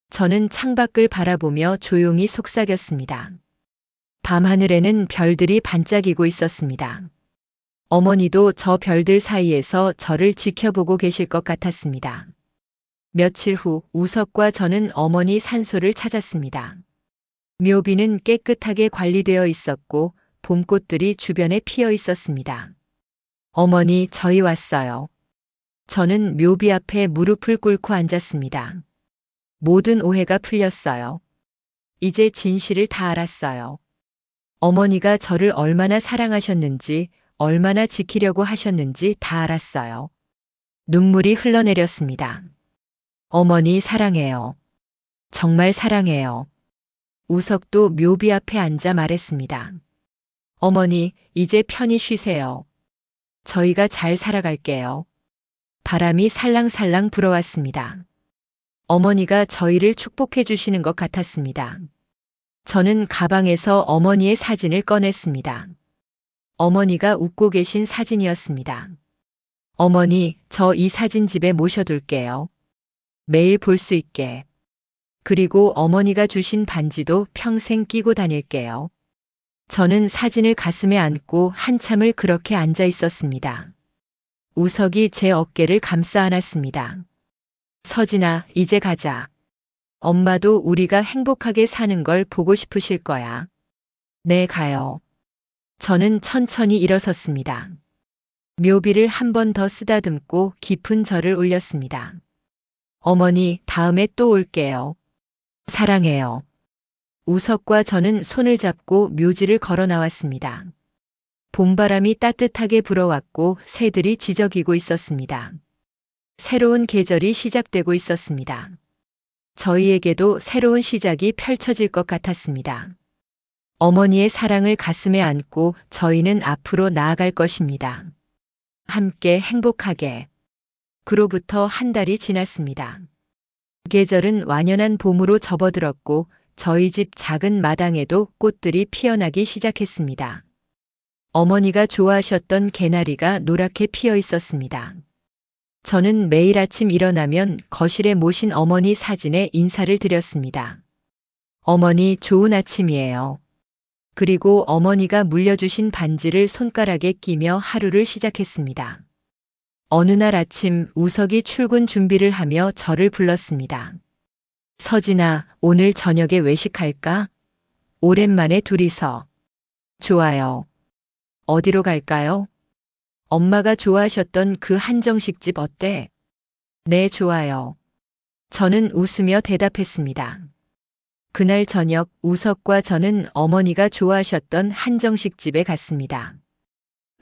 저는 창밖을 바라보며 조용히 속삭였습니다. 밤하늘에는 별들이 반짝이고 있었습니다. 어머니도 저 별들 사이에서 저를 지켜보고 계실 것 같았습니다. 며칠 후 우석과 저는 어머니 산소를 찾았습니다. 묘비는 깨끗하게 관리되어 있었고 봄꽃들이 주변에 피어 있었습니다. 어머니, 저희 왔어요. 저는 묘비 앞에 무릎을 꿇고 앉았습니다. 모든 오해가 풀렸어요. 이제 진실을 다 알았어요. 어머니가 저를 얼마나 사랑하셨는지, 얼마나 지키려고 하셨는지 다 알았어요. 눈물이 흘러내렸습니다. 어머니 사랑해요. 정말 사랑해요. 우석도 묘비 앞에 앉아 말했습니다. 어머니, 이제 편히 쉬세요. 저희가 잘 살아갈게요. 바람이 살랑살랑 불어왔습니다. 어머니가 저희를 축복해 주시는 것 같았습니다. 저는 가방에서 어머니의 사진을 꺼냈습니다. 어머니가 웃고 계신 사진이었습니다. 어머니, 저 이 사진 집에 모셔둘게요. 매일 볼 수 있게. 그리고 어머니가 주신 반지도 평생 끼고 다닐게요. 저는 사진을 가슴에 안고 한참을 그렇게 앉아 있었습니다. 우석이 제 어깨를 감싸 안았습니다. 서진아, 이제 가자. 엄마도 우리가 행복하게 사는 걸 보고 싶으실 거야. 네, 가요. 저는 천천히 일어섰습니다. 묘비를 한 번 더 쓰다듬고 깊은 절을 올렸습니다. 어머니, 다음에 또 올게요. 사랑해요. 우석과 저는 손을 잡고 묘지를 걸어 나왔습니다. 봄바람이 따뜻하게 불어왔고 새들이 지저귀고 있었습니다. 새로운 계절이 시작되고 있었습니다. 저희에게도 새로운 시작이 펼쳐질 것 같았습니다. 어머니의 사랑을 가슴에 안고 저희는 앞으로 나아갈 것입니다. 함께 행복하게. 그로부터 한 달이 지났습니다. 계절은 완연한 봄으로 접어들었고 저희 집 작은 마당에도 꽃들이 피어나기 시작했습니다. 어머니가 좋아하셨던 개나리가 노랗게 피어 있었습니다. 저는 매일 아침 일어나면 거실에 모신 어머니 사진에 인사를 드렸습니다. 어머니, 좋은 아침이에요. 그리고 어머니가 물려주신 반지를 손가락에 끼며 하루를 시작했습니다. 어느 날 아침 우석이 출근 준비를 하며 저를 불렀습니다. 서진아, 오늘 저녁에 외식할까? 오랜만에 둘이서. 좋아요. 어디로 갈까요? 엄마가 좋아하셨던 그 한정식집 어때? 네, 좋아요. 저는 웃으며 대답했습니다. 그날 저녁 우석과 저는 어머니가 좋아하셨던 한정식 집에 갔습니다.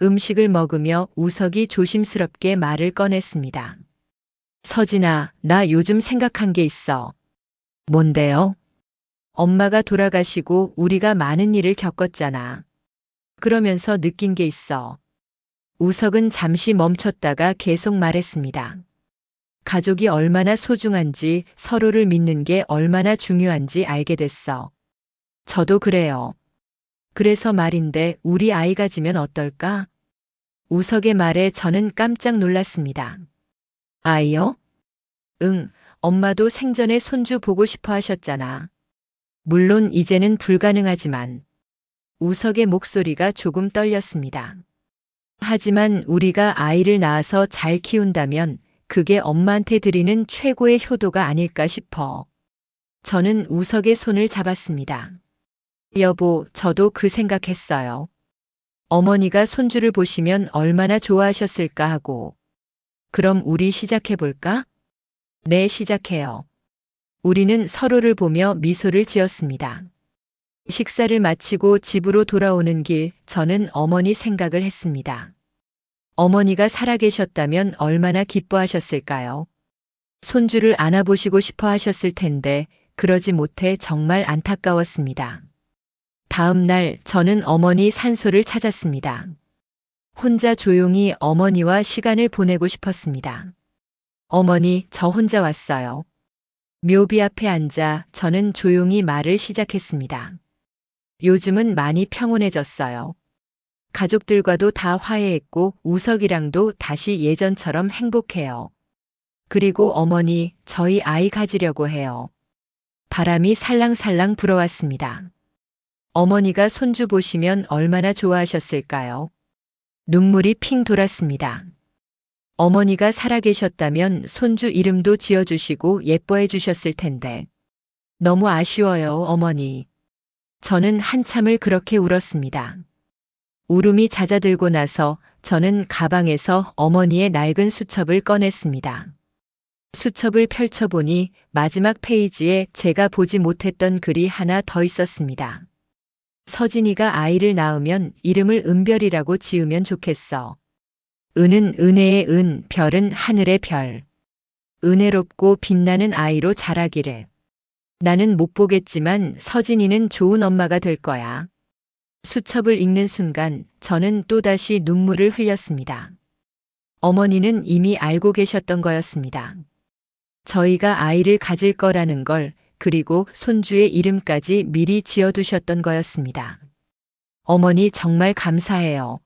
음식을 먹으며 우석이 조심스럽게 말을 꺼냈습니다. 서진아, 나 요즘 생각한 게 있어. 뭔데요? 엄마가 돌아가시고 우리가 많은 일을 겪었잖아. 그러면서 느낀 게 있어. 우석은 잠시 멈췄다가 계속 말했습니다. 가족이 얼마나 소중한지, 서로를 믿는 게 얼마나 중요한지 알게 됐어. 저도 그래요. 그래서 말인데 우리 아이가 지면 어떨까? 우석의 말에 저는 깜짝 놀랐습니다. 아이요? 응, 엄마도 생전에 손주 보고 싶어 하셨잖아. 물론 이제는 불가능하지만. 우석의 목소리가 조금 떨렸습니다. 하지만 우리가 아이를 낳아서 잘 키운다면 그게 엄마한테 드리는 최고의 효도가 아닐까 싶어. 저는 우석의 손을 잡았습니다. 여보, 저도 그 생각했어요. 어머니가 손주를 보시면 얼마나 좋아하셨을까 하고. 그럼 우리 시작해볼까? 네, 시작해요. 우리는 서로를 보며 미소를 지었습니다. 식사를 마치고 집으로 돌아오는 길, 저는 어머니 생각을 했습니다. 어머니가 살아계셨다면 얼마나 기뻐하셨을까요? 손주를 안아보시고 싶어 하셨을 텐데, 그러지 못해 정말 안타까웠습니다. 다음 날 저는 어머니 산소를 찾았습니다. 혼자 조용히 어머니와 시간을 보내고 싶었습니다. 어머니, 저 혼자 왔어요. 묘비 앞에 앉아 저는 조용히 말을 시작했습니다. 요즘은 많이 평온해졌어요. 가족들과도 다 화해했고 우석이랑도 다시 예전처럼 행복해요. 그리고 어머니, 저희 아이 가지려고 해요. 바람이 살랑살랑 불어왔습니다. 어머니가 손주 보시면 얼마나 좋아하셨을까요? 눈물이 핑 돌았습니다. 어머니가 살아계셨다면 손주 이름도 지어주시고 예뻐해 주셨을 텐데. 너무 아쉬워요, 어머니. 저는 한참을 그렇게 울었습니다. 울음이 잦아들고 나서 저는 가방에서 어머니의 낡은 수첩을 꺼냈습니다. 수첩을 펼쳐보니 마지막 페이지에 제가 보지 못했던 글이 하나 더 있었습니다. 서진이가 아이를 낳으면 이름을 은별이라고 지으면 좋겠어. 은은 은혜의 은, 별은 하늘의 별. 은혜롭고 빛나는 아이로 자라기를. 나는 못 보겠지만 서진이는 좋은 엄마가 될 거야. 수첩을 읽는 순간 저는 또다시 눈물을 흘렸습니다. 어머니는 이미 알고 계셨던 거였습니다. 저희가 아이를 가질 거라는 걸, 그리고 손주의 이름까지 미리 지어두셨던 거였습니다. 어머니 정말 감사해요.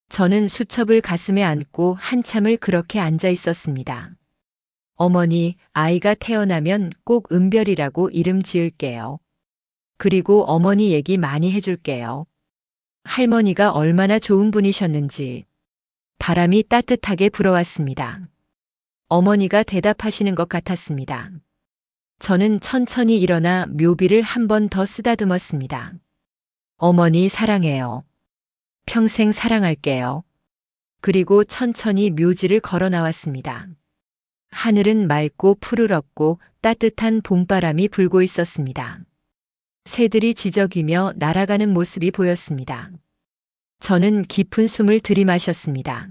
저는 수첩을 가슴에 안고 한참을 그렇게 앉아 있었습니다. 어머니, 아이가 태어나면 꼭 은별이라고 이름 지을게요. 그리고 어머니 얘기 많이 해줄게요. 할머니가 얼마나 좋은 분이셨는지. 바람이 따뜻하게 불어왔습니다. 어머니가 대답하시는 것 같았습니다. 저는 천천히 일어나 묘비를 한 번 더 쓰다듬었습니다. 어머니 사랑해요. 평생 사랑할게요. 그리고 천천히 묘지를 걸어 나왔습니다. 하늘은 맑고 푸르렀고 따뜻한 봄바람이 불고 있었습니다. 새들이 지저귀며 날아가는 모습이 보였습니다. 저는 깊은 숨을 들이마셨습니다.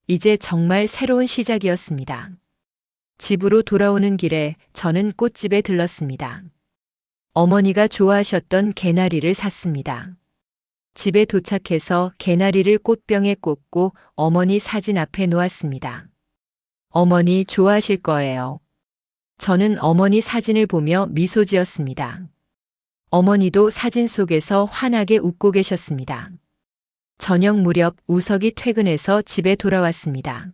이제 정말 새로운 시작이었습니다. 집으로 돌아오는 길에 저는 꽃집에 들렀습니다. 어머니가 좋아하셨던 개나리를 샀습니다. 집에 도착해서 개나리를 꽃병에 꽂고 어머니 사진 앞에 놓았습니다. 어머니 좋아하실 거예요. 저는 어머니 사진을 보며 미소 지었습니다. 어머니도 사진 속에서 환하게 웃고 계셨습니다. 저녁 무렵 우석이 퇴근해서 집에 돌아왔습니다.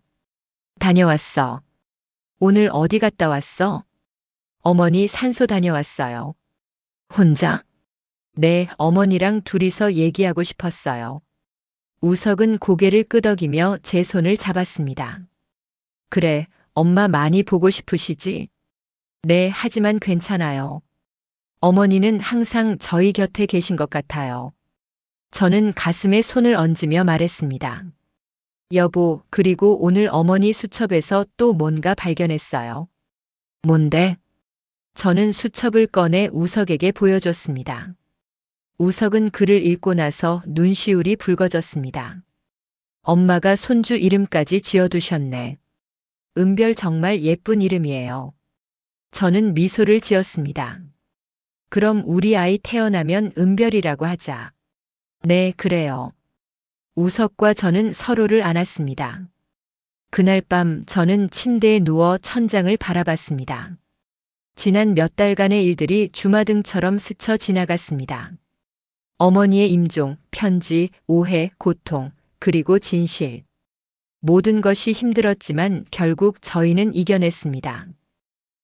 다녀왔어. 오늘 어디 갔다 왔어? 어머니 산소 다녀왔어요. 혼자? 네, 어머니랑 둘이서 얘기하고 싶었어요. 우석은 고개를 끄덕이며 제 손을 잡았습니다. 그래, 엄마 많이 보고 싶으시지? 네, 하지만 괜찮아요. 어머니는 항상 저희 곁에 계신 것 같아요. 저는 가슴에 손을 얹으며 말했습니다. 여보, 그리고 오늘 어머니 수첩에서 또 뭔가 발견했어요. 뭔데? 저는 수첩을 꺼내 우석에게 보여줬습니다. 우석은 글을 읽고 나서 눈시울이 붉어졌습니다. 엄마가 손주 이름까지 지어두셨네. 은별 정말 예쁜 이름이에요. 저는 미소를 지었습니다. 그럼 우리 아이 태어나면 은별이라고 하자. 네, 그래요. 우석과 저는 서로를 안았습니다. 그날 밤 저는 침대에 누워 천장을 바라봤습니다. 지난 몇 달간의 일들이 주마등처럼 스쳐 지나갔습니다. 어머니의 임종, 편지, 오해, 고통, 그리고 진실. 모든 것이 힘들었지만 결국 저희는 이겨냈습니다.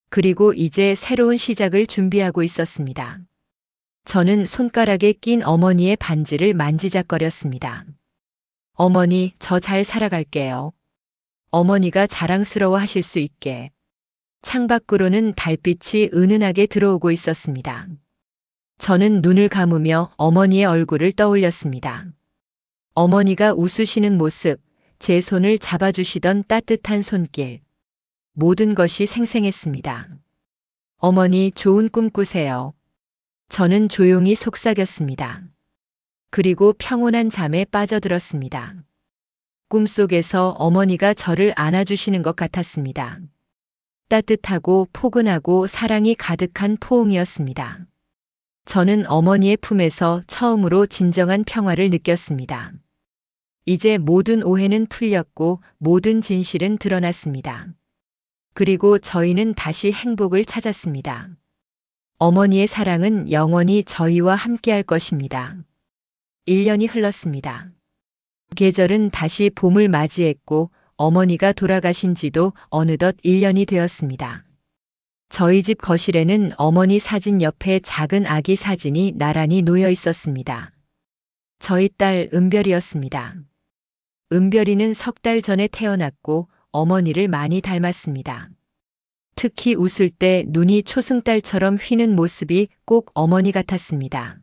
그리고 이제 새로운 시작을 준비하고 있었습니다. 저는 손가락에 낀 어머니의 반지를 만지작거렸습니다. 어머니, 저 잘 살아갈게요. 어머니가 자랑스러워 하실 수 있게. 창밖으로는 달빛이 은은하게 들어오고 있었습니다. 저는 눈을 감으며 어머니의 얼굴을 떠올렸습니다. 어머니가 웃으시는 모습, 제 손을 잡아주시던 따뜻한 손길. 모든 것이 생생했습니다. 어머니, 좋은 꿈 꾸세요. 저는 조용히 속삭였습니다. 그리고 평온한 잠에 빠져들었습니다. 꿈속에서 어머니가 저를 안아주시는 것 같았습니다. 따뜻하고 포근하고 사랑이 가득한 포옹이었습니다. 저는 어머니의 품에서 처음으로 진정한 평화를 느꼈습니다. 이제 모든 오해는 풀렸고 모든 진실은 드러났습니다. 그리고 저희는 다시 행복을 찾았습니다. 어머니의 사랑은 영원히 저희와 함께할 것입니다. 1년이 흘렀습니다. 계절은 다시 봄을 맞이했고 어머니가 돌아가신 지도 어느덧 1년이 되었습니다. 저희 집 거실에는 어머니 사진 옆에 작은 아기 사진이 나란히 놓여 있었습니다. 저희 딸 은별이었습니다. 은별이는 석 달 전에 태어났고 어머니를 많이 닮았습니다. 특히 웃을 때 눈이 초승달처럼 휘는 모습이 꼭 어머니 같았습니다.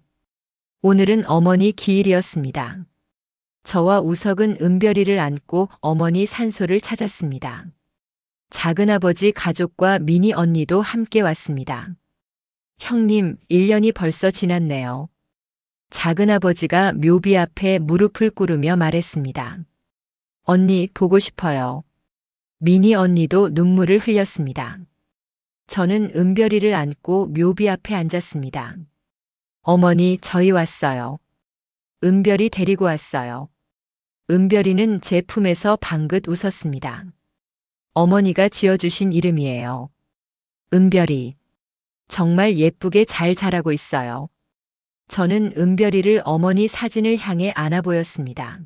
오늘은 어머니 기일이었습니다. 저와 우석은 은별이를 안고 어머니 산소를 찾았습니다. 작은아버지 가족과 미니 언니도 함께 왔습니다. 형님, 1년이 벌써 지났네요. 작은아버지가 묘비 앞에 무릎을 꿇으며 말했습니다. 언니, 보고 싶어요. 미니 언니도 눈물을 흘렸습니다. 저는 은별이를 안고 묘비 앞에 앉았습니다. 어머니, 저희 왔어요. 은별이 데리고 왔어요. 은별이는 제 품에서 방긋 웃었습니다. 어머니가 지어주신 이름이에요. 은별이. 정말 예쁘게 잘 자라고 있어요. 저는 은별이를 어머니 사진을 향해 안아 보였습니다.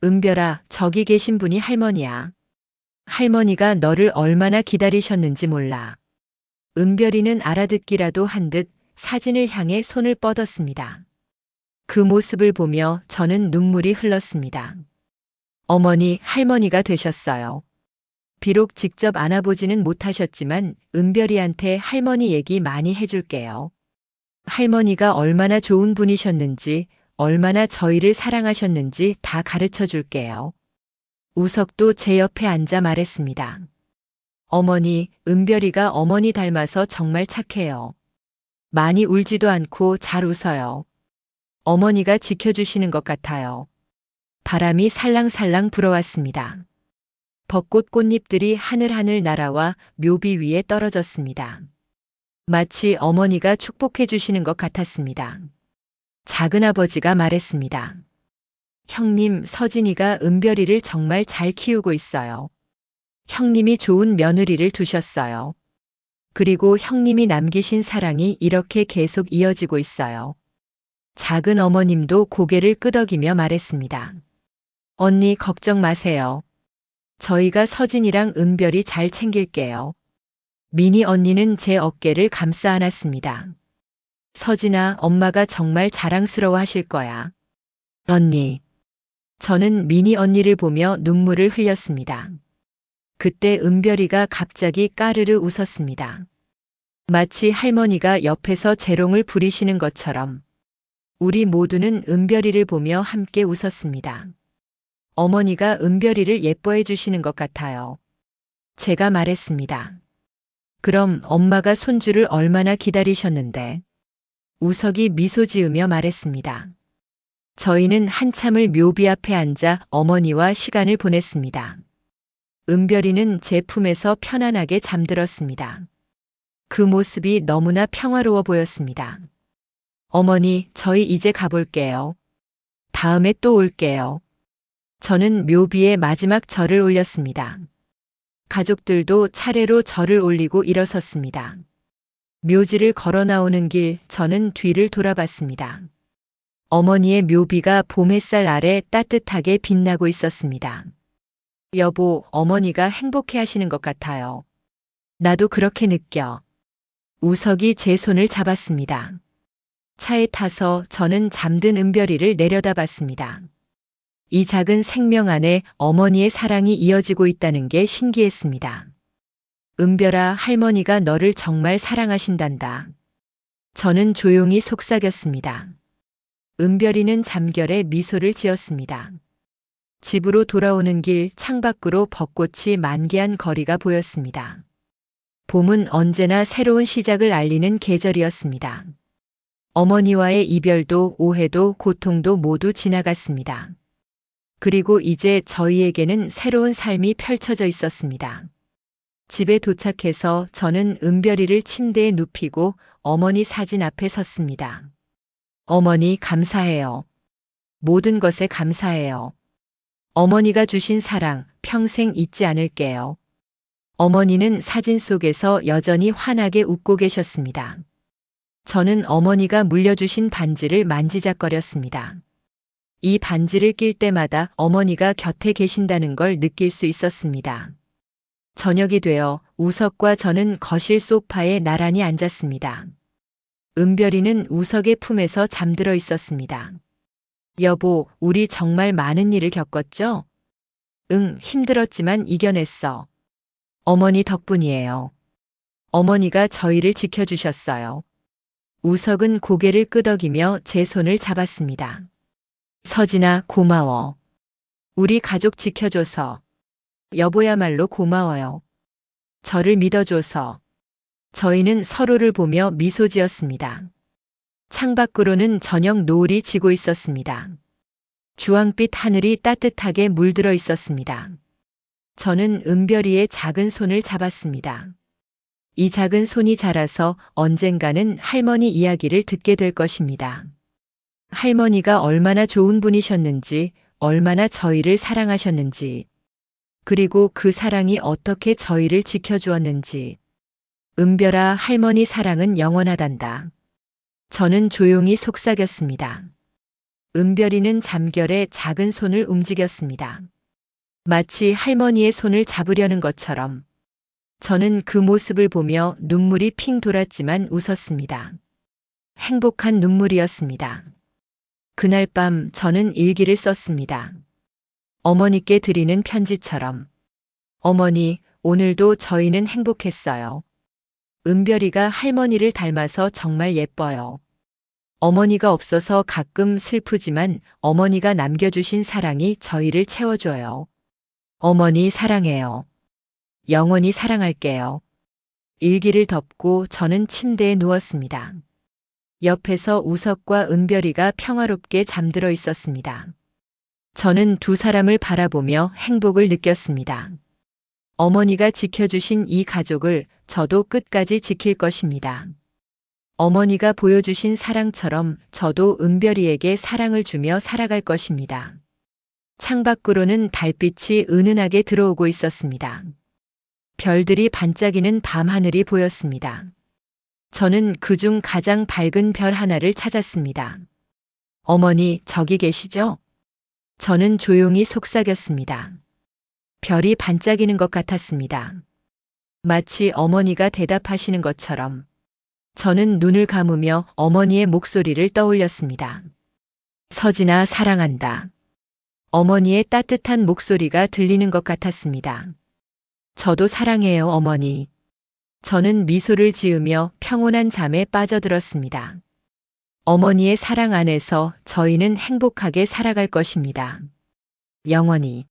은별아, 저기 계신 분이 할머니야. 할머니가 너를 얼마나 기다리셨는지 몰라. 은별이는 알아듣기라도 한 듯 사진을 향해 손을 뻗었습니다. 그 모습을 보며 저는 눈물이 흘렀습니다. 어머니, 할머니가 되셨어요. 비록 직접 안아보지는 못하셨지만 은별이한테 할머니 얘기 많이 해줄게요. 할머니가 얼마나 좋은 분이셨는지, 얼마나 저희를 사랑하셨는지 다 가르쳐 줄게요. 우석도 제 옆에 앉아 말했습니다. 어머니, 은별이가 어머니 닮아서 정말 착해요. 많이 울지도 않고 잘 웃어요. 어머니가 지켜주시는 것 같아요. 바람이 살랑살랑 불어왔습니다. 벚꽃 꽃잎들이 하늘하늘 날아와 묘비 위에 떨어졌습니다. 마치 어머니가 축복해 주시는 것 같았습니다. 작은아버지가 말했습니다. 형님, 서진이가 은별이를 정말 잘 키우고 있어요. 형님이 좋은 며느리를 두셨어요. 그리고 형님이 남기신 사랑이 이렇게 계속 이어지고 있어요. 작은 어머님도 고개를 끄덕이며 말했습니다. 언니, 걱정 마세요. 저희가 서진이랑 은별이 잘 챙길게요. 미니 언니는 제 어깨를 감싸 안았습니다. 서진아, 엄마가 정말 자랑스러워 하실 거야. 언니. 저는 미니 언니를 보며 눈물을 흘렸습니다. 그때 은별이가 갑자기 까르르 웃었습니다. 마치 할머니가 옆에서 재롱을 부리시는 것처럼 우리 모두는 은별이를 보며 함께 웃었습니다. 어머니가 은별이를 예뻐해 주시는 것 같아요. 제가 말했습니다. 그럼 엄마가 손주를 얼마나 기다리셨는데? 우석이 미소 지으며 말했습니다. 저희는 한참을 묘비 앞에 앉아 어머니와 시간을 보냈습니다. 은별이는 제 품에서 편안하게 잠들었습니다. 그 모습이 너무나 평화로워 보였습니다. 어머니, 저희 이제 가볼게요. 다음에 또 올게요. 저는 묘비에 마지막 절을 올렸습니다. 가족들도 차례로 절을 올리고 일어섰습니다. 묘지를 걸어 나오는 길, 저는 뒤를 돌아봤습니다. 어머니의 묘비가 봄 햇살 아래 따뜻하게 빛나고 있었습니다. 여보, 어머니가 행복해 하시는 것 같아요. 나도 그렇게 느껴. 우석이 제 손을 잡았습니다. 차에 타서 저는 잠든 은별이를 내려다봤습니다. 이 작은 생명 안에 어머니의 사랑이 이어지고 있다는 게 신기했습니다. 은별아, 할머니가 너를 정말 사랑하신단다. 저는 조용히 속삭였습니다. 은별이는 잠결에 미소를 지었습니다. 집으로 돌아오는 길 창밖으로 벚꽃이 만개한 거리가 보였습니다. 봄은 언제나 새로운 시작을 알리는 계절이었습니다. 어머니와의 이별도 오해도 고통도 모두 지나갔습니다. 그리고 이제 저희에게는 새로운 삶이 펼쳐져 있었습니다. 집에 도착해서 저는 은별이를 침대에 눕히고 어머니 사진 앞에 섰습니다. 어머니, 감사해요. 모든 것에 감사해요. 어머니가 주신 사랑 평생 잊지 않을게요. 어머니는 사진 속에서 여전히 환하게 웃고 계셨습니다. 저는 어머니가 물려주신 반지를 만지작거렸습니다. 이 반지를 낄 때마다 어머니가 곁에 계신다는 걸 느낄 수 있었습니다. 저녁이 되어 우석과 저는 거실 소파에 나란히 앉았습니다. 은별이는 우석의 품에서 잠들어 있었습니다. 여보, 우리 정말 많은 일을 겪었죠? 응, 힘들었지만 이겨냈어. 어머니 덕분이에요. 어머니가 저희를 지켜주셨어요. 우석은 고개를 끄덕이며 제 손을 잡았습니다. 서진아, 고마워. 우리 가족 지켜줘서. 여보야말로 고마워요. 저를 믿어줘서. 저희는 서로를 보며 미소 지었습니다. 창밖으로는 저녁 노을이 지고 있었습니다. 주황빛 하늘이 따뜻하게 물들어 있었습니다. 저는 은별이의 작은 손을 잡았습니다. 이 작은 손이 자라서 언젠가는 할머니 이야기를 듣게 될 것입니다. 할머니가 얼마나 좋은 분이셨는지, 얼마나 저희를 사랑하셨는지, 그리고 그 사랑이 어떻게 저희를 지켜주었는지. 은별아, 할머니 사랑은 영원하단다. 저는 조용히 속삭였습니다. 은별이는 잠결에 작은 손을 움직였습니다. 마치 할머니의 손을 잡으려는 것처럼. 저는 그 모습을 보며 눈물이 핑 돌았지만 웃었습니다. 행복한 눈물이었습니다. 그날 밤 저는 일기를 썼습니다. 어머니께 드리는 편지처럼. 어머니, 오늘도 저희는 행복했어요. 은별이가 할머니를 닮아서 정말 예뻐요. 어머니가 없어서 가끔 슬프지만 어머니가 남겨주신 사랑이 저희를 채워줘요. 어머니 사랑해요. 영원히 사랑할게요. 일기를 덮고 저는 침대에 누웠습니다. 옆에서 우석과 은별이가 평화롭게 잠들어 있었습니다. 저는 두 사람을 바라보며 행복을 느꼈습니다. 어머니가 지켜주신 이 가족을 저도 끝까지 지킬 것입니다. 어머니가 보여주신 사랑처럼 저도 은별이에게 사랑을 주며 살아갈 것입니다. 창밖으로는 달빛이 은은하게 들어오고 있었습니다. 별들이 반짝이는 밤하늘이 보였습니다. 저는 그중 가장 밝은 별 하나를 찾았습니다. 어머니, 저기 계시죠? 저는 조용히 속삭였습니다. 별이 반짝이는 것 같았습니다. 마치 어머니가 대답하시는 것처럼. 저는 눈을 감으며 어머니의 목소리를 떠올렸습니다. 서진아, 사랑한다. 어머니의 따뜻한 목소리가 들리는 것 같았습니다. 저도 사랑해요, 어머니. 저는 미소를 지으며 평온한 잠에 빠져들었습니다. 어머니의 사랑 안에서 저희는 행복하게 살아갈 것입니다. 영원히.